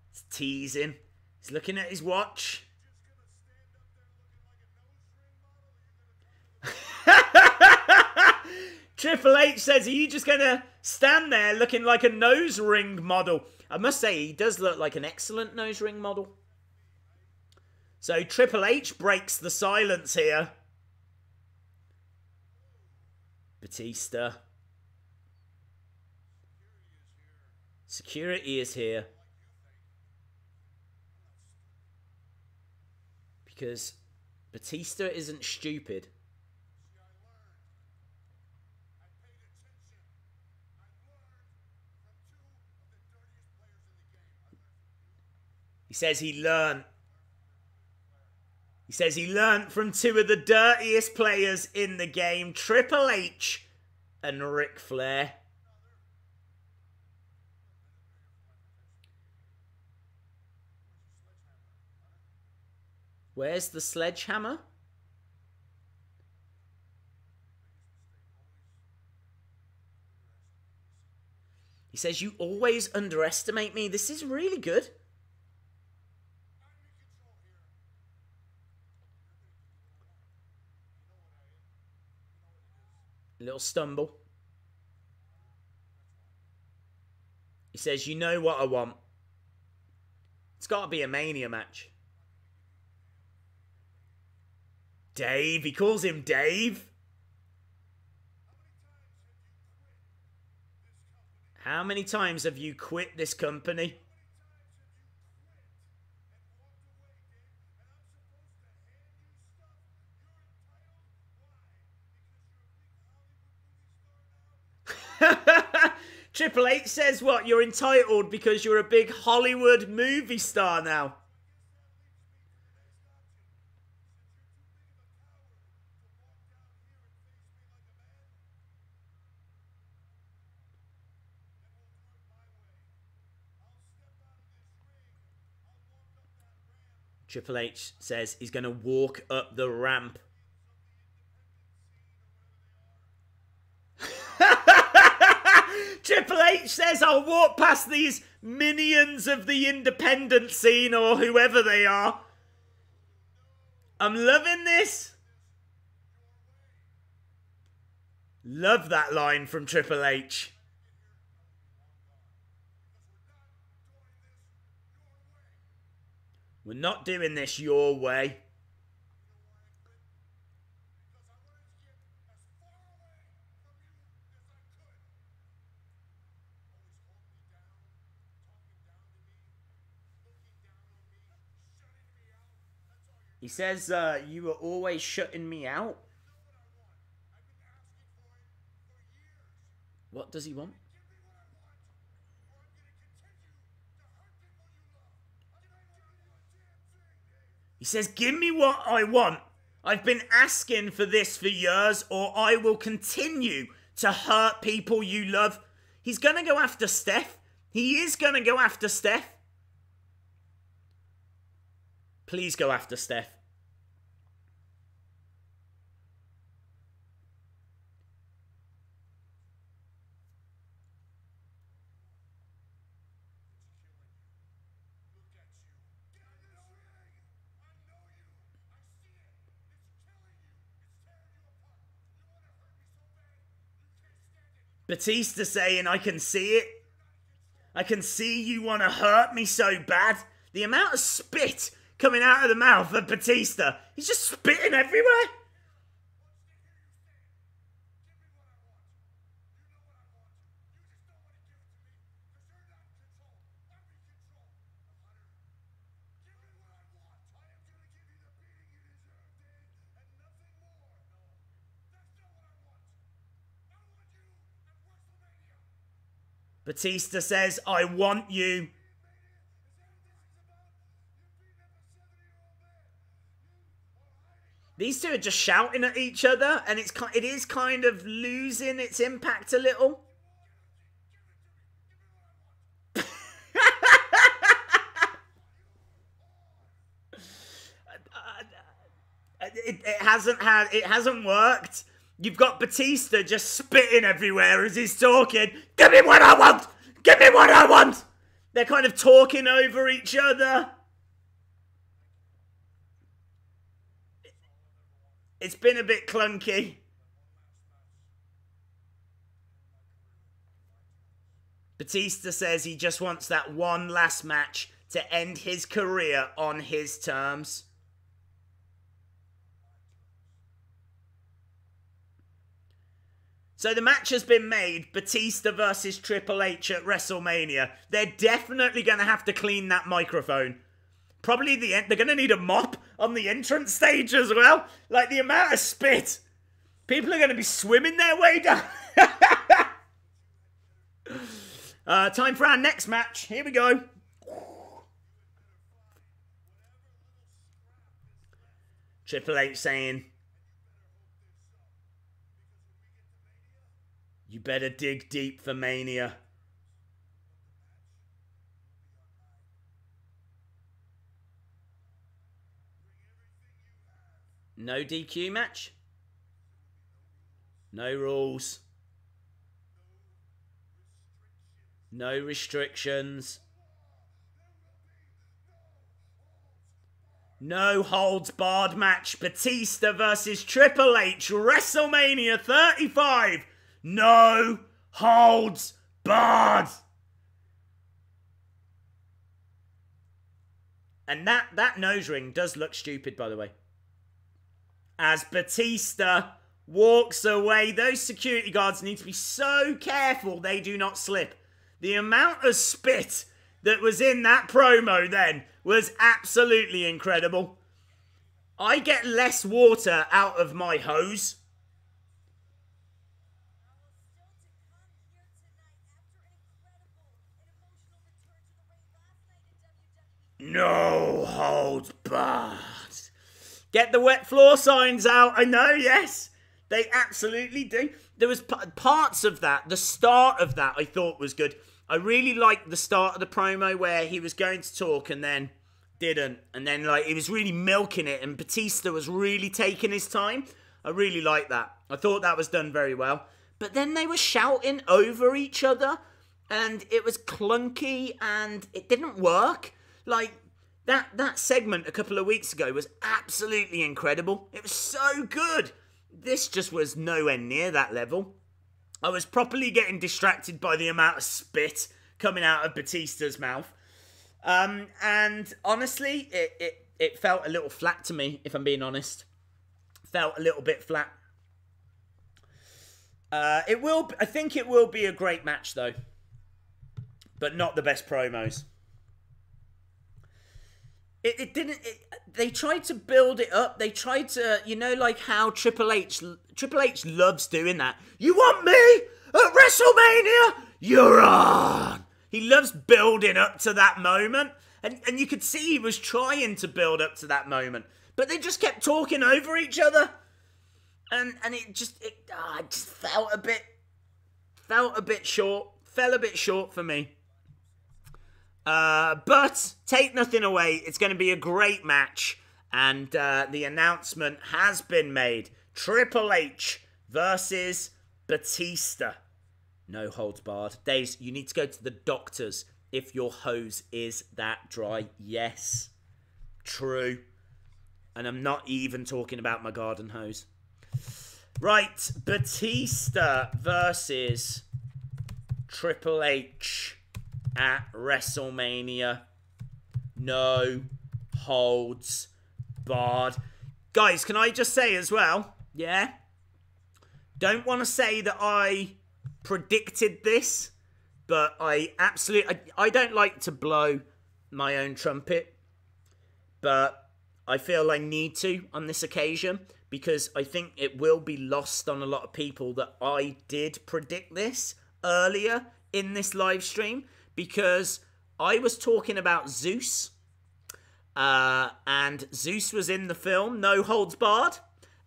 It's teasing. He's looking at his watch. Triple H says, are you just going to stand there looking like a nose ring model? I must say, he does look like an excellent nose ring model. So Triple H breaks the silence here. Batista. Security is here. Because Batista isn't stupid. He says he learned. He says he learned from two of the dirtiest players in the game, Triple H and Ric Flair. Where's the sledgehammer? He says, you always underestimate me. This is really good. A little stumble. He says, you know what I want. It's got to be a Mania match. Dave. He calls him Dave. How many times have you quit this company? Triple H says what? You're entitled because you're a big Hollywood movie star now. Triple H says he's going to walk up the ramp. Triple H says, I'll walk past these minions of the independent scene or whoever they are. I'm loving this. Love that line from Triple H. We're not doing this your way. He says, you were always shutting me out. What does he want? He says, give me what I want. I've been asking for this for years, or I will continue to hurt people you love. He's going to go after Steph. He is going to go after Steph. Please go after Steph. Batista saying, I can see it. I can see you want to hurt me so bad. The amount of spit coming out of the mouth of Batista. He's just spitting everywhere. Batista says, I want you. These two are just shouting at each other, and it is kind of losing its impact a little. It hasn't worked. You've got Batista just spitting everywhere as he's talking. Give me what I want! Give me what I want! They're kind of talking over each other. It's been a bit clunky. Batista says he just wants that one last match to end his career on his terms. So the match has been made, Batista versus Triple H at WrestleMania. They're definitely going to have to clean that microphone. Probably they're going to need a mop on the entrance stage as well. Like the amount of spit. People are going to be swimming their way down. Time for our next match. Here we go. Triple H saying, you better dig deep for Mania. No DQ match? No rules. No restrictions. No holds barred match. Batista versus Triple H. WrestleMania 35. No holds barred. And that nose ring does look stupid, by the way. As Batista walks away, those security guards need to be so careful they do not slip. The amount of spit that was in that promo then was absolutely incredible. I get less water out of my hose. No holds barred. Get the wet floor signs out. I know, yes. They absolutely do. There was parts of that. The start of that I thought was good. I really liked the start of the promo where he was going to talk and then didn't. And then like he was really milking it and Batista was really taking his time. I really liked that. I thought that was done very well. But then they were shouting over each other and it was clunky and it didn't work. Like that segment a couple of weeks ago was absolutely incredible. It was so good. This just was nowhere near that level. I was properly getting distracted by the amount of spit coming out of Batista's mouth. And honestly, it felt a little flat to me, if I'm being honest. Felt a little bit flat. I think it will be a great match, though. But not the best promos. They tried to build it up. They tried to, you know, like how Triple H loves doing that. You want me at WrestleMania? You're on. He loves building up to that moment. And you could see he was trying to build up to that moment. But they just kept talking over each other. And it just felt a bit short. Fell a bit short for me. But take nothing away. It's going to be a great match. And the announcement has been made. Triple H versus Batista. No holds barred. Days, you need to go to the doctors if your hose is that dry. Yes. True. And I'm not even talking about my garden hose. Right. Batista versus Triple H at WrestleMania. No holds barred. Guys, can I just say as well, yeah? Don't want to say that I predicted this, but I don't like to blow my own trumpet, but I feel I need to on this occasion because I think it will be lost on a lot of people that I did predict this earlier in this live stream because I was talking about Zeus. And Zeus was in the film, No Holds Barred.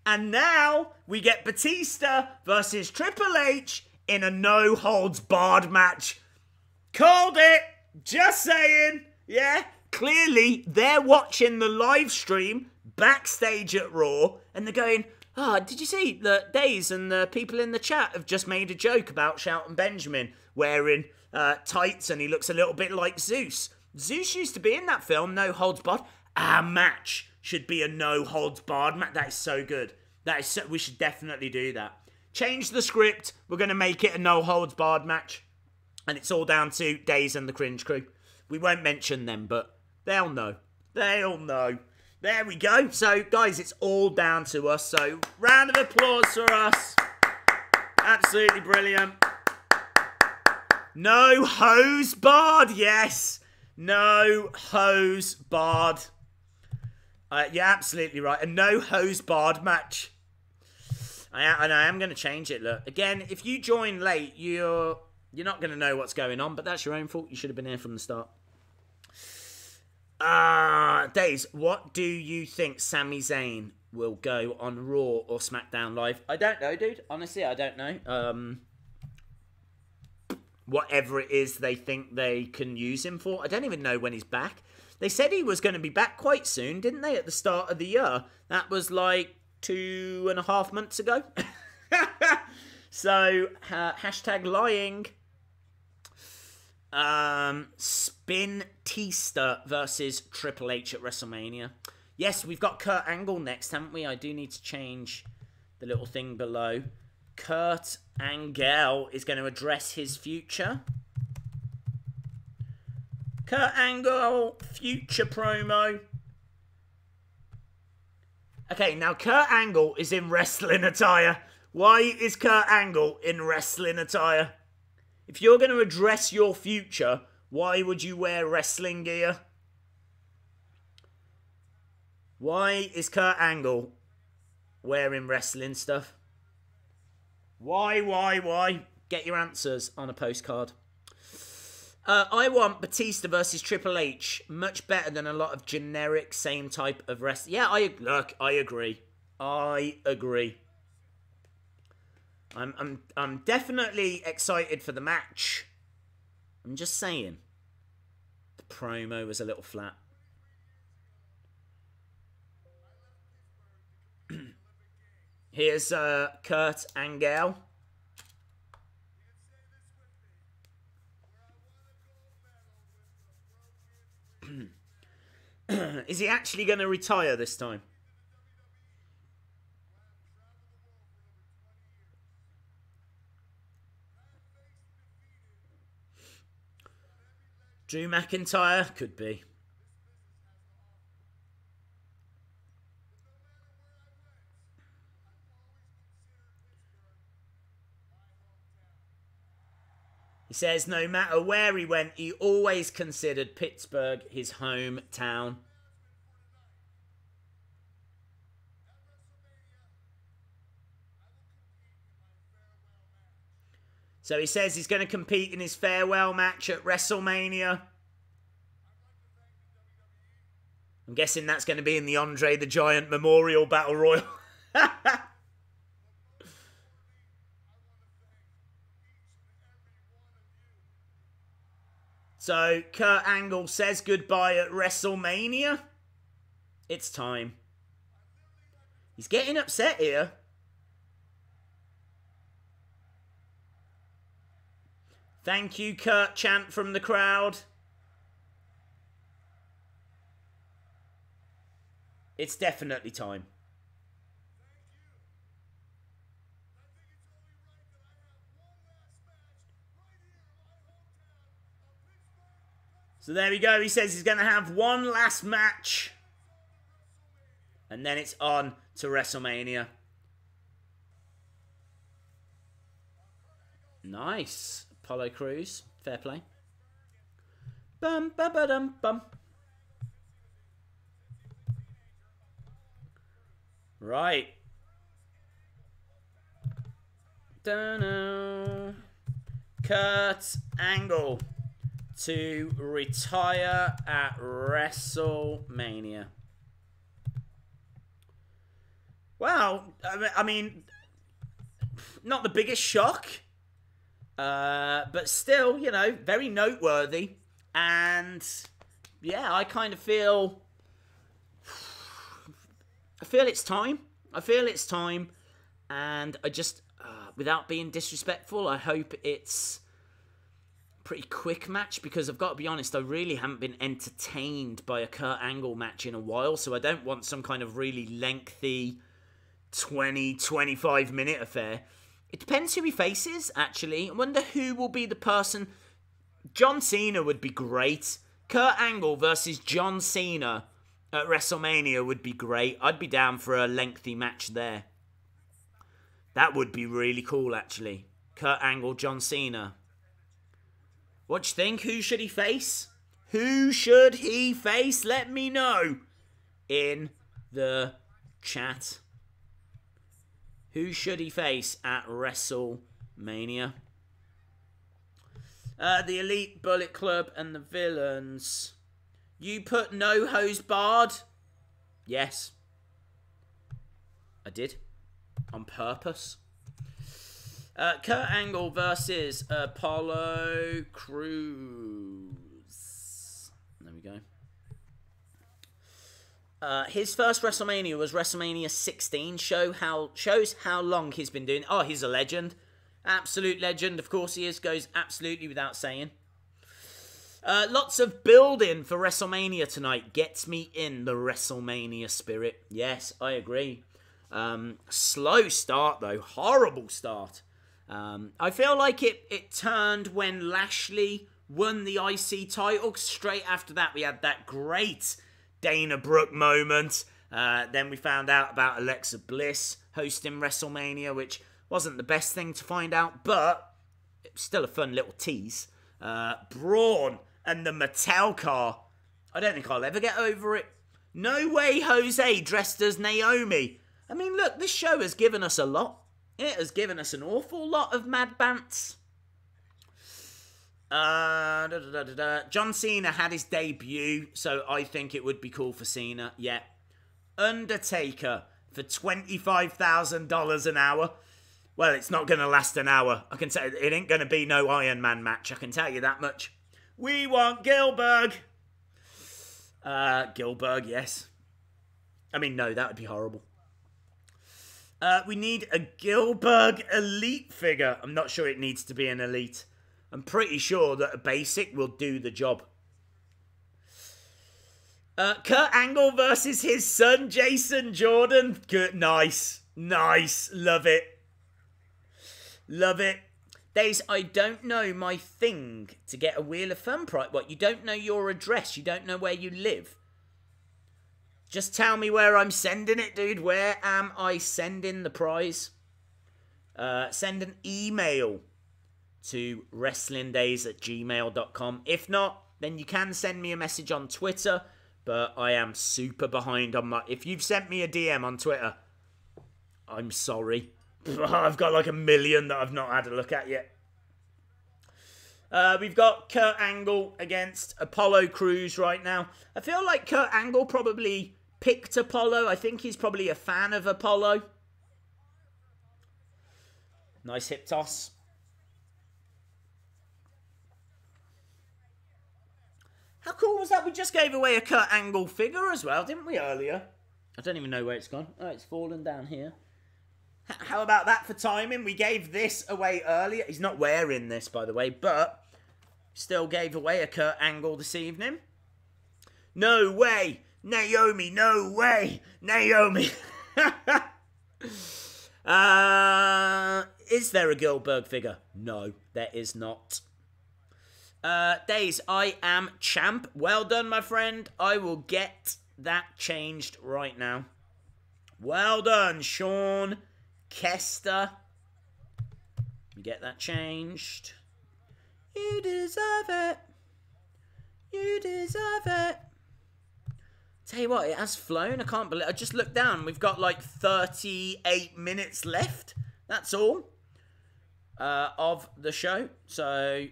And now we get Batista versus Triple H in a No Holds Barred match. Called it! Just saying! Yeah, clearly they're watching the live stream backstage at Raw and they're going, did you see that Days and the people in the chat have just made a joke about Shelton Benjamin wearing tights and he looks a little bit like Zeus. Zeus used to be in that film, No Holds Barred. Our match should be a No Holds Barred match. That is so good. We should definitely do that. Change the script. We're going to make it a No Holds Barred match. And it's all down to Days and the Cringe Crew. We won't mention them, but they'll know. They'll know. There we go. So, guys, it's all down to us. So, round of applause for us. Absolutely brilliant. No hose barred, yes. No hose barred. You're absolutely right. A no hose barred match. And I am going to change it. Look, again, if you join late, you're not going to know what's going on, but that's your own fault. You should have been here from the start. Days, what do you think Sami Zayn will go on Raw or SmackDown Live? I don't know, dude. Honestly, I don't know. Whatever it is they think they can use him for. I don't even know when he's back. They said he was going to be back quite soon, didn't they, at the start of the year? That was like 2.5 months ago. So, hashtag lying. Batista versus Triple H at WrestleMania. Yes, we've got Kurt Angle next, haven't we? I do need to change the little thing below. Kurt Angle is going to address his future. Kurt Angle, future promo. Okay, now Kurt Angle is in wrestling attire. Why is Kurt Angle in wrestling attire? If you're going to address your future, why would you wear wrestling gear? Why is Kurt Angle wearing wrestling stuff? Why? Get your answers on a postcard. I want Batista versus Triple H. Much better than a lot of generic same type of wrestling. Yeah, I agree. I agree. I'm definitely excited for the match. I'm just saying. The promo was a little flat. Here's Kurt Angle. Is he actually going to retire this time? Drew McIntyre? Could be. He says no matter where he went, he always considered Pittsburgh his hometown. So he says he's going to compete in his farewell match at WrestleMania. I'm guessing that's going to be in the Andre the Giant Memorial Battle Royal. So Kurt Angle says goodbye at WrestleMania. It's time. He's getting upset here. Thank you, Kurt chant from the crowd. It's definitely time. So there we go. He says he's going to have one last match. And then it's on to WrestleMania. Nice. Apollo Cruz. Fair play. Bum, ba, ba, dum, bum. Right. Dunno. Kurt Angle to retire at WrestleMania. Wow. I mean, not the biggest shock. But still, you know, very noteworthy. And yeah, I kind of feel... I feel it's time. And I just, without being disrespectful, I hope it's a pretty quick match, because I've got to be honest, I really haven't been entertained by a Kurt Angle match in a while, so I don't want some kind of really lengthy 20-25 minute affair. It depends who he faces, actually. I wonder who will be the person. John Cena would be great. Kurt Angle versus John Cena at WrestleMania would be great. I'd be down for a lengthy match there. That would be really cool, actually. Kurt Angle, John Cena. What do you think? Who should he face? Who should he face? Let me know in the chat. Who should he face at WrestleMania? The Elite Bullet Club and the Villains. You put no hose barred? Yes. I did. On purpose. Kurt Angle versus Apollo Cruz. There we go. His first WrestleMania was WrestleMania 16. Shows how long he's been doing. Oh, he's a legend. Absolute legend. Of course he is. Goes absolutely without saying. Lots of building for WrestleMania tonight. Gets me in the WrestleMania spirit. Yes, I agree. Slow start, though. Horrible start. I feel like it turned when Lashley won the IC title. Straight after that, we had that great Dana Brooke moment. Then we found out about Alexa Bliss hosting WrestleMania, which wasn't the best thing to find out, but it was still a fun little tease. Braun and the Mattel car. I don't think I'll ever get over it. No way Jose dressed as Naomi. I mean, look, this show has given us a lot. It has given us an awful lot of mad bants. John Cena had his debut, so I think it would be cool for Cena. Yeah. Undertaker for $25,000 an hour. Well, it's not going to last an hour. I can say it ain't going to be no Iron Man match. I can tell you that much. We want Gilbert. Gilbert, yes. I mean, no, that would be horrible. We need a Gilbert Elite figure. I'm not sure it needs to be an Elite. I'm pretty sure that a basic will do the job. Kurt Angle versus his son, Jason Jordan. Good, nice. Nice. Love it. Love it. Days, I don't know my thing to get a Wheel of Fun prize. What, you don't know your address? You don't know where you live? Just tell me where I'm sending it, dude. Where am I sending the prize? Send an email to wrestlingdays@gmail.com. If not, then you can send me a message on Twitter. But I am super behind on my... If you've sent me a DM on Twitter, I'm sorry. I've got like 1 million that I've not had a look at yet. We've got Kurt Angle against Apollo Crews right now. I feel like Kurt Angle probably picked Apollo. I think he's probably a fan of Apollo. Nice hip toss. How cool was that? We just gave away a Kurt Angle figure as well, didn't we, earlier? I don't even know where it's gone. Oh, it's fallen down here. How about that for timing? We gave this away earlier. He's not wearing this, by the way, but still gave away a Kurt Angle this evening. No way. Naomi, no way. Naomi. Is there a Goldberg figure? No, there is not. Days, I am champ. Well done, my friend. I will get that changed right now. Well done, Sean Kester. You get that changed. You deserve it. You deserve it. Tell you what, it has flown. I can't believe. I just looked down. We've got like 38 minutes left. That's all of the show. So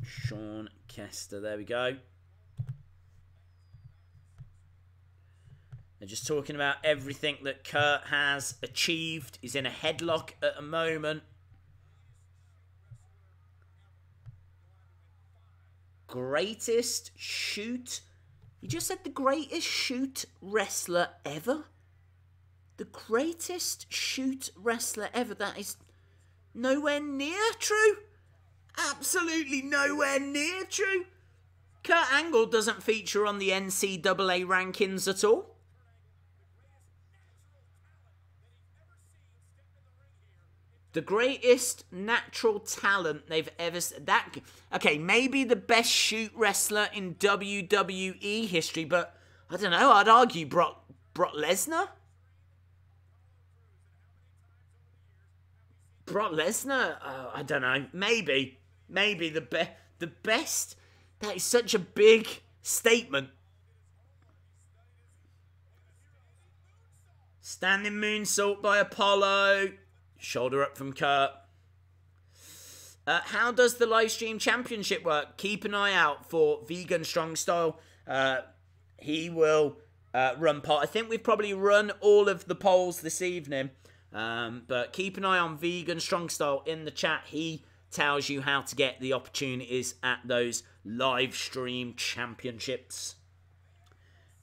Sean Kester, there we go. They're just talking about everything that Kurt has achieved. He's in a headlock at the moment. Greatest shoot. He just said the greatest shoot wrestler ever. The greatest shoot wrestler ever. That is nowhere near true. Absolutely nowhere near true. Kurt Angle doesn't feature on the NCAA rankings at all. The greatest natural talent they've ever... Okay, maybe the best shoot wrestler in WWE history, but I don't know, I'd argue Brock Lesnar? Brock Lesnar? I don't know. Maybe the best. That is such a big statement. Standing moonsault by Apollo. Shoulder up from Kurt. How does the live stream championship work? Keep an eye out for Vegan Strong Style. He will run poll. I think we've probably run all of the polls this evening. But keep an eye on Vegan Strong Style in the chat. He tells you how to get the opportunities at those live stream championships.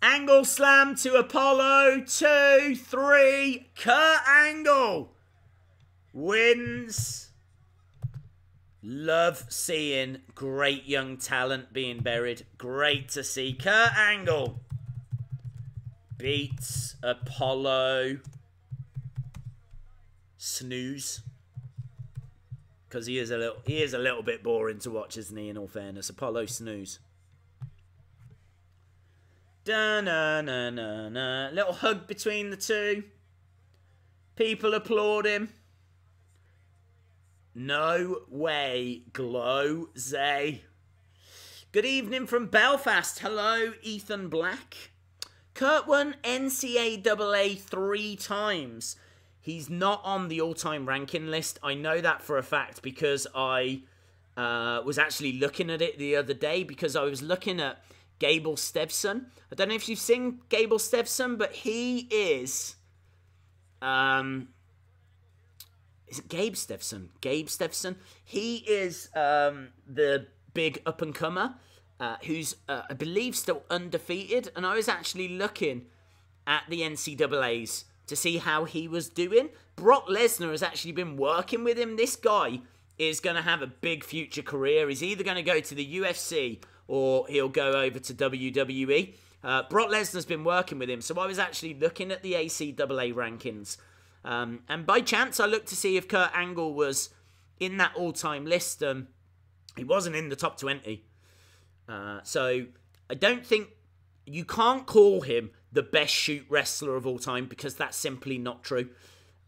Angle slam to Apollo. 2, 3. Kurt Angle wins Love seeing great young talent being buried. Great to see. Kurt Angle beats Apollo Snooze. Because he is a little bit boring to watch, isn't he, in all fairness? Apollo Snooze. Da-na-na-na-na. Little hug between the two. People applaud him. No way, Glow Zay. Good evening from Belfast. Hello, Ethan Black. Kurt won NCAA 3 times. He's not on the all-time ranking list. I know that for a fact because I was actually looking at it the other day because I was looking at Gable Steveson. I don't know if you've seen Gable Steveson, but he is... Is it Gabe Steveson? Gabe Steveson. He is the big up-and-comer who's, I believe, still undefeated. And I was actually looking at the NCAAs to see how he was doing. Brock Lesnar has actually been working with him. This guy is going to have a big future career. He's either going to go to the UFC or he'll go over to WWE. Brock Lesnar's been working with him. So I was actually looking at the ACAA rankings. And by chance, I looked to see if Kurt Angle was in that all-time list. He wasn't in the top 20. So I don't think... You can't call him the best shoot wrestler of all time because that's simply not true.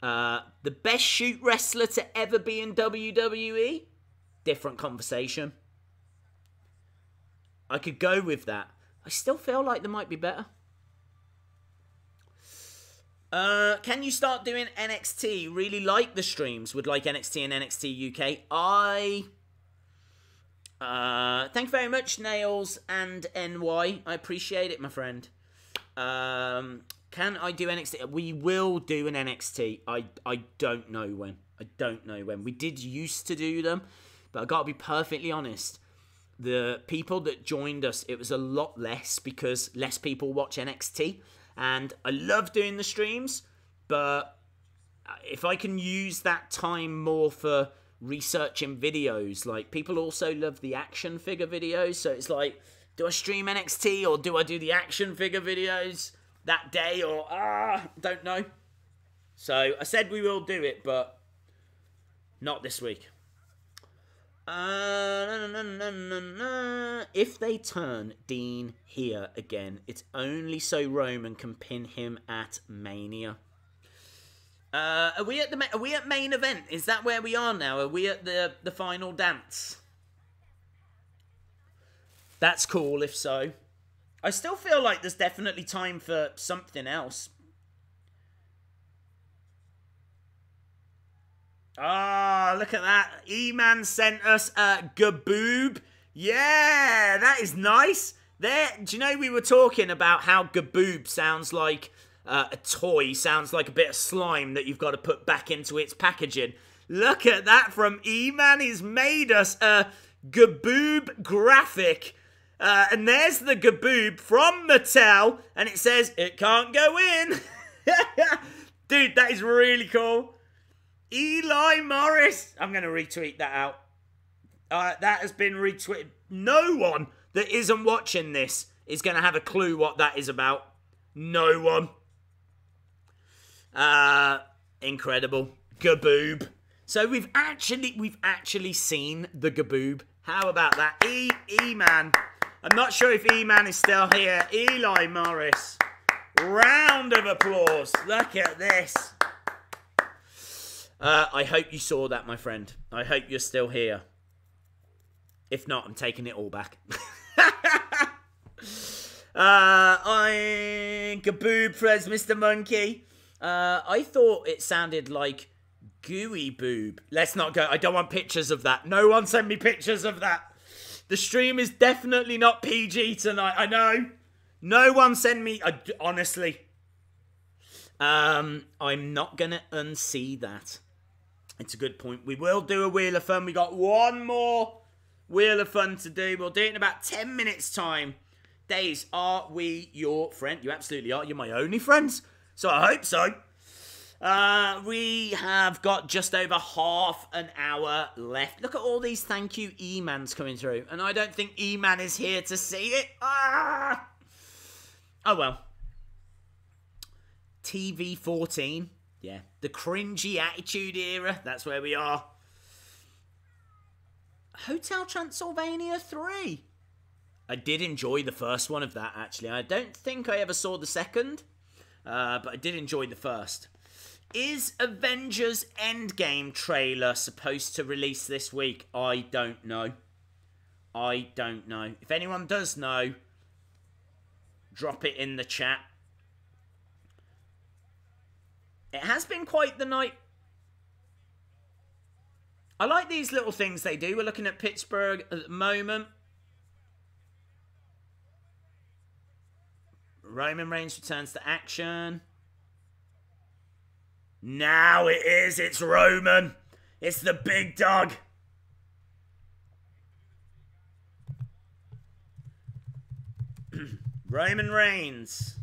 The best shoot wrestler to ever be in WWE? Different conversation. I could go with that. I still feel like there might be better. Can you start doing NXT? Really like the streams. Would like NXT and NXT UK. Thank you very much, Nails and NY. I appreciate it, my friend. Can I do NXT? We will do an NXT. I don't know when. I don't know when. We did used to do them, but I got to be perfectly honest. The people that joined us, it was a lot less because less people watch NXT. And I love doing the streams, but if I can use that time more for researching videos, like people also love the action figure videos, so it's like, do I stream NXT or do I do the action figure videos that day or don't know. So I said we will do it, but not this week. If they turn Dean here again, it's only so Roman can pin him at Mania. Are we at main event? Is that where we are now? Are we at the final dance? That's cool if so. I still feel like there's definitely time for something else. Ah, look at that. E-Man sent us a Gaboob. Yeah, that is nice. There, do you know we were talking about how Gaboob sounds like a toy, sounds like a bit of slime that you've got to put back into its packaging. Look at that from E-Man. He's made us a Gaboob graphic. And there's the Gaboob from Mattel, and it says, it can't go in. Dude, that is really cool. Eli Morris. I'm going to retweet that out. That has been retweeted. No one that isn't watching this is going to have a clue what that is about. No one. Incredible. Gaboob. So we've actually seen the Gaboob. How about that? E-Man. I'm not sure if E-Man is still here. Eli Morris. Round of applause. Look at this. I hope you saw that, my friend. I hope you're still here. If not, I'm taking it all back. Gaboob Frez, Mr. Monkey. I thought it sounded like Gooey Boob. Let's not go. I don't want pictures of that. No one send me pictures of that. The stream is definitely not PG tonight. I know. No one send me... honestly. I'm not going to unsee that. It's a good point. We will do a Wheel of Fun. We got one more Wheel of Fun to do. We'll do it in about 10 minutes' time. Days, are we your friend? You absolutely are. You're my only friends. So I hope so. We have got just over half an hour left. Look at all these thank you E-Mans coming through. And I don't think E-Man is here to see it. Ah! Oh, well. TV 14. Yeah. The cringy attitude era. That's where we are. Hotel Transylvania 3. I did enjoy the first one of that, actually. I don't think I ever saw the second. But I did enjoy the first. Is Avengers Endgame trailer supposed to release this week? I don't know. I don't know. If anyone does know, drop it in the chat. It has been quite the night. I like these little things they do. We're looking at Pittsburgh at the moment. Roman Reigns returns to action. Now it is. It's Roman. It's the big dog. Roman Reigns.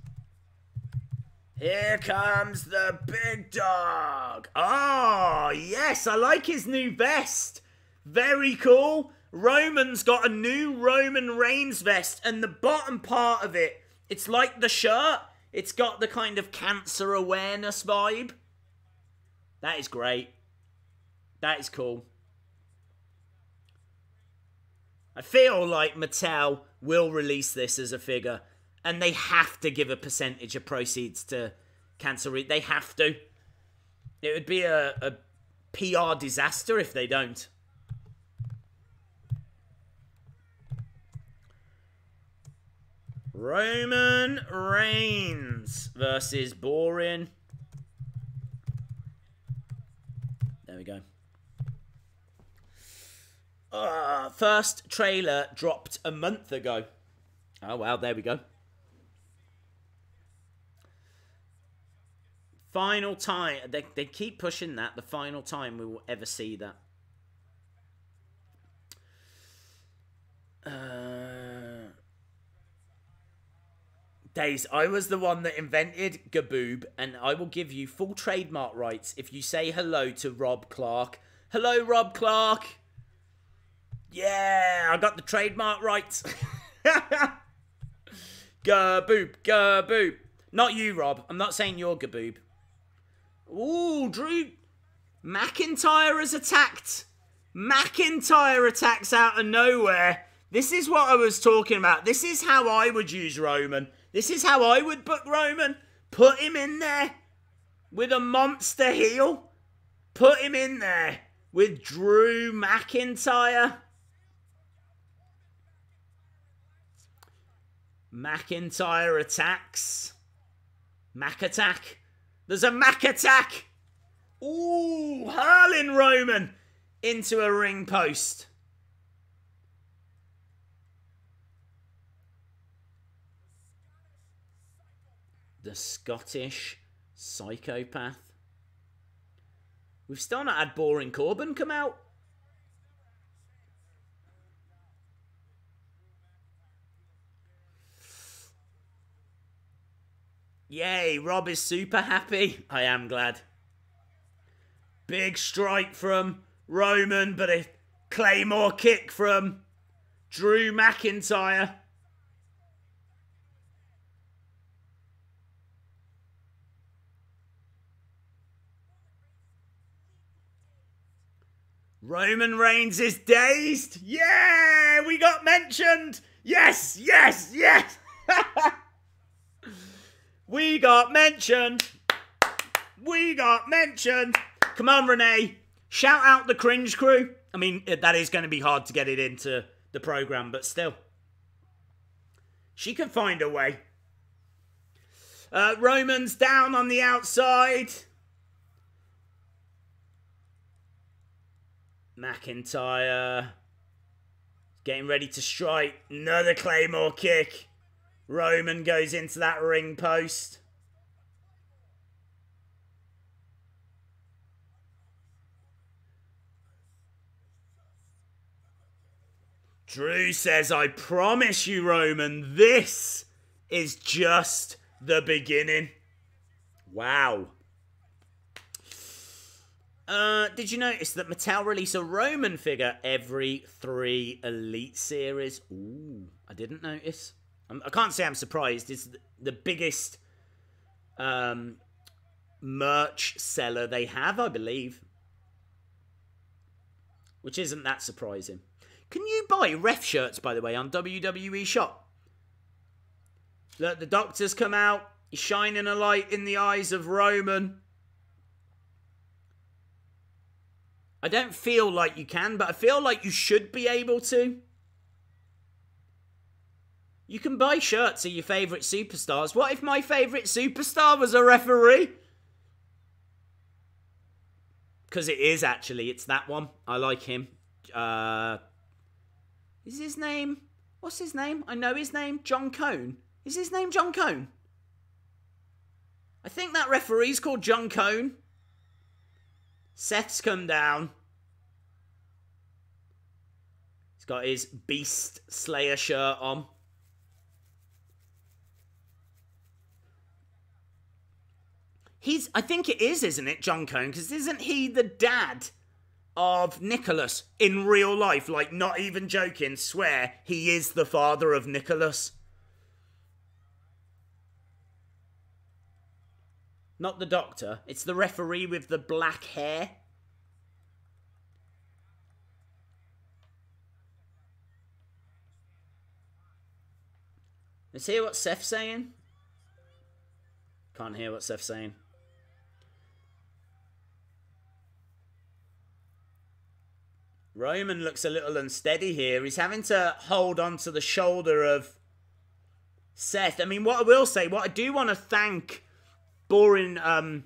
Here comes the big dog. Oh, yes. I like his new vest. Very cool. Roman's got a new Roman Reigns vest. And the bottom part of it, it's like the shirt. It's got the kind of cancer awareness vibe. That is great. That is cool. I feel like Mattel will release this as a figure. And they have to give a percentage of proceeds to Cancer. They have to. It would be a PR disaster if they don't. Roman Reigns versus Boring. There we go. First trailer dropped a month ago. Oh, wow. There we go. Final time. They keep pushing that. The final time we will ever see that. Days, I was the one that invented Gaboob, and I will give you full trademark rights if you say hello to Rob Clark. Hello, Rob Clark. Yeah, I got the trademark rights. Gaboob, Gaboob. Not you, Rob. I'm not saying you're Gaboob. Ooh, Drew. McIntyre has attacked. McIntyre attacks out of nowhere. This is what I was talking about. This is how I would use Roman. This is how I would book Roman. Put him in there with a monster heel. Put him in there with Drew McIntyre. McIntyre attacks. Mac attack. There's a Mac attack. Ooh, hurling Roman into a ring post. The Scottish psychopath. We've still not had Boring Corbin come out. Yay, Rob is super happy. I am glad. Big strike from Roman, but a Claymore kick from Drew McIntyre. Roman Reigns is dazed. Yeah, we got mentioned. Yes, yes, yes. We got mentioned. We got mentioned. Come on, Renee. Shout out the Cringe Crew. I mean, that is going to be hard to get it into the program, but still. She can find a way. Roman's down on the outside. McIntyre getting ready to strike. Another Claymore kick. Roman goes into that ring post. Drew says, I promise you, Roman, this is just the beginning. Wow. Did you notice that Mattel release a Roman figure every 3 Elite Series? Ooh, I didn't notice. I can't say I'm surprised. It's the biggest merch seller they have, I believe. Which isn't that surprising. Can you buy ref shirts, by the way, on WWE Shop? Look, the Doctor's come out. He's shining a light in the eyes of Roman. I don't feel like you can, but I feel like you should be able to. You can buy shirts of your favourite superstars. What if my favourite superstar was a referee? Because it is, actually. It's that one. I like him. Is his name... What's his name? I know his name. John Cone. Is his name John Cone? I think that referee's called John Cone. Seth's come down. He's got his Beast Slayer shirt on. I think it is, isn't it, John Cone? Because isn't he the dad of Nicholas in real life? Like, not even joking, swear, he is the father of Nicholas. Not the Doctor. It's the referee with the black hair. Let's hear what Seth's saying. Can't hear what Seth's saying. Roman looks a little unsteady here. He's having to hold on to the shoulder of Seth. I mean, what I will say, what I do want to thank boring Drew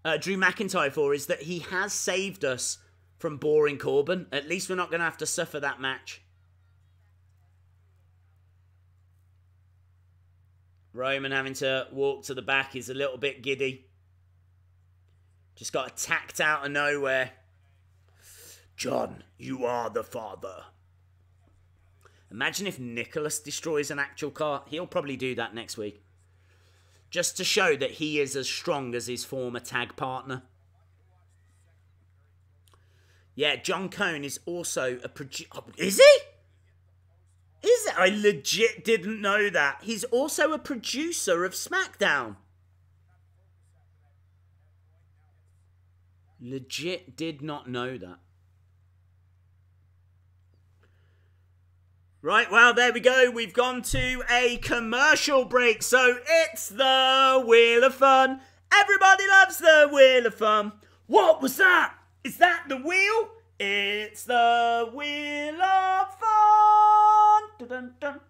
McIntyre for is that he has saved us from boring Corbin. At least we're not going to have to suffer that match. Roman having to walk to the back is a little bit giddy. Just got attacked out of nowhere. John, you are the father. Imagine if Nicholas destroys an actual car. He'll probably do that next week. Just to show that he is as strong as his former tag partner. Yeah, John Cone is also a producer. Oh, is he? Is it? I legit didn't know that. He's also a producer of SmackDown. Legit did not know that. Right, well, there we go. We've gone to a commercial break. So it's the Wheel of Fun. Everybody loves the Wheel of Fun. What was that? Is that the wheel? It's the Wheel of Fun. Dun, dun, dun.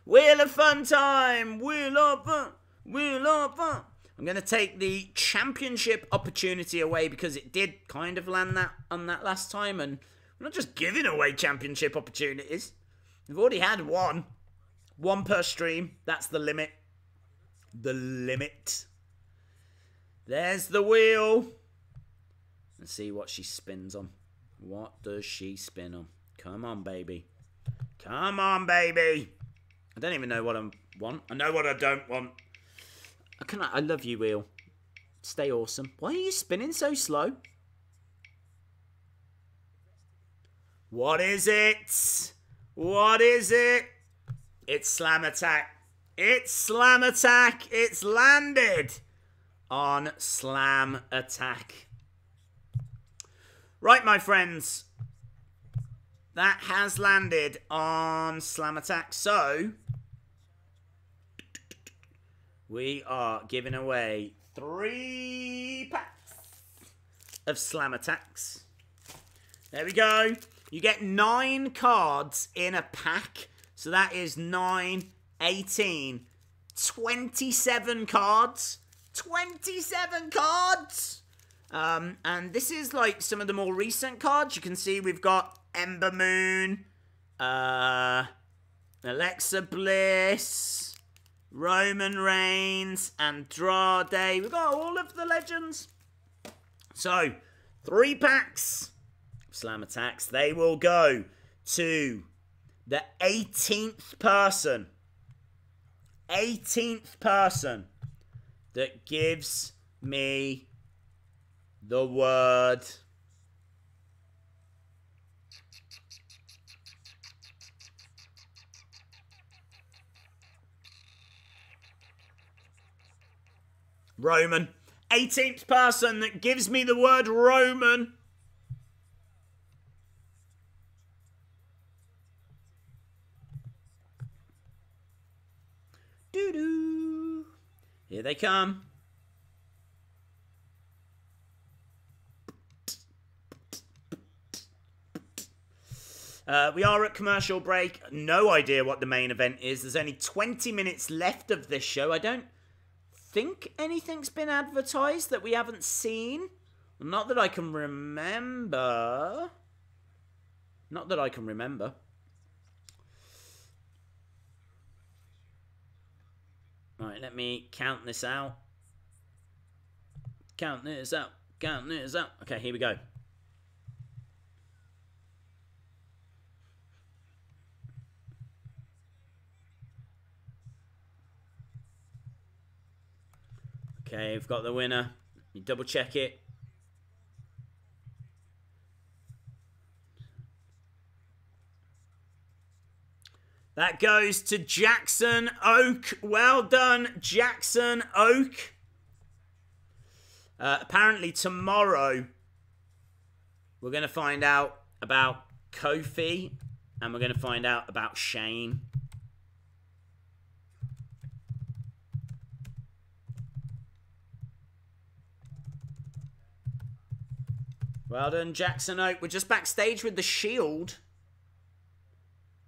Wheel of Fun time. Wheel of Fun. Wheel of Fun. I'm going to take the championship opportunity away because it did kind of land that on that last time. And we're not just giving away championship opportunities. We've already had one. One per stream. That's the limit. The limit. There's the wheel. Let's see what she spins on. What does she spin on? Come on, baby. Come on, baby. I don't even know what I want. I know what I don't want. I love you, wheel. Stay awesome. Why are you spinning so slow? What is it? What is it? It's Slam Attack. It's Slam Attack. It's landed on Slam Attack. Right, my friends. That has landed on Slam Attack. So, we are giving away 3 packs of Slam Attacks. There we go. You get 9 cards in a pack. So that is 9, 18, 27 cards. 27 cards! And this is like some of the more recent cards. You can see we've got Ember Moon, Alexa Bliss, Roman Reigns, Andrade. We've got all of the legends. So, 3 packs. Slam Attacks. They will go to the 18th person. 18th person that gives me The word. Roman. 18th person that gives me the word Roman. Doo-doo. Here they come. We are at commercial break. No idea what the main event is. There's only 20 minutes left of this show. I don't think anything's been advertised that we haven't seen. Not that I can remember. Not that I can remember. Right, let me count this out. Count this out. Count this out. Okay, here we go. Okay, we've got the winner. You double check it. That goes to Jackson Oak. Well done, Jackson Oak. Apparently tomorrow we're going to find out about Kofi and we're going to find out about Shane. Well done, Jackson Oak. We're just backstage with the Shield.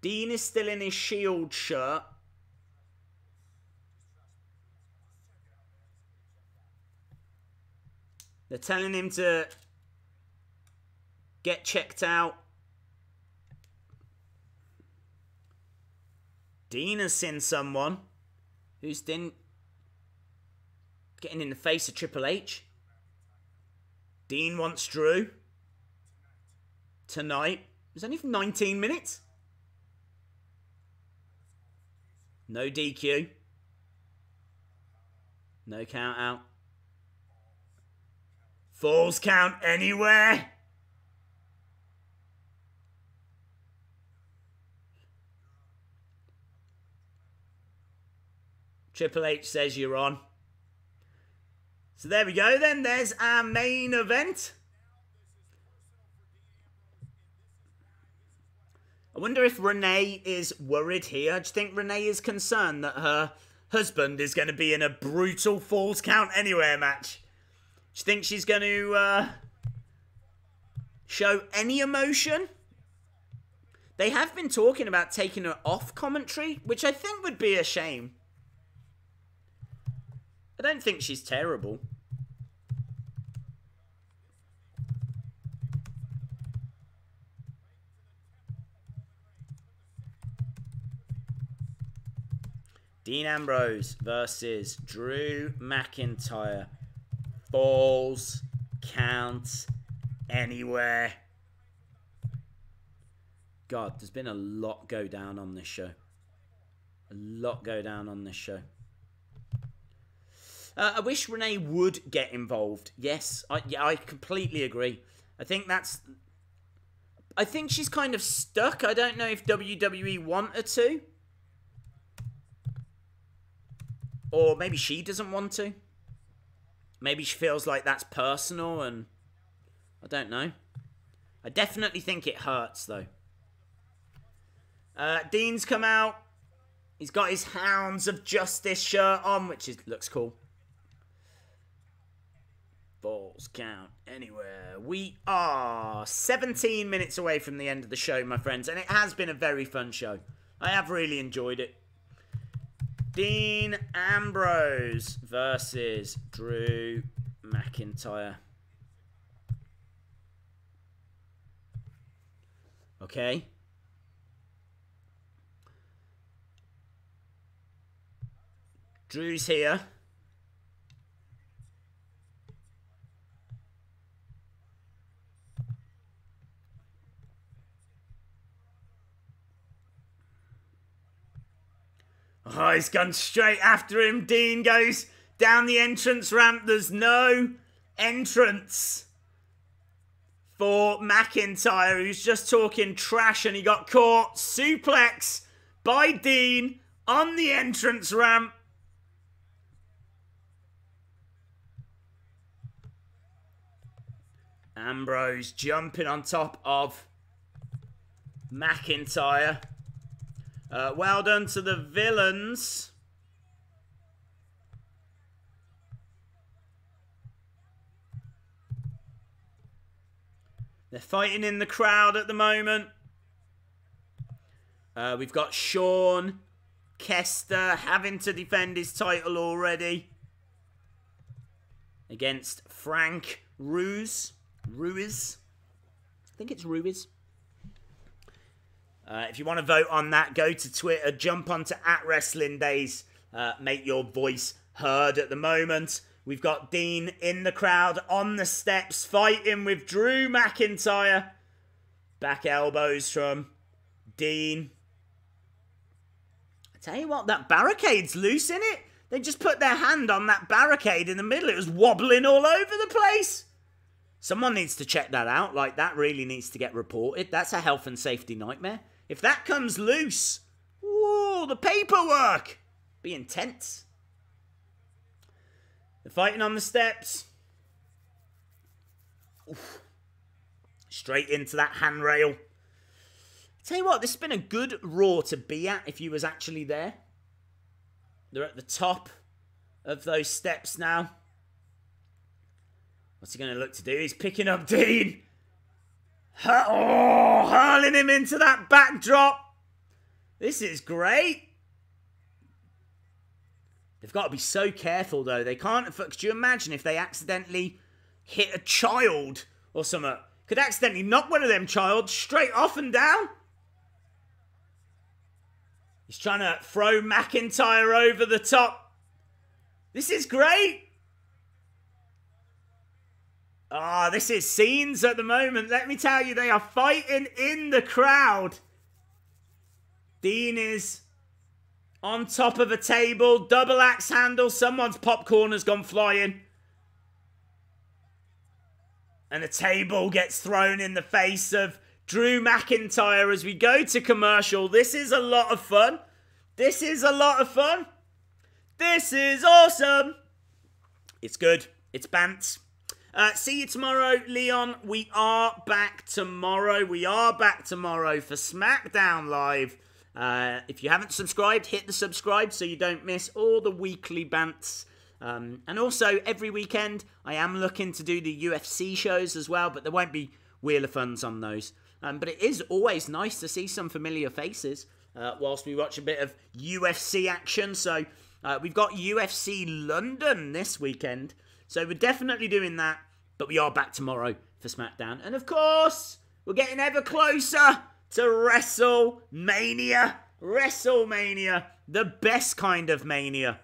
Dean is still in his Shield shirt. They're telling him to get checked out. Dean has seen someone who's getting in the face of Triple H. Dean wants Drew tonight. It's only for 19 minutes. No DQ. No count out. Falls count anywhere. Triple H says you're on. So there we go then. There's our main event. I wonder if Renee is worried here. I just think Renee is concerned that her husband is going to be in a brutal Falls Count Anywhere match. Do you think she's going to show any emotion? They have been talking about taking her off commentary, which I think would be a shame. I don't think she's terrible. Dean Ambrose versus Drew McIntyre. Falls count anywhere. God, there's been a lot go down on this show. A lot go down on this show. I wish Renee would get involved. Yes, I completely agree. I think she's kind of stuck. I don't know if WWE want her to. Or maybe she doesn't want to. Maybe she feels like that's personal and... I don't know. I definitely think it hurts, though. Dean's come out. He's got his Hounds of Justice shirt on, which looks cool. Falls count anywhere. We are 17 minutes away from the end of the show, my friends. And it has been a very fun show. I have really enjoyed it. Dean Ambrose versus Drew McIntyre. Okay. Drew's here. Oh, he's gone straight after him. Dean goes down the entrance ramp. There's no entrance. for McIntyre, who's just talking trash and he got caught. Suplex by Dean on the entrance ramp. Ambrose jumping on top of McIntyre. Well done to the villains. They're fighting in the crowd at the moment. We've got Sean Kester having to defend his title already against Frank Ruiz. I think it's Ruiz. If you want to vote on that, go to Twitter, jump onto @WrestlingDays, make your voice heard at the moment. We've got Dean in the crowd on the steps fighting with Drew McIntyre. Back elbows from Dean. I tell you what, that barricade's loose, in it. They just put their hand on that barricade in the middle. It was wobbling all over the place. Someone needs to check that out. Like, that really needs to get reported. That's a health and safety nightmare. If that comes loose, ooh, the paperwork be intense. They're fighting on the steps. Oof. Straight into that handrail. Tell you what, this has been a good Raw to be at if you was actually there. They're at the top of those steps now. What's he going to look to do? He's picking up Dean. Oh, hurling him into that backdrop. This is great. They've got to be so careful, though. They can't... Could you imagine if they accidentally hit a child or something? Could accidentally knock one of them childs straight off and down. He's trying to throw McIntyre over the top. This is great. Ah, this is scenes at the moment. Let me tell you, they are fighting in the crowd. Dean is on top of a table. Double axe handle. Someone's popcorn has gone flying. And a table gets thrown in the face of Drew McIntyre as we go to commercial. This is a lot of fun. This is a lot of fun. This is awesome. It's good. It's bants. See you tomorrow, Leon. We are back tomorrow. We are back tomorrow for SmackDown Live. If you haven't subscribed, hit the subscribe so you don't miss all the weekly bants. And also, every weekend, I am looking to do the UFC shows as well, but there won't be Wheel of Funds on those. But it is always nice to see some familiar faces whilst we watch a bit of UFC action. So we've got UFC London this weekend. So we're definitely doing that. But we are back tomorrow for SmackDown. And of course, we're getting ever closer to WrestleMania. WrestleMania. The best kind of mania.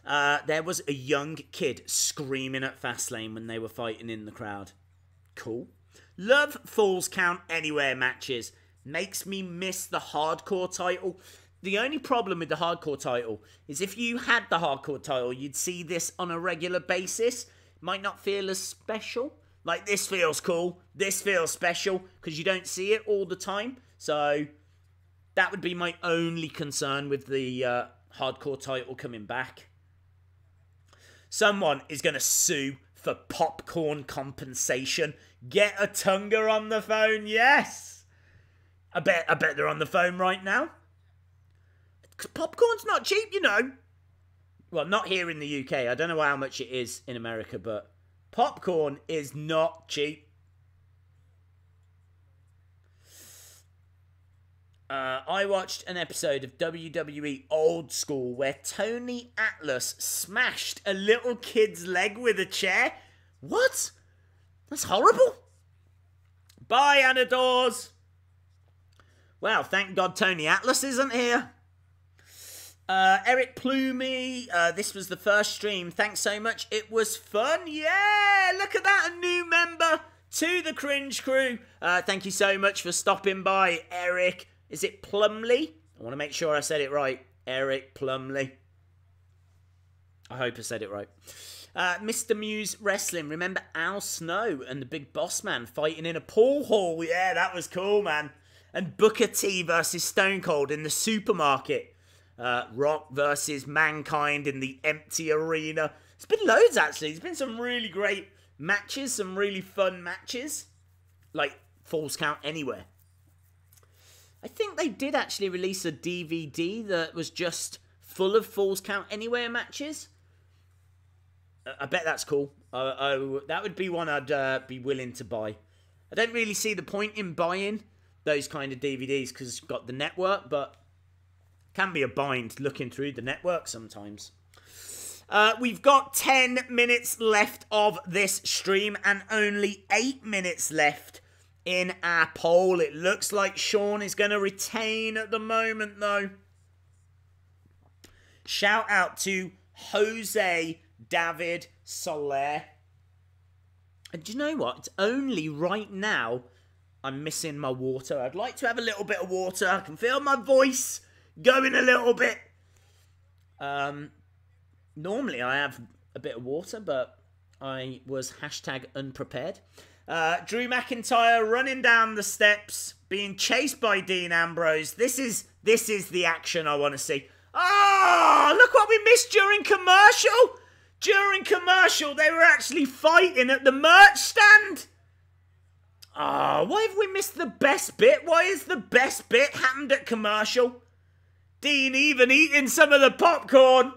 There was a young kid screaming at Fastlane when they were fighting in the crowd. Cool. Love Falls Count Anywhere matches. Makes me miss the Hardcore title. The only problem with the Hardcore title is if you had the Hardcore title, you'd see this on a regular basis. Might not feel as special. Like, this feels cool. This feels special because you don't see it all the time. So that would be my only concern with the Hardcore title coming back. Someone is going to sue for popcorn compensation. Get a Tunga on the phone. Yes. I bet they're on the phone right now. Popcorn's not cheap, you know. Well, not here in the UK. I don't know how much it is in America, but popcorn is not cheap. I watched an episode of WWE Old School where Tony Atlas smashed a little kid's leg with a chair. What? That's horrible. Bye, Anna Dawes. Well, thank God Tony Atlas isn't here. Eric Plumey, this was the first stream. Thanks so much. It was fun. Yeah, look at that. A new member to the Cringe Crew. Thank you so much for stopping by, Eric. Is it Plumley? I want to make sure I said it right. Eric Plumley. I hope I said it right. Mr. Muse Wrestling. Remember Al Snow and the Big Boss Man fighting in a pool hall? Yeah, that was cool, man. And Booker T versus Stone Cold in the supermarket. Rock versus Mankind in the empty arena. It's been loads, actually. There's been some really great matches, some really fun matches. Like Falls Count Anywhere. I think they did actually release a DVD that was just full of Falls Count Anywhere matches. I bet that's cool. That would be one I'd be willing to buy. I don't really see the point in buying those kind of DVDs because it's got the network, but can be a bind looking through the network sometimes. We've got 10 minutes left of this stream and only 8 minutes left in our poll. It looks like Sean is going to retain at the moment, though. Shout out to Jose David Soler. And do you know what? It's only right now I'm missing my water. I'd like to have a little bit of water. I can feel my voice going a little bit. Normally I have a bit of water, but I was #unprepared. Drew McIntyre running down the steps, being chased by Dean Ambrose. This is the action I want to see. Oh, look what we missed during commercial. During commercial, they were actually fighting at the merch stand. Oh, why have we missed the best bit? Why is the best bit happened at commercial? Dean even eating some of the popcorn.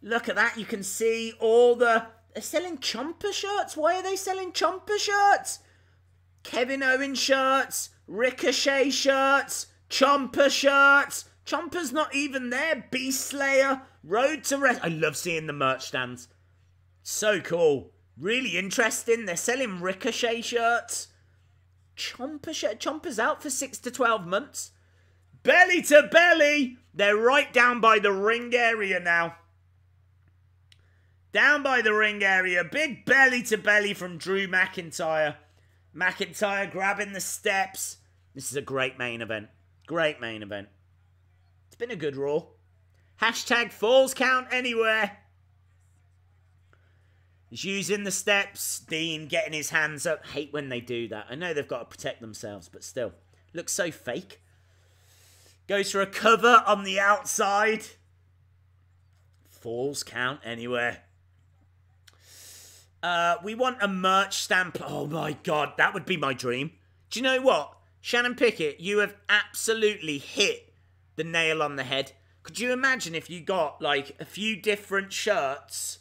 Look at that. You can see all the... They're selling Ciampa shirts. Why are they selling Ciampa shirts? Kevin Owens shirts. Ricochet shirts. Ciampa shirts. Ciampa's not even there. Beast Slayer. Road to Rest. I love seeing the merch stands. So cool. Really interesting. They're selling Ricochet shirts. Ciampa shirt. Ciampa's out for 6 to 12 months. Belly to belly. They're right down by the ring area now. Down by the ring area. Big belly to belly from Drew McIntyre. McIntyre grabbing the steps. This is a great main event. Great main event. It's been a good Raw. #Falls Count Anywhere. He's using the steps. Dean getting his hands up. Hate when they do that. I know they've got to protect themselves, but still. Looks so fake. Goes for a cover on the outside. Falls Count Anywhere. We want a merch stand. Oh my God, that would be my dream. Do you know what? Shannon Pickett, you have absolutely hit the nail on the head. Could you imagine if you got like a few different shirts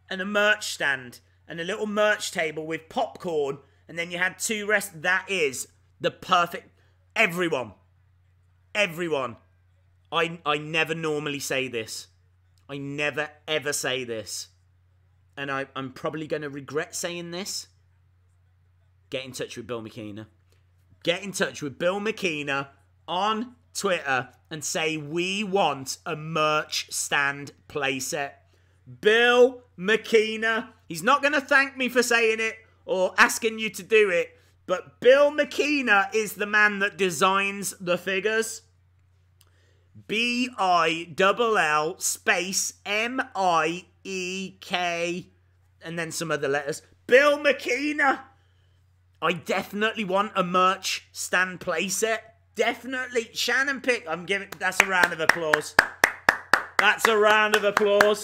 and a merch stand and a little merch table with popcorn and then you had 2 rest? That is the perfect... Everyone. I never normally say this. I never ever say this. And I'm probably going to regret saying this. Get in touch with Bill McKenna. Get in touch with Bill McKenna on Twitter and say we want a merch stand playset. Bill McKenna. He's not going to thank me for saying it or asking you to do it. But Bill McKenna is the man that designs the figures. BILL space MIEK and then some other letters. Bill McKenna. I definitely want a merch stand playset. Definitely. Shannon Pick. That's a round of applause. That's a round of applause.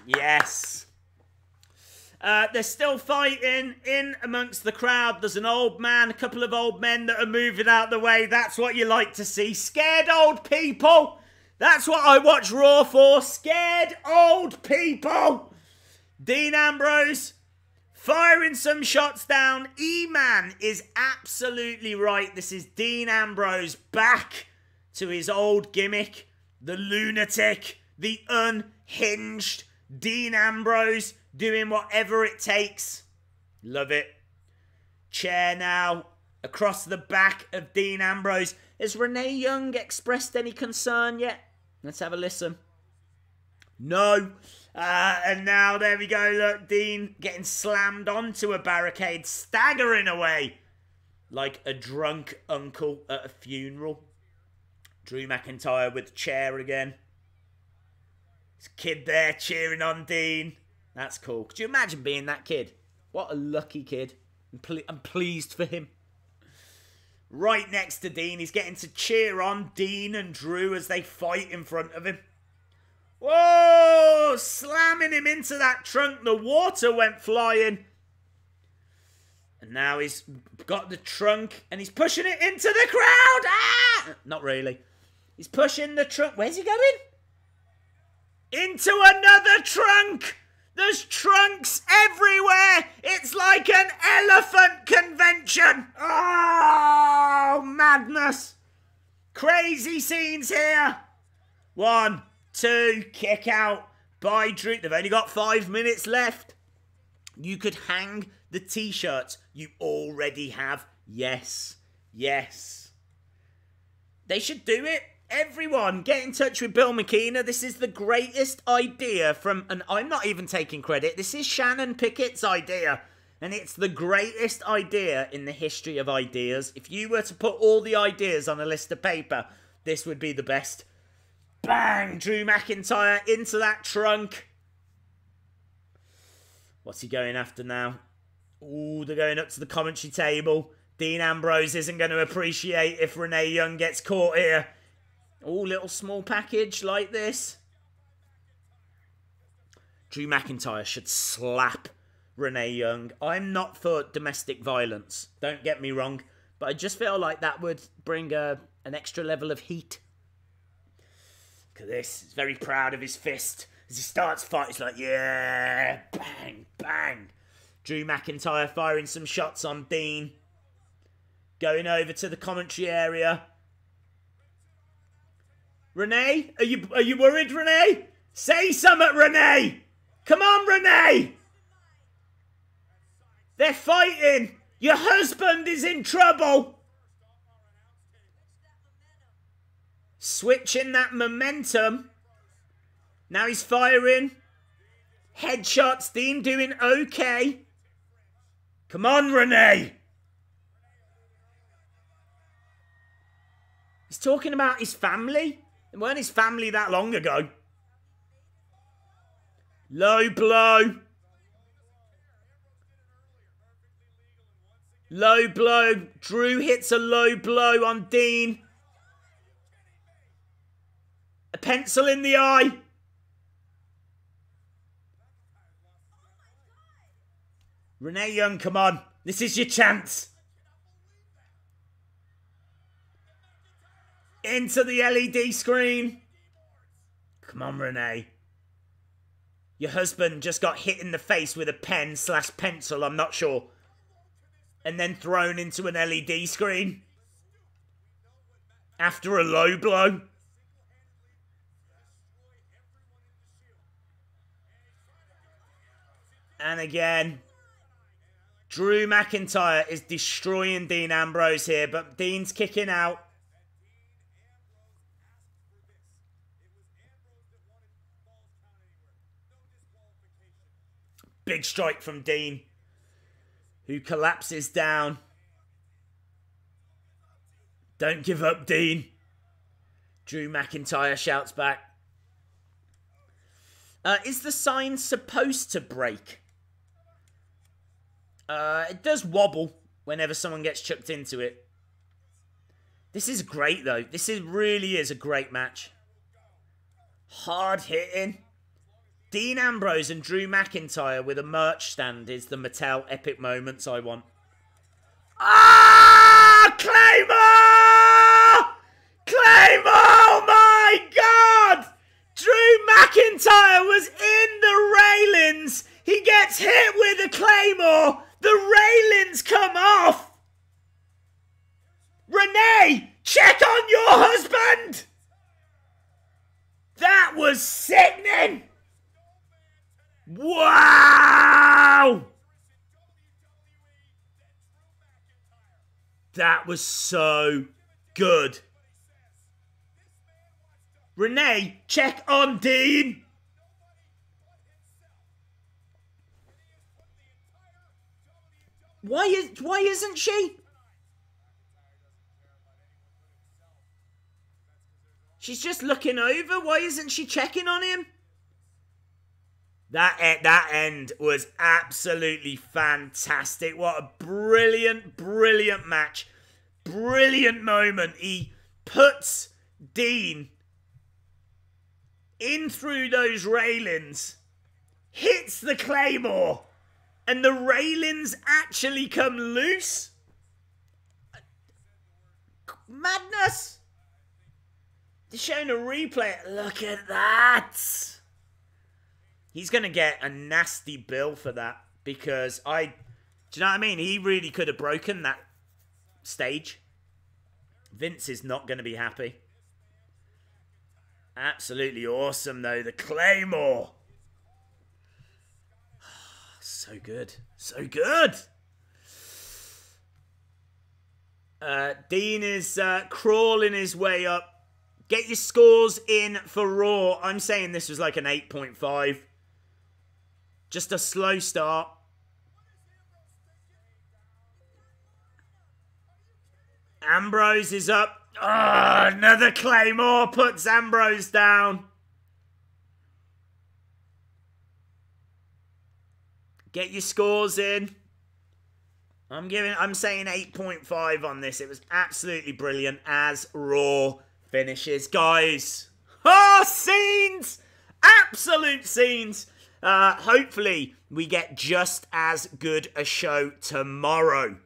Yes. They're still fighting in amongst the crowd. There's an old man, a couple of old men that are moving out the way. That's what you like to see. Scared old people. That's what I watch Raw for. Scared old people. Dean Ambrose firing some shots down. E-Man is absolutely right. This is Dean Ambrose back to his old gimmick. The lunatic. The unhinged Dean Ambrose doing whatever it takes. Love it. Chair now across the back of Dean Ambrose. Has Renee Young expressed any concern yet? Let's have a listen. No. And now there we go. Look, Dean getting slammed onto a barricade, staggering away like a drunk uncle at a funeral. Drew McIntyre with the chair again. There's a kid there cheering on Dean. That's cool. Could you imagine being that kid? What a lucky kid. I'm pleased for him. Right next to Dean, he's getting to cheer on Dean and Drew as they fight in front of him. Whoa! Slamming him into that trunk. The water went flying. And now he's got the trunk and he's pushing it into the crowd. Ah! Not really. He's pushing the trunk. Where's he going? Into another trunk. There's trunks everywhere. It's like an elephant convention. Oh, madness. Crazy scenes here. 1, 2, kick out by Drew. They've only got 5 minutes left. You could hang the t-shirts you already have. Yes. Yes. They should do it. Everyone, get in touch with Bill McKenna. This is the greatest idea from, and I'm not even taking credit, this is Shannon Pickett's idea. And it's the greatest idea in the history of ideas. If you were to put all the ideas on a list of paper, this would be the best. Bang! Drew McIntyre into that trunk. What's he going after now? Ooh, they're going up to the commentary table. Dean Ambrose isn't going to appreciate if Renee Young gets caught here. Oh, little small package like this. Drew McIntyre should slap Renee Young. I'm not for domestic violence, don't get me wrong, but I just feel like that would bring an extra level of heat. Look at this. He's very proud of his fist. As he starts fighting, he's like, yeah, bang, bang. Drew McIntyre firing some shots on Dean. Going over to the commentary area. Renee? Are you worried, Renee? Say something, Renee! Come on, Renee! They're fighting! Your husband is in trouble! Switching that momentum. Now he's firing. Headshots. Dean doing okay. Come on, Renee! He's talking about his family. It weren't his family that long ago. Low blow. Low blow. Drew hits a low blow on Dean. A pencil in the eye. Renee Young, come on. This is your chance. Into the LED screen. Come on, Renee. Your husband just got hit in the face with a pen/pencil, I'm not sure. And then thrown into an LED screen. After a low blow. And again. Drew McIntyre is destroying Dean Ambrose here, but Dean's kicking out. Big strike from Dean, who collapses down. Don't give up, Dean. Drew McIntyre shouts back. Is the sign supposed to break? It does wobble whenever someone gets chucked into it. This is great, though. This really is a great match. Hard hitting. Dean Ambrose and Drew McIntyre with a merch stand is the Mattel epic moments I want. Ah! Claymore! Claymore! Oh my God! Drew McIntyre was in the railings. He gets hit with a Claymore. The railings come off. Renee, check on your husband. That was sickening. Wow! That was so good. Renee, check on Dean. Why isn't she? She's just looking over. Why isn't she checking on him? That end was absolutely fantastic. What a brilliant, brilliant match. Brilliant moment. He puts Dean in through those railings, hits the Claymore, and the railings actually come loose. Madness. They're showing a replay. Look at that. He's going to get a nasty bill for that because do you know what I mean? He really could have broken that stage. Vince is not going to be happy. Absolutely awesome though. The Claymore. So good. So good. Dean is crawling his way up. Get your scores in for Raw. I'm saying this was like an 8.5. Just a slow start. Ambrose is up. Oh, another Claymore puts Ambrose down. Get your scores in. I'm saying 8.5 on this. It was absolutely brilliant as Raw finishes. Guys. Oh, scenes! Absolute scenes. Hopefully, we get just as good a show tomorrow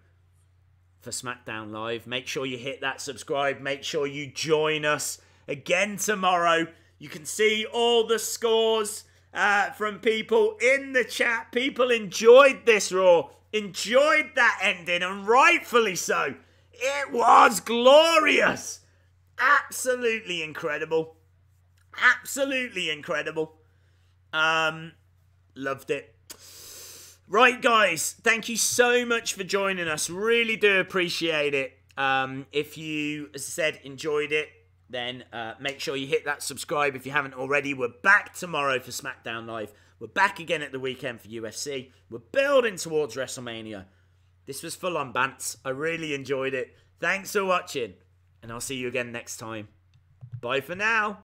for SmackDown Live. Make sure you hit that subscribe. Make sure you join us again tomorrow. You can see all the scores from people in the chat. People enjoyed this Raw. Enjoyed that ending, and rightfully so. It was glorious. Absolutely incredible. Absolutely incredible. Loved it. Right, guys. Thank you so much for joining us. Really do appreciate it. If you, as I said, enjoyed it, then make sure you hit that subscribe if you haven't already. We're back tomorrow for SmackDown Live. We're back again at the weekend for UFC. We're building towards WrestleMania. This was full on bants. I really enjoyed it. Thanks for watching, and I'll see you again next time. Bye for now.